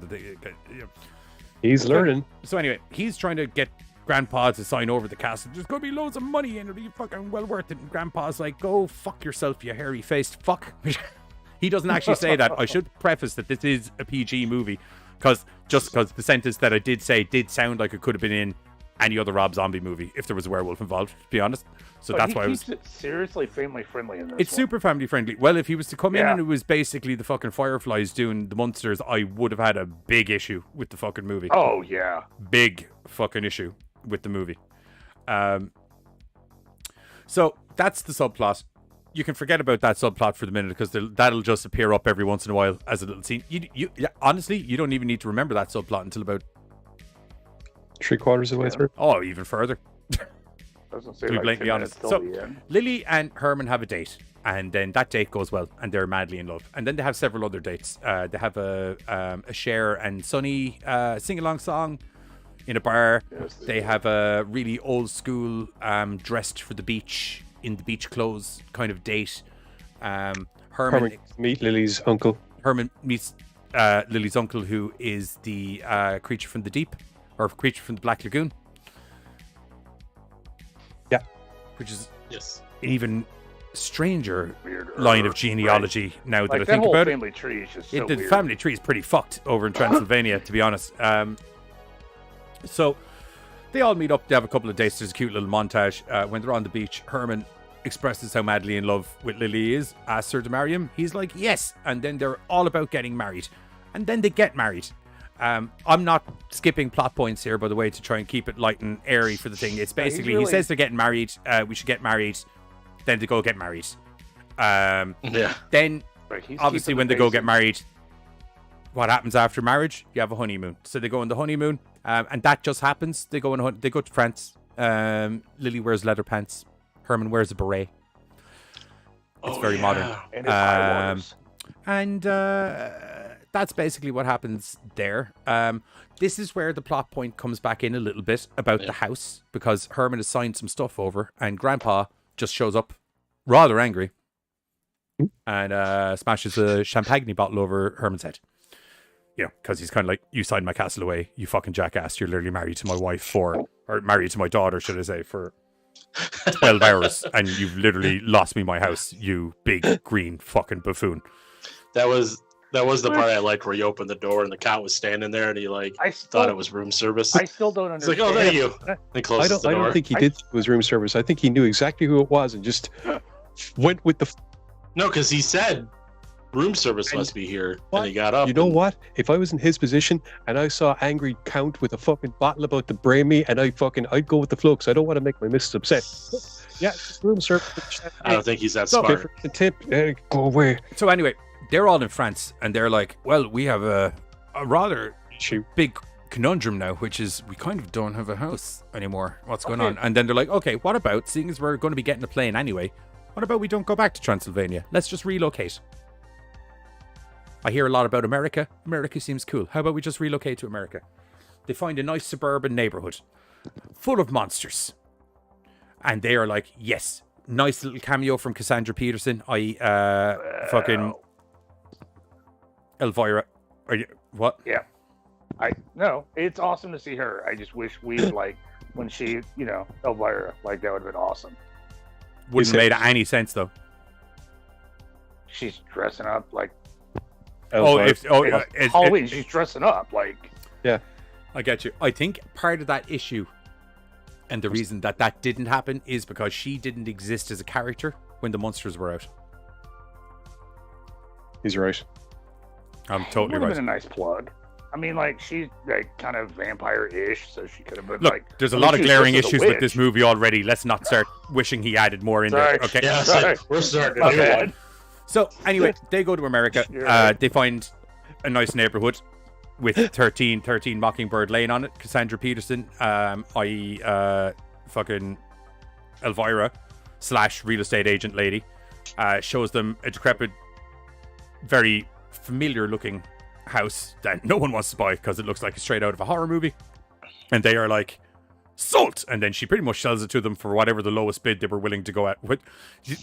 he's learning. So anyway, he's trying to get Grandpa to sign over the castle. There's going to be loads of money and it'll be fucking well worth it. And Grandpa's like, go fuck yourself, you hairy-faced fuck. He doesn't actually say that. I should preface that this is a PG movie, because the sentence that I did say did sound like it could have been in any other Rob Zombie movie if there was a werewolf involved, to be honest. So but that's why I was. It seriously family friendly in this. It's super family friendly. Well, if he was to come in and it was basically the fucking Fireflies doing the Munsters, I would have had a big issue with the fucking movie. Oh yeah, big fucking issue with the movie. So that's the subplot. You can forget about that subplot for the minute, because that'll just appear up every once in a while as a little scene. Honestly, you don't even need to remember that subplot until about 3/4 of the way through. Oh, even further. To be blatantly honest. So Lily and Herman have a date, and then that date goes well, and they're madly in love. And then they have several other dates. They have a Cher and Sonny sing-along song in a bar. Yes, they have a really old school dressed for the beach, in the beach clothes kind of date. Herman meet Lily's uncle. Herman meets Lily's uncle, who is the creature from the deep, or creature from the Black Lagoon. Yeah. Which is an even stranger line of genealogy now that I that think whole about family tree is just so the weird. family tree is pretty fucked over in Transylvania, to be honest. So they all meet up. They have a couple of dates. There's a cute little montage when they're on the beach. Herman expresses how madly in love with Lily he is, asks her to marry him. He's like, yes. And then they're all about getting married. And then they get married. I'm not skipping plot points here, by the way, to try and keep it light and airy for the thing. It's basically, he says they're getting married. We should get married. Then they go get married. Then, obviously, when they go get married, what happens after marriage? You have a honeymoon. So they go on the honeymoon, and that just happens. They go to France. Lily wears leather pants. Herman wears a beret. It's very modern. And that's basically what happens there. This is where the plot point comes back in a little bit about the house, because Herman has signed some stuff over, and Grandpa just shows up rather angry and smashes a champagne bottle over Herman's head. You know, because he's kind of like, you signed my castle away, you fucking jackass. You're literally married to my wife or married to my daughter, should I say, for 12 hours, and you've literally lost me my house, you big green fucking buffoon. That was the part I liked, where you opened the door and the count was standing there, and he thought it was room service. I still don't understand. It's like, oh, there you. And closes the door. I don't think he did. It was room service. I think he knew exactly who it was and just went with the. No, because he said room service must be here, and he got up. You know what? If I was in his position and I saw angry Count with a fucking bottle about to brain me, and I'd go with the flow, because I don't want to make my missus upset. Yeah, room service. I don't think he's that smart. The tip, go away. So anyway, they're all in France, and they're like, well, we have a rather big conundrum now, which is we kind of don't have a house anymore. What's going on? And then they're like, okay, what about, seeing as we're going to be getting a plane anyway, what about we don't go back to Transylvania? Let's just relocate. I hear a lot about America. America seems cool. How about we just relocate to America? They find a nice suburban neighborhood full of monsters. And they are like, yes. Nice little cameo from Cassandra Peterson, i.e. fucking Elvira. Are you, what? Yeah. No, it's awesome to see her. I just wish we like, when she, Elvira, like, that would have been awesome. Wouldn't have made any sense, though. She's dressing up like... Halloween, she's dressing up like. Yeah, I get you. I think part of that issue, and the reason that didn't happen, is because she didn't exist as a character when the Munsters were out. He's right. I'm totally right. Been a nice plug. I mean, like, she's like kind of vampire-ish, so she could have been. Look, like. There's a lot of glaring issues with this movie already. Let's not start wishing he added more in there. Okay. Yeah, sorry. We're starting a new one. So anyway, they go to America. They find a nice neighborhood with 13 Mockingbird Lane on it. Cassandra Peterson, i.e. fucking Elvira / real estate agent lady, shows them a decrepit, very familiar looking house that no one wants to buy because it looks like it's straight out of a horror movie. And they are like, sold! And then she pretty much sells it to them for whatever the lowest bid they were willing to go at.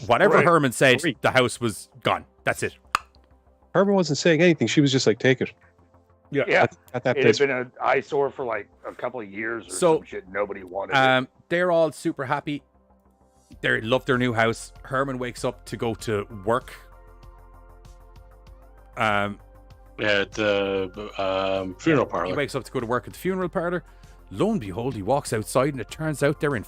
Whatever Herman said, the house was gone. That's it. Herman wasn't saying anything. She was just like, take it. Yeah. At that it place. had been an eyesore for like a couple of years or some shit. Nobody wanted it. They're all super happy. They love their new house. Herman wakes up to go to work. At the funeral parlor. He wakes up to go to work at the funeral parlor. Lo and behold, he walks outside, and it turns out they're in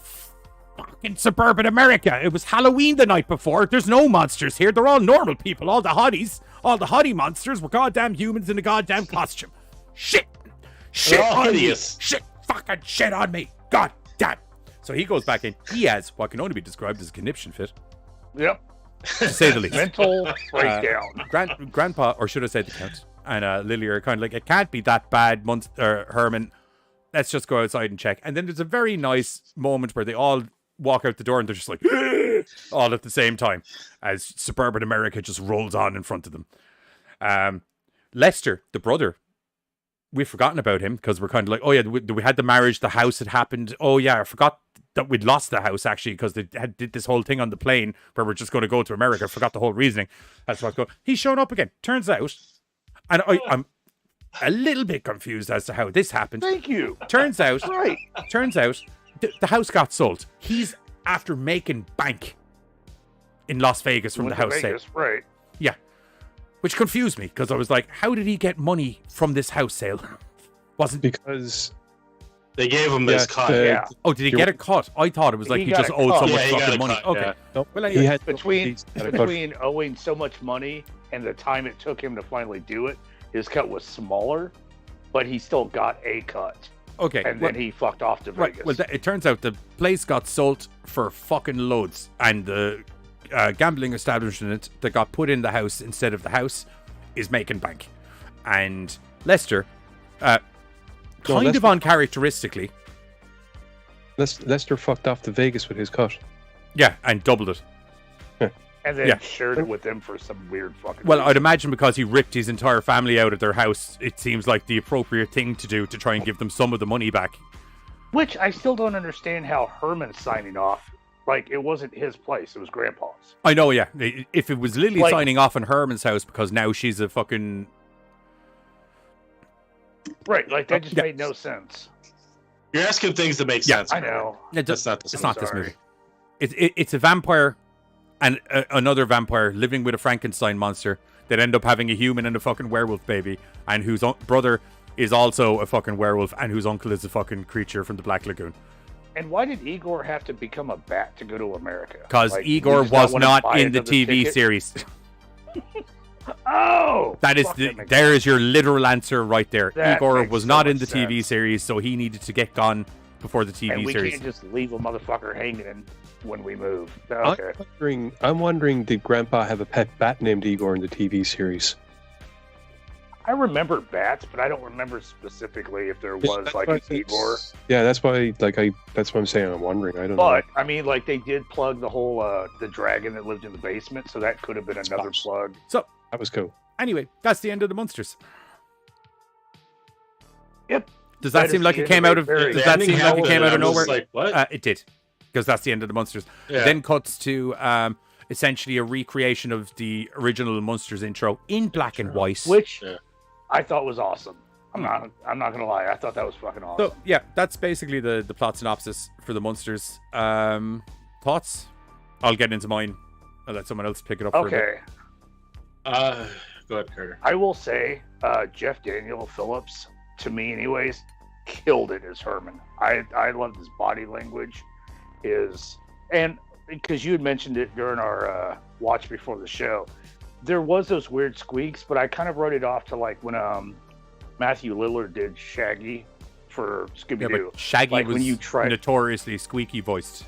fucking suburban America. It was Halloween the night before. There's no monsters here. They're all normal people. All the hottie monsters were goddamn humans in a goddamn costume. Shit on me. Fucking shit on me. God damn. So he goes back in. He has what can only be described as a conniption fit. Yep. To say the least. Mental breakdown. Grandpa, or should I say the Count, and Lily are kind of like, it can't be that bad, Herman. Let's just go outside and check. And then there's a very nice moment where they all walk out the door and they're just like, all at the same time, as suburban America just rolls on in front of them. Lester, the brother, we've forgotten about him because we're kind of like, oh yeah, we had the marriage, the house had happened. Oh yeah, I forgot that we'd lost the house actually because they did this whole thing on the plane where we're just going to go to America. I forgot the whole reasoning. That's what he's shown up again. Turns out, and I'm a little bit confused as to how this happened. Thank you. Turns out the house got sold. He's after making bank in Las Vegas from the house sale. Right. Yeah. Which confused me because I was like, how did he get money from this house sale? Because They gave him his cut. Oh, did he get a cut? I thought it was like he just owed so much fucking money. Okay. Nope. Well, anyway. Between owing so much money and the time it took him to finally do it, his cut was smaller, but he still got a cut. Okay. And then he fucked off to Vegas. Right. Well, it turns out the place got sold for fucking loads, and the gambling establishment that got put in the house instead of the house is making bank. And Lester, kind of uncharacteristically, Lester fucked off to Vegas with his cut. Yeah, and doubled it. And then shared it with them for some weird fucking Well, reason. I'd imagine because he ripped his entire family out of their house, it seems like the appropriate thing to do to try and give them some of the money back. Which I still don't understand how Herman's signing off. Like, it wasn't his place, it was Grandpa's. I know, yeah. If it was Lily Like- signing off in Herman's house because now she's a fucking... Right, like, that just made no sense. You're asking things that make sense. I know. That's not this It's not this sorry. movie. It's a vampire and another vampire living with a Frankenstein monster that end up having a human and a fucking werewolf baby, and whose brother is also a fucking werewolf, and whose uncle is a fucking creature from the Black Lagoon. And why did Igor have to become a bat to go to America? Because Like, Igor he just was wanna not buy in the another TV ticket? series. Oh! That is there is your literal answer right there. That Igor makes was so not in the much TV sense. series, so he needed to get gone before the TV And we series. can't just leave a motherfucker hanging when we move. Okay. I'm wondering, did Grandpa have a pet bat named Igor in the TV series? I remember bats, but I don't remember specifically if there was That's like why an Igor. Yeah, that's why. That's what I'm saying. I'm wondering. I don't know. But I mean, like they did plug the whole the dragon that lived in the basement, so that could have been another plug. So that was cool. Anyway, that's the end of the Munsters. Yep. Does that seem like it came out of? Does that seem like it came out of nowhere? Like, what? It did, because that's the end of the Munsters. Yeah. Then cuts to essentially a recreation of the original Munsters intro in black and white, Which I thought was awesome. I'm not gonna lie, I thought that was fucking awesome. So yeah, that's basically the plot synopsis for the Munsters. Thoughts? I'll get into mine. I'll let someone else pick it up. For a Okay. bit. Go ahead, Carter. I will say, Jeff Daniel Phillips, to me anyways, killed it as Herman. I loved his body language, and because you had mentioned it during our watch before the show, there was those weird squeaks, but I kind of wrote it off to like when Matthew Lillard did Shaggy for Scooby-Doo. Yeah, but Shaggy like was when you try notoriously squeaky voiced.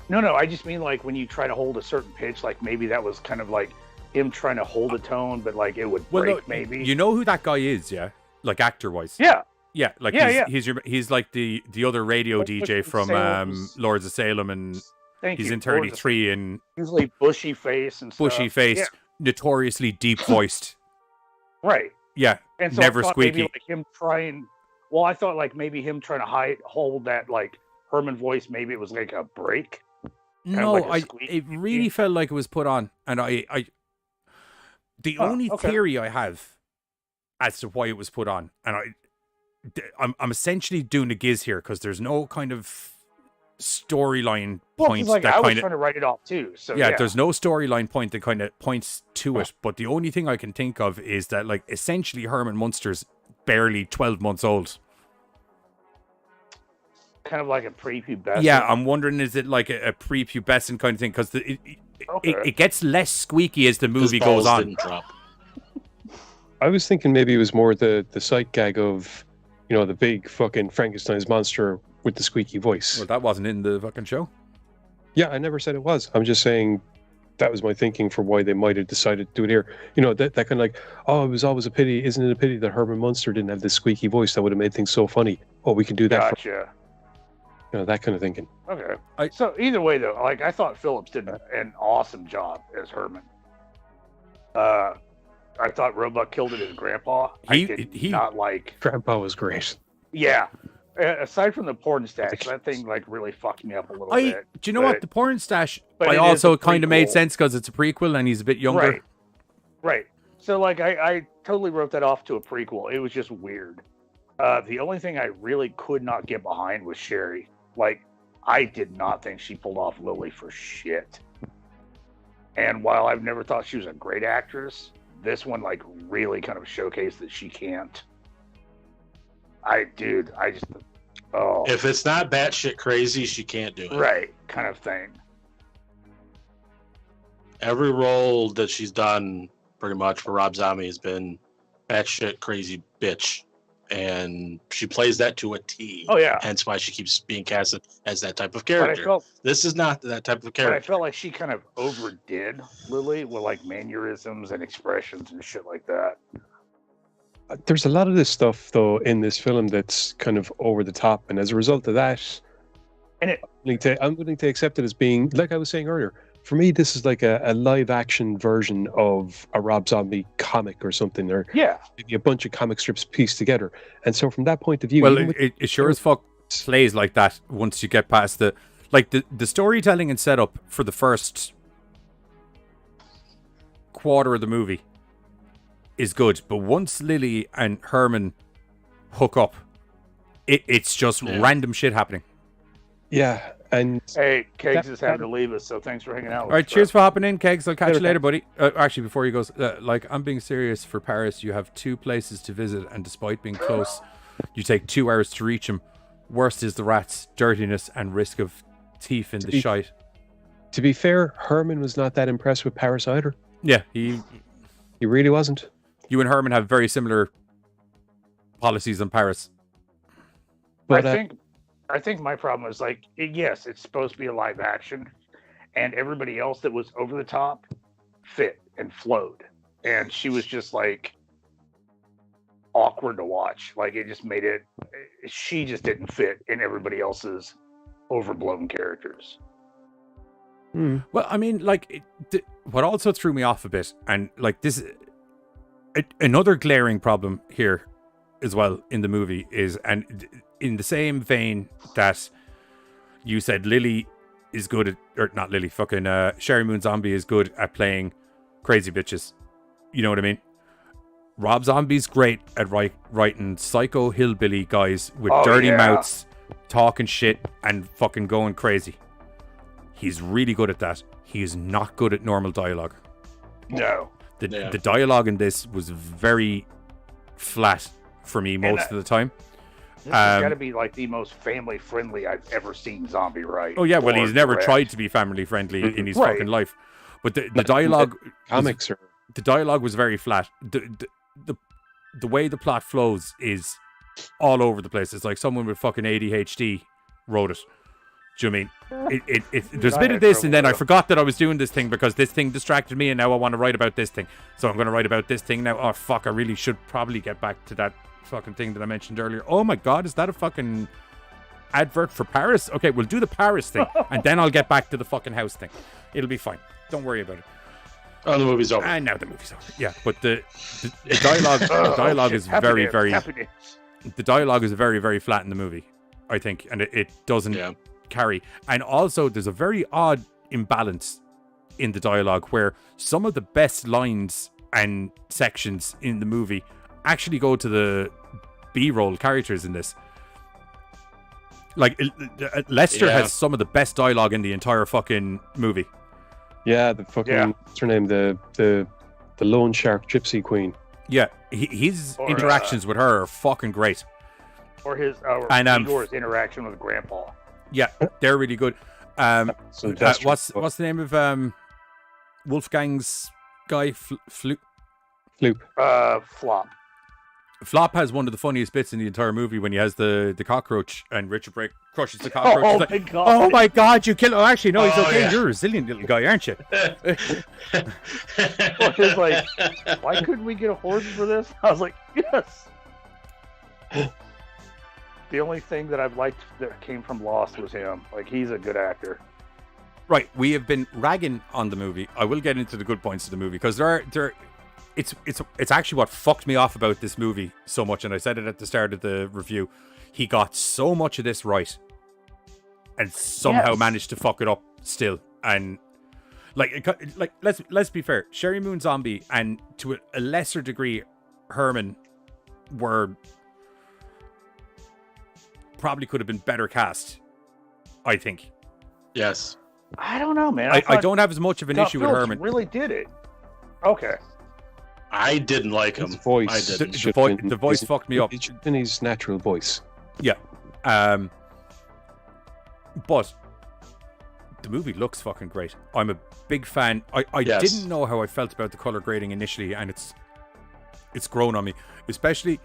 No, I just mean like when you try to hold a certain pitch, like maybe that was kind of like him trying to hold a tone, but like it would break no, maybe. You know who that guy is, yeah? Like actor wise. Yeah. Yeah, like Yeah, he's like the other radio DJ from Lords of Salem, and he's in 33 and usually bushy face and stuff. bushy face, Yeah. notoriously deep voiced. Right. Yeah, And so never I thought squeaky. Maybe like him trying. Well, I thought like maybe him trying to hold that like Herman voice. Maybe it was like a break. Kind of No, like a squeak. it really felt like it was put on, and the only okay. theory I have as to why it was put on, and I'm essentially doing a giz here because there's no kind of storyline Well, 'cause, point like that I was kind of trying to write it off too. So yeah, there's no storyline point that kind of points to it. But the only thing I can think of is that like essentially Herman Munster's barely 12 months old. kind of like a prepubescent. Yeah, I'm wondering, is it like a prepubescent kind of thing? Because it gets less squeaky as the movie goes on. Didn't drop. I was thinking maybe it was more the sight gag of, the big fucking Frankenstein's monster with the squeaky voice. Well, that wasn't in the fucking show. Yeah, I never said it was. I'm just saying that was my thinking for why they might have decided to do it here. That kind of like, oh, it was always a pity. Isn't it a pity that Herman Munster didn't have this squeaky voice that would have made things so funny? Oh, we can do that. Gotcha. That kind of thinking. Okay. So either way, though, like I thought Phillips did an awesome job as Herman. I thought Roebuck killed it as Grandpa. I did not like. Grandpa was great. Yeah. Aside from the porn stash, that thing like really fucked me up a little bit. Do you know what? The porn stash, but I it also is a kind of made prequel. sense because it's a prequel and he's a bit younger. Right. So like I totally wrote that off to a prequel. It was just weird. The only thing I really could not get behind was Sherry. Like, I did not think she pulled off Lily for shit. And while I've never thought she was a great actress, this one like really kind of showcased that she can't. Oh, If it's not batshit crazy, she can't do it. right, kind of thing. Every role that she's done, pretty much for Rob Zombie, has been batshit crazy bitch, and she plays that to a T. Oh yeah. Hence why she keeps being casted as that type of But I character. felt, This is not that type of but I character. felt like she kind of overdid Lily with like mannerisms and expressions and shit like that. There's a lot of this stuff though in this film that's kind of over the top, and as a result of that, And it, I'm willing to accept it as being, like I was saying earlier, for me this is like a live action version of a Rob Zombie comic or something, or yeah, maybe a bunch of comic strips pieced together. And so from that point of view, Well, even with- it sure as fuck plays like that once you get past the storytelling and setup for the first quarter of the movie is good, but once Lily and Herman hook up, it's just random shit happening. yeah, and hey, Kegs That- is having to leave us, so thanks for hanging out. All right, us, cheers bro. for hopping in, Kegs. I'll catch you Later, later, buddy. Actually, before he goes, like, I'm being serious. For Paris, you have 2 places to visit, and despite being close, you take 2 hours to reach them. Worst is the rats, dirtiness, and risk of teeth in the shite. to be fair, Herman was not that impressed with Paris either. Yeah, He really wasn't. you and Herman have very similar policies on Paris. But I think my problem is like, yes, it's supposed to be a live action, and everybody else that was over the top fit and flowed, and she was just like awkward to watch. Like it just made it. She just didn't fit in everybody else's overblown characters. Well, I mean, like, what also threw me off a bit, and like this, another glaring problem here as well in the movie is, and in the same vein that you said Lily is good at, or not Lily, fucking Sherry Moon Zombie is good at playing crazy bitches. You know what I mean? Rob Zombie's great at writing psycho hillbilly guys with dirty mouths, talking shit, and fucking going crazy. He's really good at that. He is not good at normal dialogue. No. The dialogue in this was very flat for me most of the time. This has got to be like the most family friendly I've ever seen Zombie write. Oh yeah, well, he's never direct. tried to be family friendly in his Right. fucking life. But the dialogue, comics are the dialogue was very flat. The way the plot flows is all over the place. It's like someone with fucking ADHD wrote it. Do you know what I mean? There's a bit of this, and then I forgot that I was doing this thing because this thing distracted me, and now I want to write about this thing. So I'm going to write about this thing now. Oh, fuck, I really should probably get back to that fucking thing that I mentioned earlier. Oh my God, is that a fucking advert for Paris? Okay, we'll do the Paris thing, and then I'll get back to the fucking house thing. It'll be fine. Don't worry about it. Oh, the movie's over. And now the movie's over. Yeah, but the dialogue is very, very... The dialogue is very, very flat in the movie, I think, and it doesn't carry. And also, there's a very odd imbalance in the dialogue where some of the best lines and sections in the movie actually go to the B-roll characters in this. Like, Lester has some of the best dialogue in the entire fucking movie. Yeah, the fucking what's her name? The loan shark gypsy queen. Yeah, his interactions with her are fucking great. Or his Igor's interaction with Grandpa. Yeah, they're really good. What's the name of Wolfgang's guy? Floop. Flop. Flop has one of the funniest bits in the entire movie when he has the cockroach and Richard Brake crushes the cockroach. Oh, He's my like, God. Oh my God, you killed. Oh, actually, no, he's okay. yeah. You're a resilient little guy, aren't you? It's like, why couldn't we get a horse for this? I was like, yes. The only thing that I've liked that came from Lost was him. Like, he's a good actor. Right, we have been ragging on the movie. I will get into the good points of the movie because it's actually what fucked me off about this movie so much, and I said it at the start of the review. He got so much of this right, and somehow managed to fuck it up still. And like let's be fair, Sherry Moon Zombie and to a lesser degree Herman were probably could have been better cast, I think. Yes. I don't know, man. I don't have as much of an issue with Herman. Really did it. Okay. I didn't like him. His voice. I didn't. The voice fucked me up. In his natural voice. Yeah. But the movie looks fucking great. I'm a big fan. I Yes. didn't know how I felt about the color grading initially, and it's grown on me, especially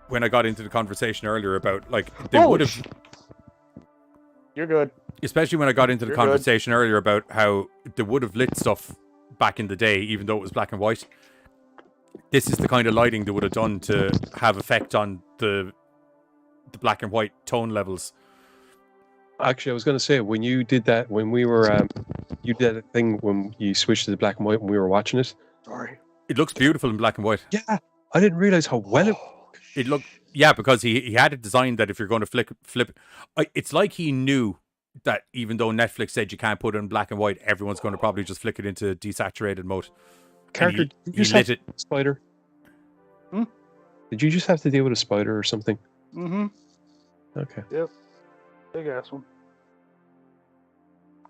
when I got into the conversation earlier about like they would have. You're good. Especially when I got into the You're conversation earlier about how they would have lit stuff back in the day, even though it was black and white. This is the kind of lighting they would have done to have effect on the black and white tone levels. Actually, I was going to say, when you did that, when we were, you did that thing when you switched to the black and white when we were watching it. Sorry. It looks beautiful in black and white. Yeah, I didn't realize how well it looked. Yeah, because he had it designed that if you're going to flip, it's like he knew that even though Netflix said you can't put it in black and white, everyone's going to probably just flick it into desaturated mode. Carter, And did you just lit have it. a spider? Hmm? Did you just have to deal with a spider or something? Mm-hmm. Okay. Yep. Big ass one.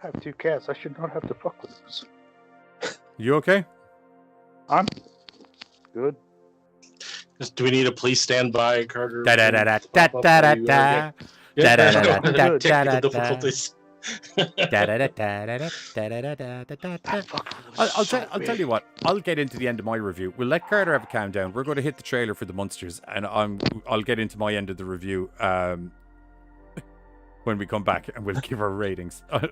I have 2 cats. I should not have to fuck with those. You okay? I'm good. Do we need a please stand by, Carter? Da-da-da-da-da-da-da. Da-da-da-da-da-da-da-da. Technical difficulties. I'll tell you what. I'll get into the end of my review. We'll let Carter have a countdown. We're going to hit the trailer for the Munsters, and I'll get into my end of the review when we come back, and we'll give our ratings. I'll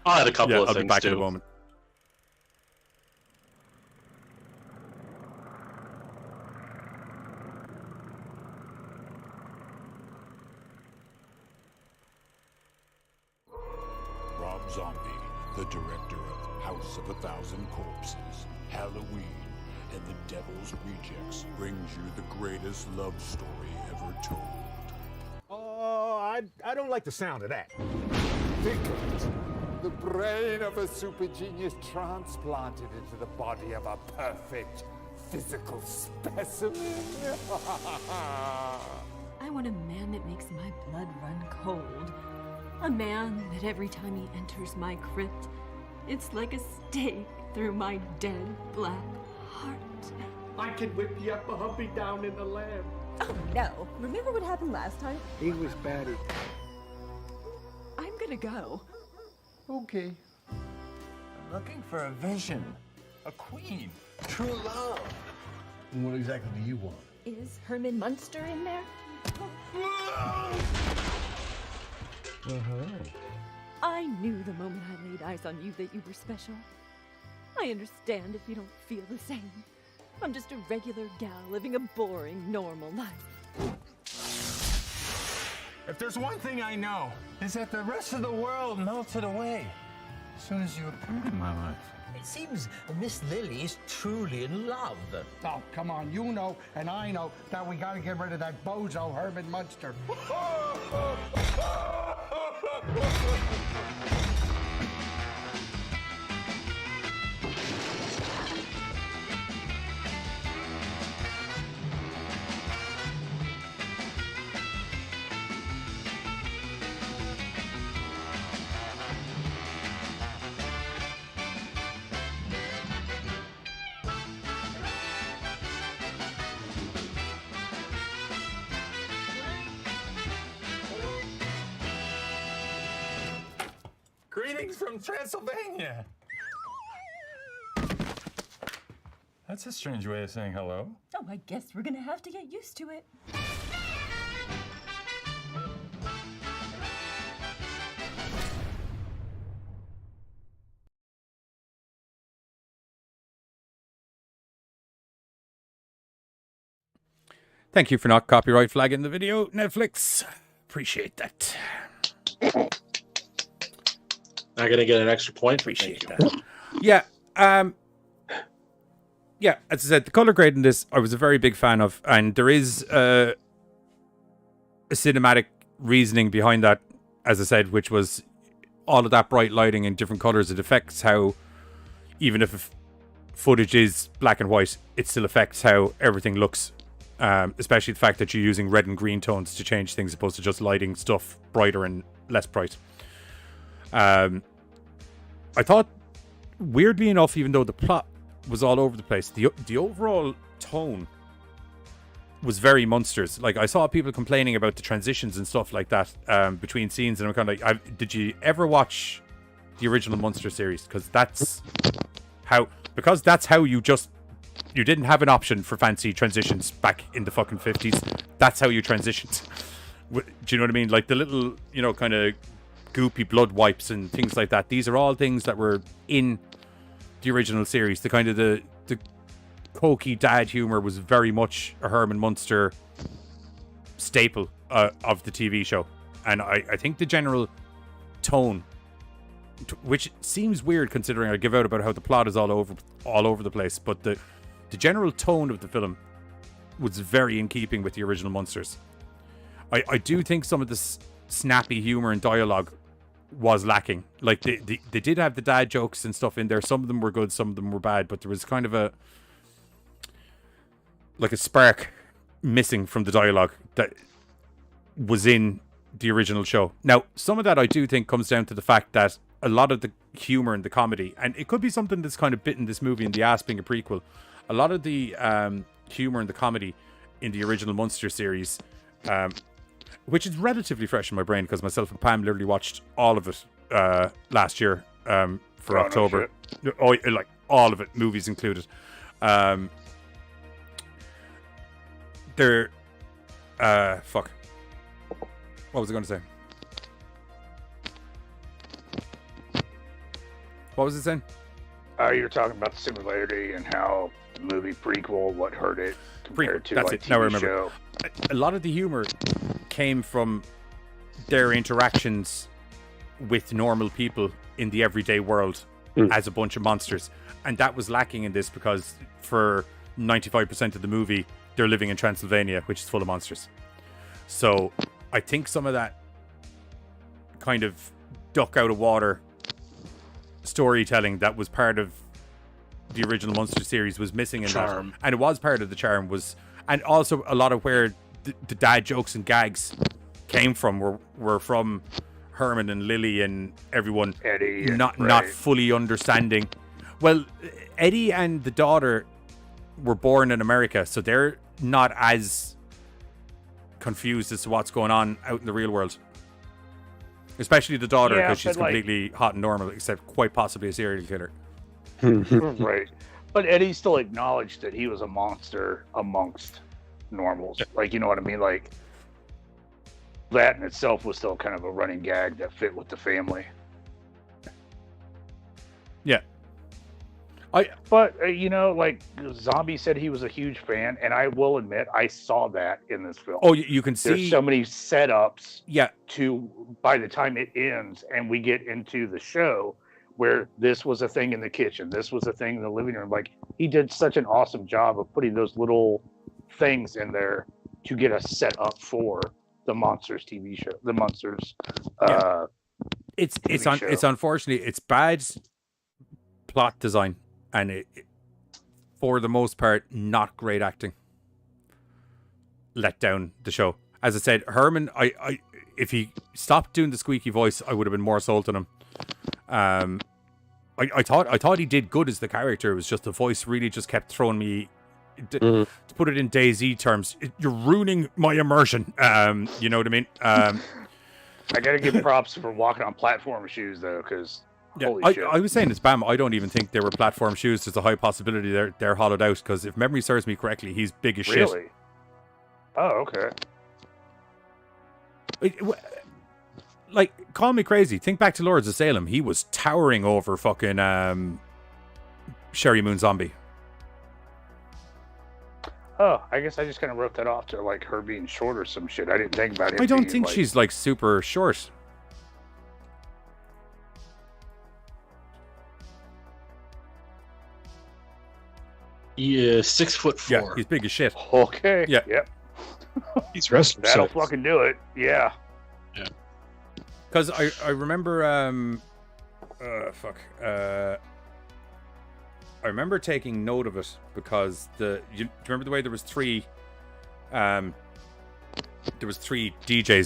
add a couple of I'll be things back in too. a moment. Rob Zombie, the director of House of a Thousand Corpses, Halloween, and The Devil's Rejects, brings you the greatest love story ever told. Oh, I don't like the sound of that. Think of it. The brain of a super genius transplanted into the body of a perfect physical specimen. I want a man that makes my blood run cold. A man that every time he enters my crypt, it's like a stake through my dead black heart. I can whip you up a humpy down in the lamb. Oh no. Remember what happened last time? He was batty. I'm gonna go. Okay. I'm looking for a vision, a queen, true love. And what exactly do you want? Is Herman Munster in there? I knew the moment I laid eyes on you that you were special. I understand if you don't feel the same. I'm just a regular gal living a boring, normal life. If there's one thing I know, is that the rest of the world melted away as soon as you appeared in my life. It seems Miss Lily is truly in love. Oh, come on, you know and I know that we gotta get rid of that bozo Herman Munster. Greetings from Transylvania. That's a strange way of saying hello. Oh, I guess we're gonna have to get used to it. Thank you for not copyright flagging the video, Netflix. Appreciate that. Not gonna get an extra point. Appreciate that. Yeah. Yeah, as I said, the color grade in this I was a very big fan of, and there is a cinematic reasoning behind that, as I said, which was all of that bright lighting and different colors. It affects how, even if footage is black and white, it still affects how everything looks. Especially the fact that you're using red and green tones to change things, opposed to just lighting stuff brighter and less bright. I thought, weirdly enough, even though the plot was all over the place, the overall tone was very Munsters. Like, I saw people complaining about the transitions and stuff like that between scenes, and I'm kind of like, did you ever watch the original Munster series? Because that's how you didn't have an option for fancy transitions back in the fucking 50s. That's how you transitioned. Do you know what I mean? Like the little, kind of goopy blood wipes and things like that. These are all things that were in the original series. The kind of the cokey dad humor was very much a Herman Munster staple of the TV show. And I think the general tone, which seems weird considering I give out about how the plot is all over the place, but the general tone of the film was very in keeping with the original Munsters. I do think some of the snappy humor and dialogue was lacking. Like they did have the dad jokes and stuff in there. Some of them were good, some of them were bad, but there was kind of a spark missing from the dialogue that was in the original show. Now, some of that I do think comes down to the fact that a lot of the humor and the comedy, and it could be something that's kind of bitten this movie in the ass being a prequel. A lot of the humor and the comedy in the original Munster series, which is relatively fresh in my brain because myself and Pam literally watched all of it last year for October. Like all of it, movies included. Fuck. What was I going to say? What was it saying? You're talking about the similarity and how the movie prequel, what hurt it compared to that's like it. Now I TV remember. show. A lot of the humor came from their interactions with normal people in the everyday world as a bunch of monsters. And that was lacking in this because for 95% of the movie, they're living in Transylvania, which is full of monsters. So I think some of that kind of duck out of water storytelling that was part of the original Munster series was missing in that. And it was part of the charm and also a lot of where the dad jokes and gags came from were from Herman and Lily and everyone Eddie not fully understanding. Well, Eddie and the daughter were born in America, so they're not as confused as to what's going on out in the real world. Especially the daughter, because she's completely hot and normal, except quite possibly a serial killer. Right. But Eddie still acknowledged that he was a monster amongst normals. Like, you know what I mean? Like, that in itself was still kind of a running gag that fit with the family. Yeah. But like Zombie said he was a huge fan, and I will admit I saw that in this film. Oh, you can see there's so many setups. Yeah. To by the time it ends and we get into the show where this was a thing in the kitchen, this was a thing in the living room. Like he did such an awesome job of putting those little things in there to get us set up for the Monsters TV show, the Munsters. It's unfortunately it's bad plot design. And it, for the most part, not great acting. Let down the show. As I said, Herman, if he stopped doing the squeaky voice, I would have been more sold on him. I thought he did good as the character. It was just the voice really just kept throwing me. To put it in DayZ terms, you're ruining my immersion. You know what I mean? I gotta give props for walking on platform shoes though, because. Yeah, I was saying to Spam, I don't even think they were platform shoes. There's a high possibility they're hollowed out because if memory serves me correctly, he's big as shit. Really? Oh, okay. Like, call me crazy. Think back to Lords of Salem. He was towering over fucking Sherry Moon Zombie. Oh, I guess I just kind of wrote that off to like her being short or some shit. I didn't think about it. I don't think she's like super short. Yeah, 6'4". Yeah, he's big as shit. Okay. Yeah. Yep. He's wrestling. That'll fucking do it. Yeah. Yeah. Because I remember, I remember taking note of it because do you remember the way there was three DJs?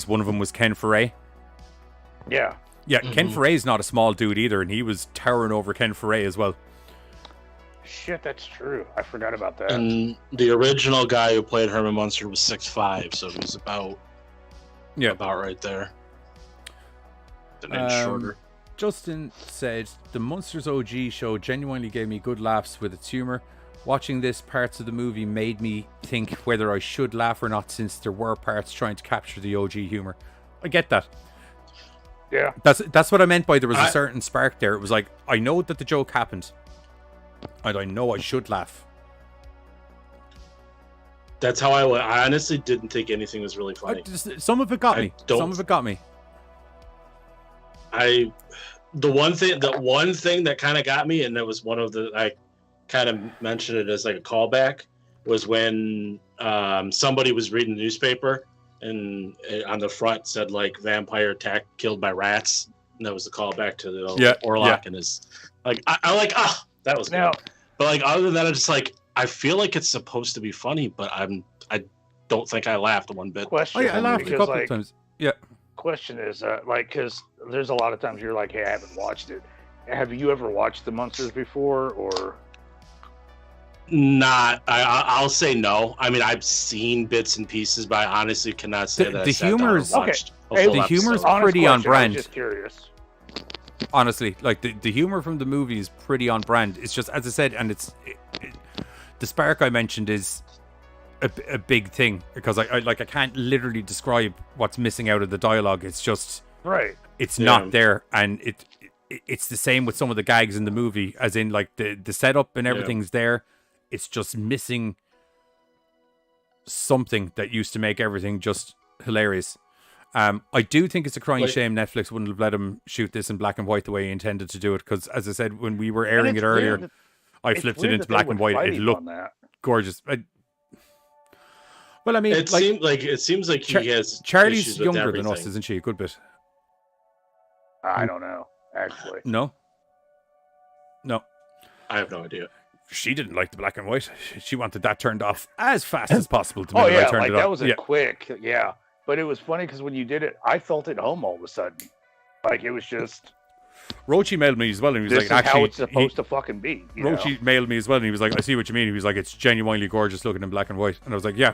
One of them was Ken Foray. Yeah. Yeah, Ken Foray's not a small dude either, and he was towering over Ken Foray as well. Shit, that's true. I forgot about that. And the original guy who played Herman Munster was 6'5", so he's about right there. An inch shorter. Justin said, the Munsters OG show genuinely gave me good laughs with its humor. Watching this, parts of the movie made me think whether I should laugh or not, since there were parts trying to capture the OG humor. I get that. Yeah. That's what I meant by there was a certain spark there. It was like, I know that the joke happened, and I know I should laugh. That's how I honestly didn't think anything was really funny. Some of it got me. Some of it got me. The one thing that kind of got me, and that was one of the, I kind of mentioned it as like a callback, was when somebody was reading the newspaper and on the front said like vampire attack killed by rats, and that was the callback to the Orlok and his like I like that was good. But like other than that, I'm just like, I feel like it's supposed to be funny, but I don't think I laughed one bit. Question. I laughed a couple of times. Yeah. Question is like, because there's a lot of times you're like, hey, I haven't watched it. Have you ever watched the Munsters before, or? Not. I'll say no. I mean, I've seen bits and pieces, but I honestly cannot say that. The humor's okay. The humor's pretty on brand. I'm just curious. Honestly, like the humor from the movie is pretty on brand. It's just, as I said, and the spark I mentioned is a big thing, because I can't literally describe what's missing out of the dialogue. It's just it's not there, and it's the same with some of the gags in the movie, as in like the setup and everything's there. It's just missing something that used to make everything just hilarious. I do think it's a crying shame Netflix wouldn't have let him shoot this in black and white the way he intended to do it, because as I said, when we were airing it earlier, I flipped it into black and white. It looked gorgeous. Well, I mean, it seems like he has Charlie's issues with younger everything. than us, isn't she? A good bit. I don't know, actually. No. I have no idea. She didn't like the black and white. She wanted that turned off as fast as possible. To me, yeah, I turned like it that off. was a quick, But it was funny because when you did it, I felt at home all of a sudden. Like it was just. Rochi mailed me as well, and he was this like, is "Actually, how it's supposed to fucking be." Rochi mailed me as well, and he was like, "I see what you mean." He was like, "It's genuinely gorgeous looking in black and white," and I was like, "Yeah.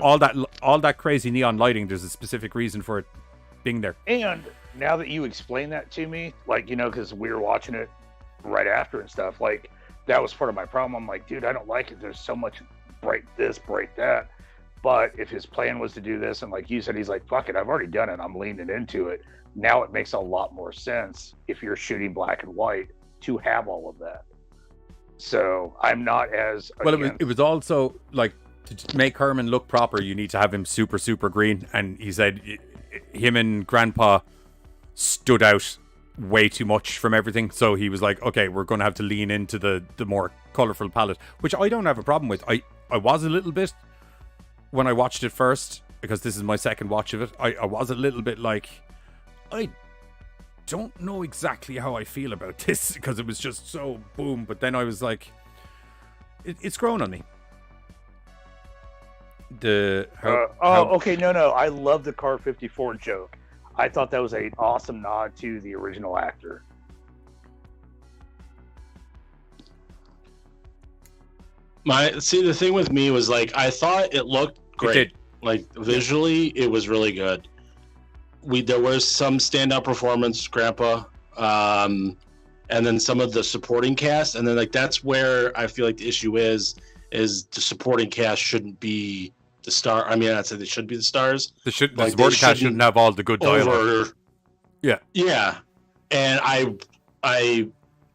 All that crazy neon lighting. There's a specific reason for it being there." And now that you explain that to me, like because we were watching it right after and stuff, like that was part of my problem. I'm like, dude, I don't like it. There's so much break this, break that. But if his plan was to do this, and like you said, he's like, fuck it, I've already done it. I'm leaning into it. Now it makes a lot more sense if you're shooting black and white to have all of that. So I'm not as well. It was also like, to make Herman look proper, you need to have him super, super green. And he said him and Grandpa stood out way too much from everything. So he was like, okay, we're going to have to lean into the more colorful palette, which I don't have a problem with. I was a little bit when I watched it first, because this is my second watch of it. I was a little bit like, I don't know exactly how I feel about this, because it was just so boom. But then I was like, it's grown on me. Okay, no, I love the Car 54 joke. I thought that was an awesome nod to the original actor. The thing with me was like, I thought it looked great. Like visually, it was really good. There was some standout performance, Grandpa, and then some of the supporting cast, and then like that's where I feel like the issue is the supporting cast shouldn't be the star. I mean, I'd say they should be the stars. The supporting cast shouldn't have all the good dialogue. Yeah, and I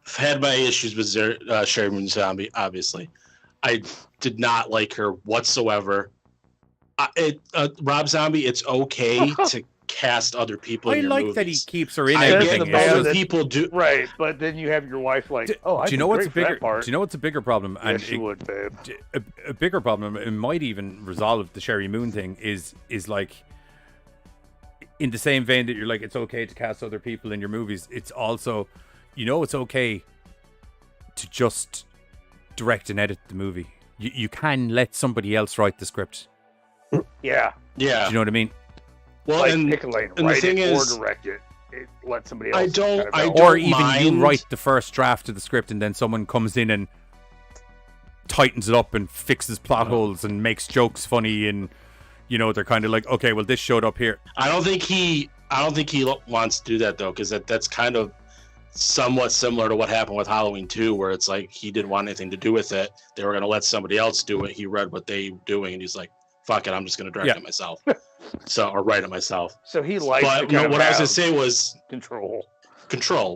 had my issues with Sherry Moon Zombie. Obviously, I did not like her whatsoever. Rob Zombie, it's okay to cast other people in your movies. I like that he keeps her in everything. Other people do, right? But then you have your wife like, do you know what's a bigger? Do you know what's a bigger problem? Yes, she would, babe. A bigger problem. It might even resolve the Sherry Moon thing. Is like, in the same vein that you're like, it's okay to cast other people in your movies. It's also, it's okay to just direct and edit the movie. You can let somebody else write the script. Yeah. Do you know what I mean? Well, like pick a lane, write it or direct it. let somebody else. Or even you write the first draft of the script and then someone comes in and tightens it up and fixes plot holes and makes jokes funny, and they're kind of like, okay, well, this showed up here. I don't think he wants to do that though, because that's kind of somewhat similar to what happened with Halloween 2, where it's like he didn't want anything to do with it. They were going to let somebody else do it. He read what they were doing, and he's like, "Fuck it, I'm just going to direct it myself." Or write it myself. So he likes. But what I was going to say was control,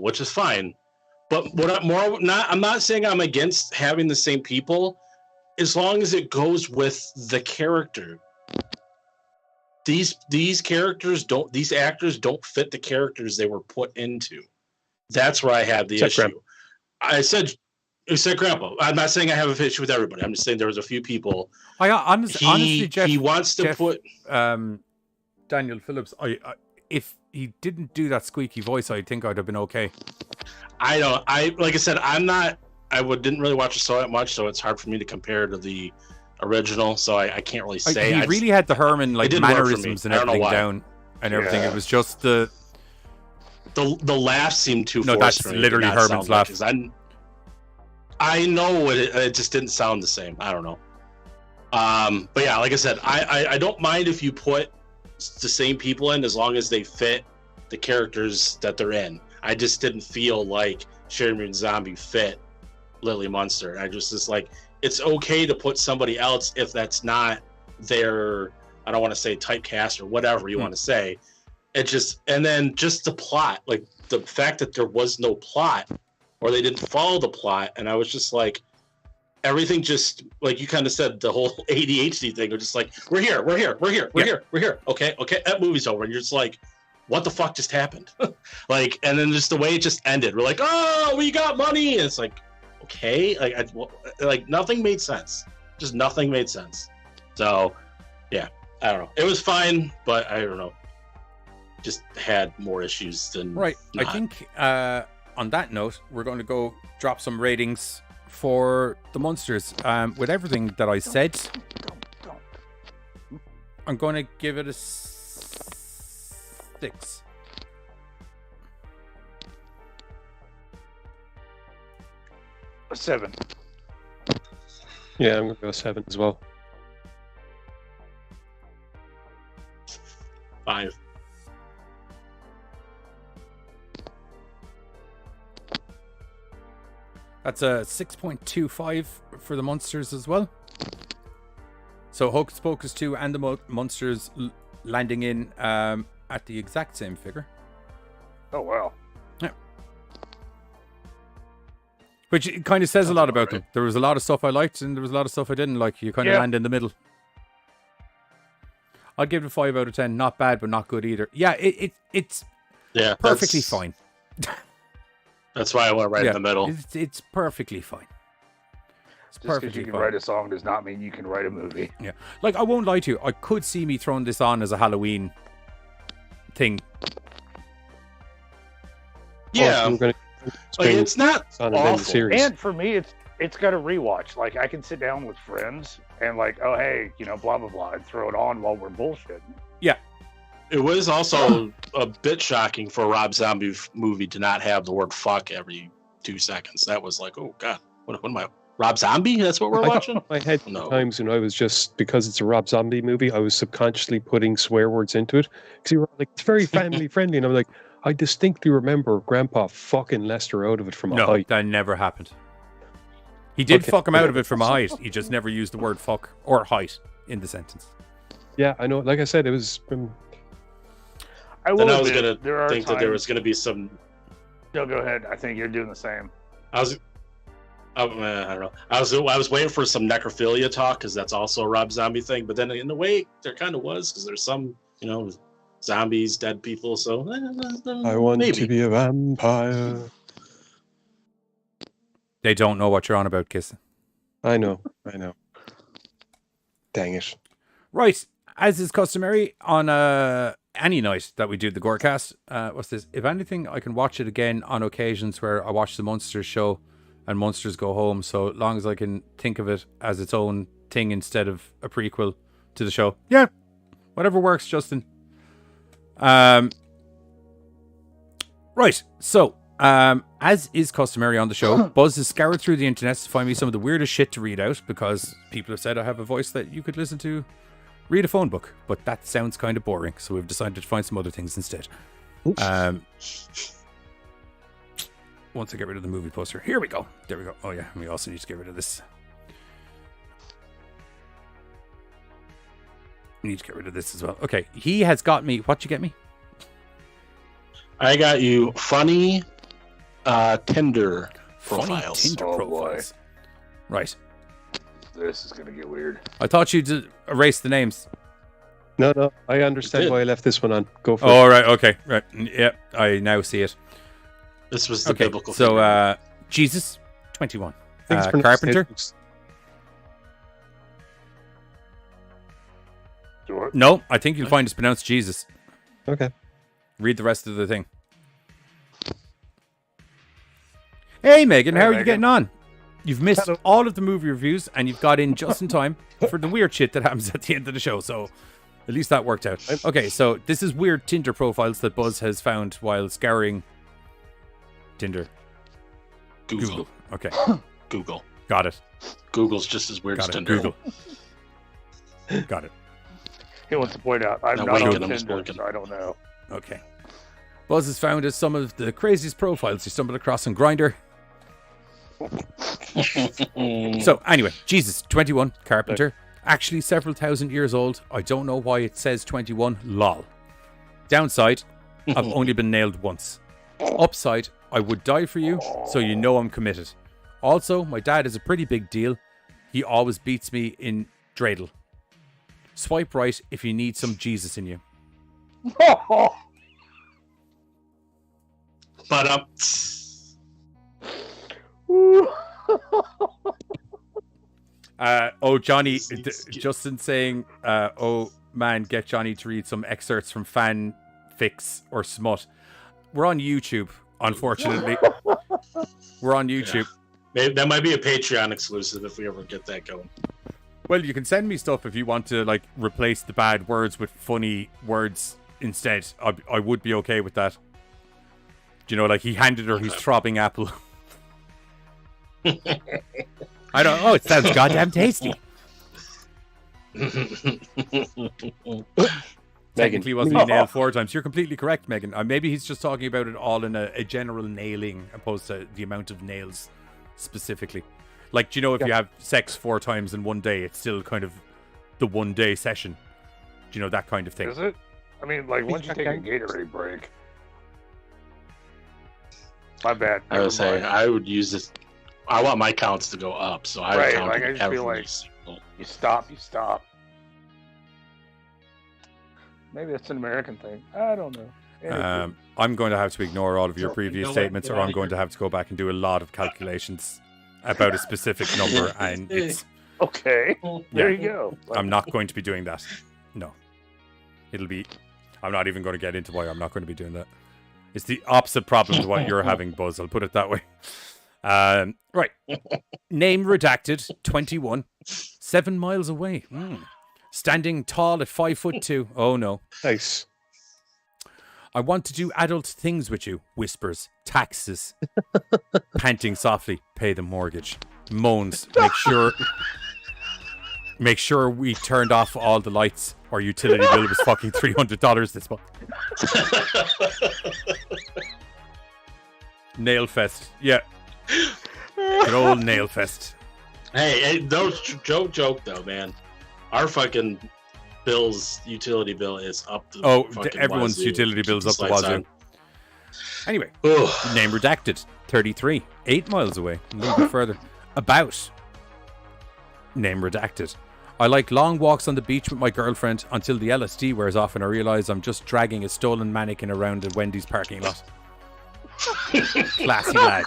which is fine. But I'm not saying I'm against having the same people, as long as it goes with the character. These actors don't fit the characters they were put into. That's where I have the issue. Grandpa. I said Grandpa. I'm not saying I have an issue with everybody. I'm just saying there was a few people. Honestly, Jeff, he wants to put Daniel Phillips. If he didn't do that squeaky voice, I think I'd have been okay. I don't. Like I said, I'm not. Didn't really watch the show that much, so it's hard for me to compare to the original. So I can't really say. He really had the Herman mannerisms and everything down and everything. It was just the laugh seemed too. No, forced that's for me literally Herman's laugh. I know it just didn't sound the same. I don't know. But yeah, like I said, I don't mind if you put the same people in, as long as they fit the characters that they're in. I just didn't feel like Sherry Moon Zombie fit Lily Munster. I just like, it's okay to put somebody else if that's not their, I don't want to say typecast or whatever you want to say. And then the plot, like the fact that there was no plot, or they didn't follow the plot, and I was just like, everything just, like you kind of said, the whole ADHD thing, was just like, we're here. Okay, that movie's over, and you're just like, what the fuck just happened? And then just the way it just ended, we're like, oh, we got money, and it's like, okay, like nothing made sense. Just nothing made sense. So, yeah, I don't know. It was fine, but I don't know. Just had more issues than right. Not. I think on that note, we're going to go drop some ratings for the Munsters. With everything that I said, I'm going to give it a 6. A 7. Yeah, I'm going to go 7 as well. 5. That's a 6.25 for the Munsters as well. So Hocus Pocus 2 and the Munsters landing in at the exact same figure. Oh, wow. Yeah. Which it kind of says a lot about them. There was a lot of stuff I liked and there was a lot of stuff I didn't like. You kind of land in the middle. I'd give it a 5 out of 10. Not bad, but not good either. Yeah, it's perfectly fine. That's why I went right in the middle. It's perfectly fine. It's Just because perfectly you can fine. write a song does not mean you can write a movie. Yeah. Like, I won't lie to you. I could see me throwing this on as a Halloween thing. Yeah. It's not awful. And for me, it's got a rewatch. Like, I can sit down with friends and like, oh, hey, blah, blah, blah, and throw it on while we're bullshitting. Yeah. It was also a bit shocking for a Rob Zombie movie to not have the word fuck every 2 seconds. That was like, oh, God, what am I? Rob Zombie? That's what we're watching? I had times when I was just, because it's a Rob Zombie movie, I was subconsciously putting swear words into it. Because you were like, it's very family friendly. And I'm like, I distinctly remember Grandpa fucking Lester out of it from a height. That never happened. He did fuck him out of it from a height. He just never used the word fuck or height in the sentence. Yeah, I know. Like I said, it was... I was going to think that there was going to be some... No, go ahead. I think you're doing the same. I don't know. I was waiting for some necrophilia talk, because that's also a Rob Zombie thing. But then in a way, there kind of was, because there's some, zombies, dead people. So I want to be a vampire. They don't know what you're on about, Kiss. I know. Dang it. Right. As is customary on any night that we do the GoreCast, what's this? If anything, I can watch it again on occasions where I watch the Munsters show and Munsters Go Home, so long as I can think of it as its own thing instead of a prequel to the show. Yeah, whatever works, Justin. Right, so, as is customary on the show, Buzz has scoured through the internet to find me some of the weirdest shit to read out, because people have said I have a voice that you could listen to read a phone book, but that sounds kind of boring, so we've decided to find some other things instead. Once I get rid of the movie poster. Here we go. There we go. Oh yeah, we also need to get rid of this. We need to get rid of this as well. Okay, he has got me. What'd you get me? I got you funny Tinder profiles. Funny Tinder profiles. Right. This is gonna get weird. I thought you'd erase the names. No, I understand why I left this one on. Go for it. Oh, right, okay, right. Yep, I now see it. This was the biblical. So, Jesus, 21. Carpenter. No, I think you'll find it's pronounced Jesus. Okay. Read the rest of the thing. Hey, Megan, how are you getting on? You've missed all of the movie reviews, and you've got in just in time for the weird shit that happens at the end of the show, so at least that worked out. Okay, so this is weird Tinder profiles that Buzz has found while scouring Tinder. Google. Okay. Google. Got it. Google's just as weird as Tinder. Google. Got it. He wants to point out, I'm not on Tinder, so I don't know. Okay. Buzz has found us some of the craziest profiles he stumbled across on Grindr. So, anyway, Jesus, 21, carpenter. Actually, several thousand years old. I don't know why it says 21. Lol. Downside, I've only been nailed once. Upside, I would die for you, so you know I'm committed. Also, my dad is a pretty big deal. He always beats me in dreidel. Swipe right if you need some Jesus in you. But Johnny, Justin saying, oh man, get Johnny to read some excerpts from fanfics or smut. We're on YouTube, unfortunately. We're on YouTube. Maybe that might be a Patreon exclusive if we ever get that going. Well, you can send me stuff if you want to, like, replace the bad words with funny words instead. I would be okay with that. Do you know, like, he handed her his throbbing apple. I don't. Oh, it sounds goddamn tasty. Technically, wasn't he nailed 4 times? You're completely correct, Megan. Maybe he's just talking about it all in a general nailing, opposed to the amount of nails specifically. Like, do you know, if you have sex 4 times in one day, it's still kind of the 1 day session. Do you know, that kind of thing? Is it? I mean, like, once you take a Gatorade break. My bad. I would say I would use this. I want my counts to go up, so I would count like, I just feel like you stop. Maybe that's an American thing. I don't know. I'm going to have to ignore all of your previous statements, or I'm going to have to go back and do a lot of calculations about a specific number, and it's okay. There you go. I'm not going to be doing that. No, I'm not even going to get into why I'm not going to be doing that. It's the opposite problem to what you're having, Buzz. I'll put it that way. Right. Name redacted. 21. 7 miles away. Standing tall at 5'2". Oh no. Nice. I want to do adult things with you. Whispers. Taxes. Panting softly. Pay the mortgage. Moans. Make sure we turned off all the lights. Our utility bill was fucking $300 this month. Nail fest. Yeah. Good old nail fest. Hey, no joke though, man. Our fucking utility bill is up to everyone's wazoo. Utility bill's up the wazoo. Anyway, name redacted. 33. 8 miles away. A little bit further. About. Name redacted. I like long walks on the beach with my girlfriend until the LSD wears off and I realise I'm just dragging a stolen mannequin around a Wendy's parking lot. Classy lad.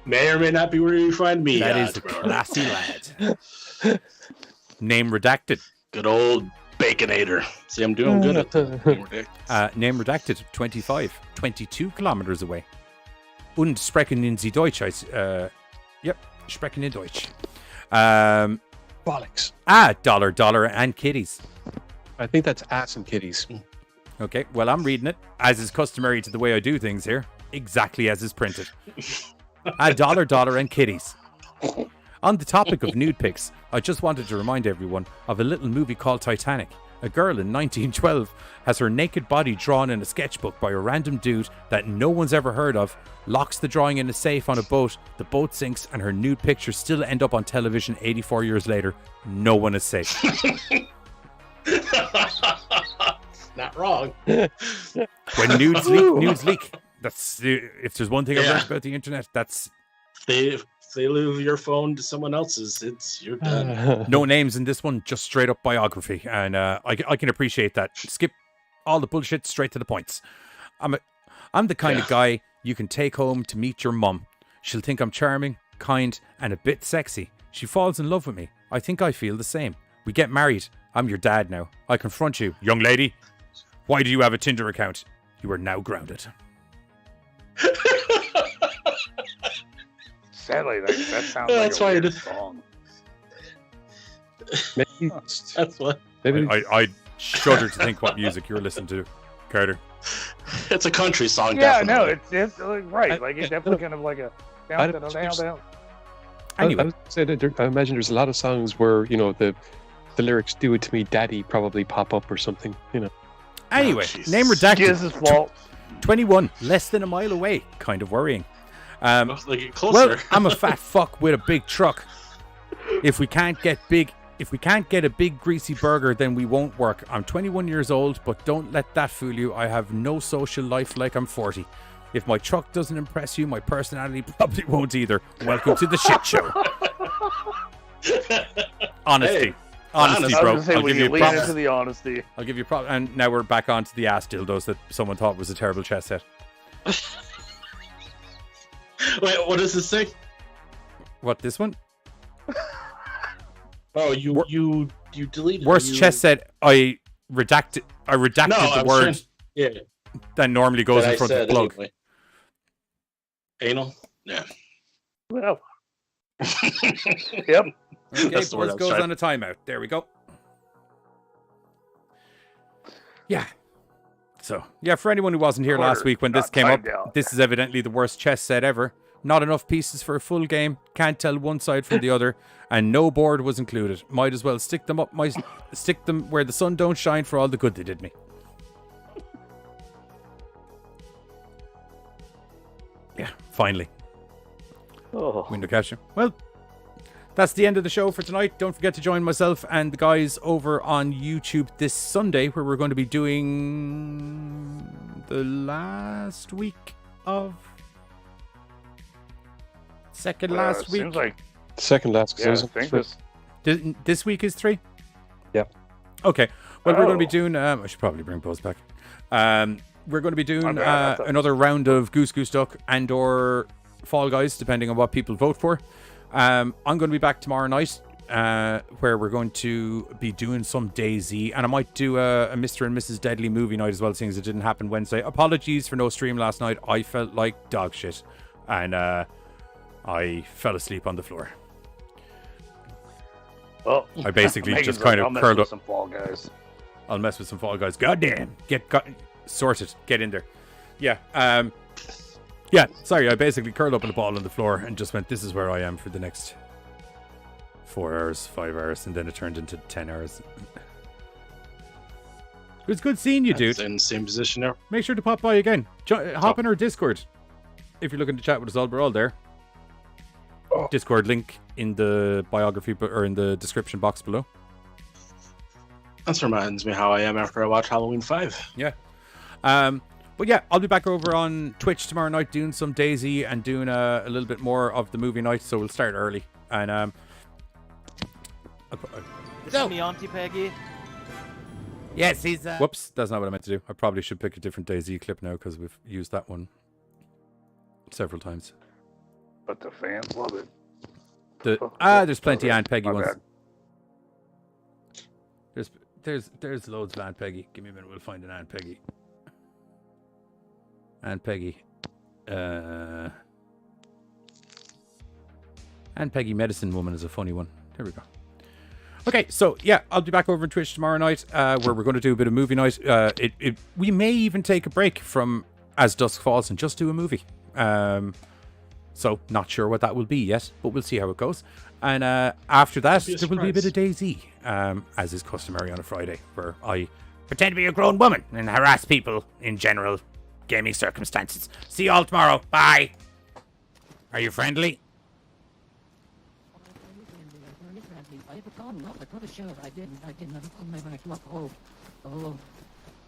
May or may not be where you find me. That is a classy lad. Name redacted. Good old Baconator. See, I'm doing good at the name redacted. 25. 22 kilometers away. Und sprechen in Sie Deutsch. Yep. Sprechen in Deutsch. Bollocks. Dollar and kitties. I think that's ass and kitties. Okay, well, I'm reading it, as is customary to the way I do things here, exactly as is printed. $1, and kitties. On the topic of nude pics, I just wanted to remind everyone of a little movie called Titanic. A girl in 1912 has her naked body drawn in a sketchbook by a random dude that no one's ever heard of, locks the drawing in a safe on a boat, the boat sinks, and her nude pictures still end up on television 84 years later. No one is safe. Not wrong. When nudes leak. That's if there's one thing I've learned about the internet, that's If they leave your phone to someone else's, you're done. no names in this one, just straight up biography, and I can appreciate that. Skip all the bullshit, straight to the points. I'm the kind of guy you can take home to meet your mum. She'll think I'm charming, kind, and a bit sexy. She falls in love with me. I think I feel the same. We get married. I'm your dad now. I confront you, young lady. Why do you have a Tinder account? You are now grounded. Sadly, that sounds like a weird song. Maybe that's what. Maybe I shudder to think what music you're listening to, Carter. It's a country song. Yeah, definitely. no, it's like, right. Like it's definitely kind of like a down. Anyway, I imagine there's a lot of songs where the lyrics "Do it to me, Daddy" probably pop up or something. Anyway, name redacted. It's his fault. 21, less than a mile away. Kind of worrying. Closer. Well, I'm a fat fuck with a big truck. If we can't get a big greasy burger, then we won't work. I'm 21 years old, but don't let that fool you. I have no social life like I'm 40. If my truck doesn't impress you, my personality probably won't either. Welcome to the shit show. Honesty. Hey, Honesty, bro. I'll give you props. Into the honesty. I'll give you props. And now we're back onto the ass dildos that someone thought was a terrible chess set. Wait, what does this say? What, this one? Oh, you deleted worst chess set. I redacted the word that normally goes in front of the plug. Anyway. Anal? Yeah. Well. Yep. Okay, That's the word I Buzz was goes trying. on a timeout. There we go. Yeah. So, yeah, for anyone who wasn't here last week when this came up, this is evidently the worst chess set ever. Not enough pieces for a full game. Can't tell one side from the other, and no board was included. Might as well stick them where the sun don't shine for all the good they did me. Yeah, finally. Oh. Window catcher. Well, that's the end of the show for tonight. Don't forget to join myself and the guys over on YouTube this Sunday, where we're going to be doing the last week of second last week. Seems like second last. Yeah, I think this week is 3. Yeah. Okay. Well, we're going to be doing. I should probably bring Buzz back. We're going to be doing another round of Goose Duck and/or Fall Guys, depending on what people vote for. I'm going to be back tomorrow night, where we're going to be doing some DayZ, and I might do a Mr. and Mrs. Deadly movie night as well, seeing as it didn't happen Wednesday. Apologies for no stream last night. I felt like dog shit, and I fell asleep on the floor. Well, I basically Megan's just kind of I'll mess curled with up. some Fall Guys. I'll mess with some Fall Guys. Goddamn, sorted. Get in there. Yeah. Yeah, sorry, I basically curled up in a ball on the floor and just went, this is where I am for the next 4 hours, 5 hours, and then it turned into 10 hours. It was good seeing you, dude. In the same position now. Make sure to pop by again. Hop in our Discord. If you're looking to chat with us all, we're all there. Discord link in the biography or in the description box below. That reminds me how I am after I watch Halloween 5. Yeah. But yeah, I'll be back over on Twitch tomorrow night doing some DayZ and doing a little bit more of the movie night, so we'll start early. And This is me, Auntie Peggy. yes, he's whoops, that's not what I meant to do. I probably should pick a different DayZ clip now because we've used that one several times. But the fans love it. There's plenty of Aunt Peggy My ones. bad. There's loads of Aunt Peggy. Give me a minute, we'll find an Aunt Peggy. Aunt Peggy. Aunt Peggy Medicine Woman is a funny one. There we go. Okay, so yeah, I'll be back over on Twitch tomorrow night, where we're going to do a bit of movie night. We may even take a break from As Dusk Falls and just do a movie. So not sure what that will be yet, but we'll see how it goes. And after that, there will be a bit of DayZ, as is customary on a Friday, where I pretend to be a grown woman and harass people in general gaming circumstances. See you all tomorrow. Bye. Are you friendly? I didn't. I put my back. Look,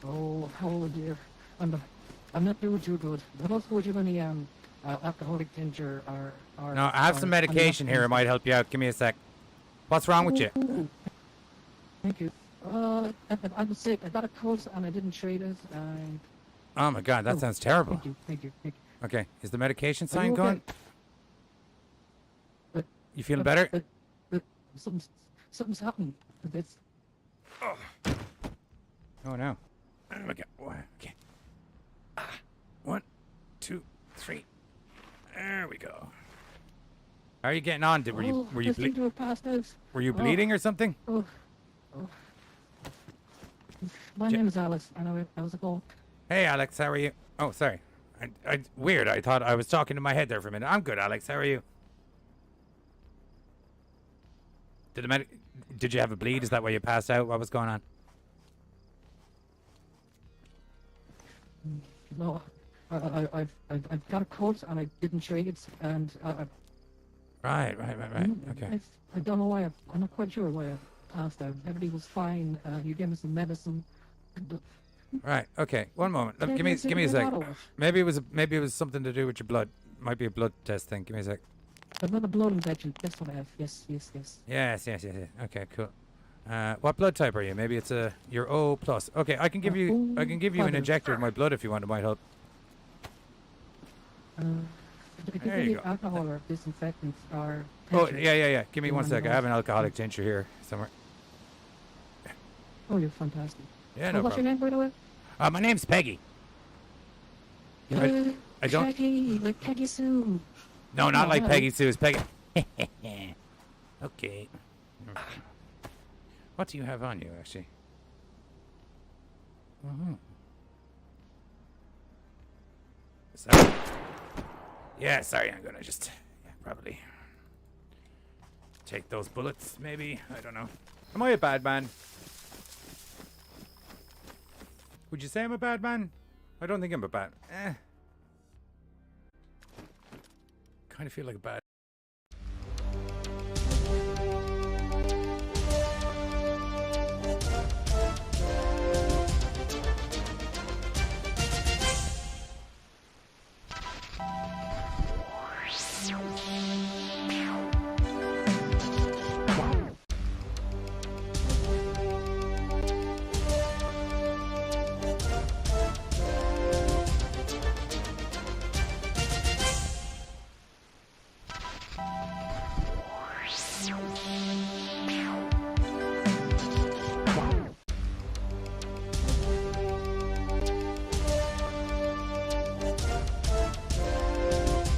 oh dear. I'm not doing too good. But also, give any alcoholic tincture or No, I have some medication here. It might help you out. Give me a sec. What's wrong with you? Thank you. I'm sick. I got a cold and I didn't trade it. Oh my God, that sounds terrible. Thank you. Okay, is the medication sign going? You feeling better? Something's happening. It's... Oh no. Okay. Okay. 1, 2, 3. There we go. How are you getting on? Were you Were you bleeding or something? My name is Alice. I know how's it going? Hey Alex, how are you? Oh, sorry. Weird. I thought I was talking to my head there for a minute. I'm good, Alex. How are you? Did you have a bleed? Is that why you passed out? What was going on? No, I've got a cold and I didn't trade it, and Right. Okay. I don't know why. I'm not quite sure why I passed out. Everybody was fine. You gave me some medicine. Right. Okay. One moment. Give me a sec. Maybe it was something to do with your blood. Might be a blood test thing. Give me a sec. I've got a blood infection. That's what I have. Yes. Yes. Okay. Cool. What blood type are you? Maybe it's you're O plus. Okay. I can give you an injector of my blood if you want. It might help. There you go. Alcohol or disinfectants or... Oh, yeah. Give me 1 sec. I have an alcoholic tincture here somewhere. Oh, you're fantastic. Yeah, no What's your name, by the way? My name's Peggy. I don't... Peggy, like Peggy Sue. No, not like Peggy Sue. It's Peggy... Okay. What do you have on you, actually? Sorry. Yeah, sorry. I'm gonna just probably take those bullets, maybe. I don't know. Am I a bad man? Would you say I'm a bad man? I don't think I'm a bad... Kind of feel like a bad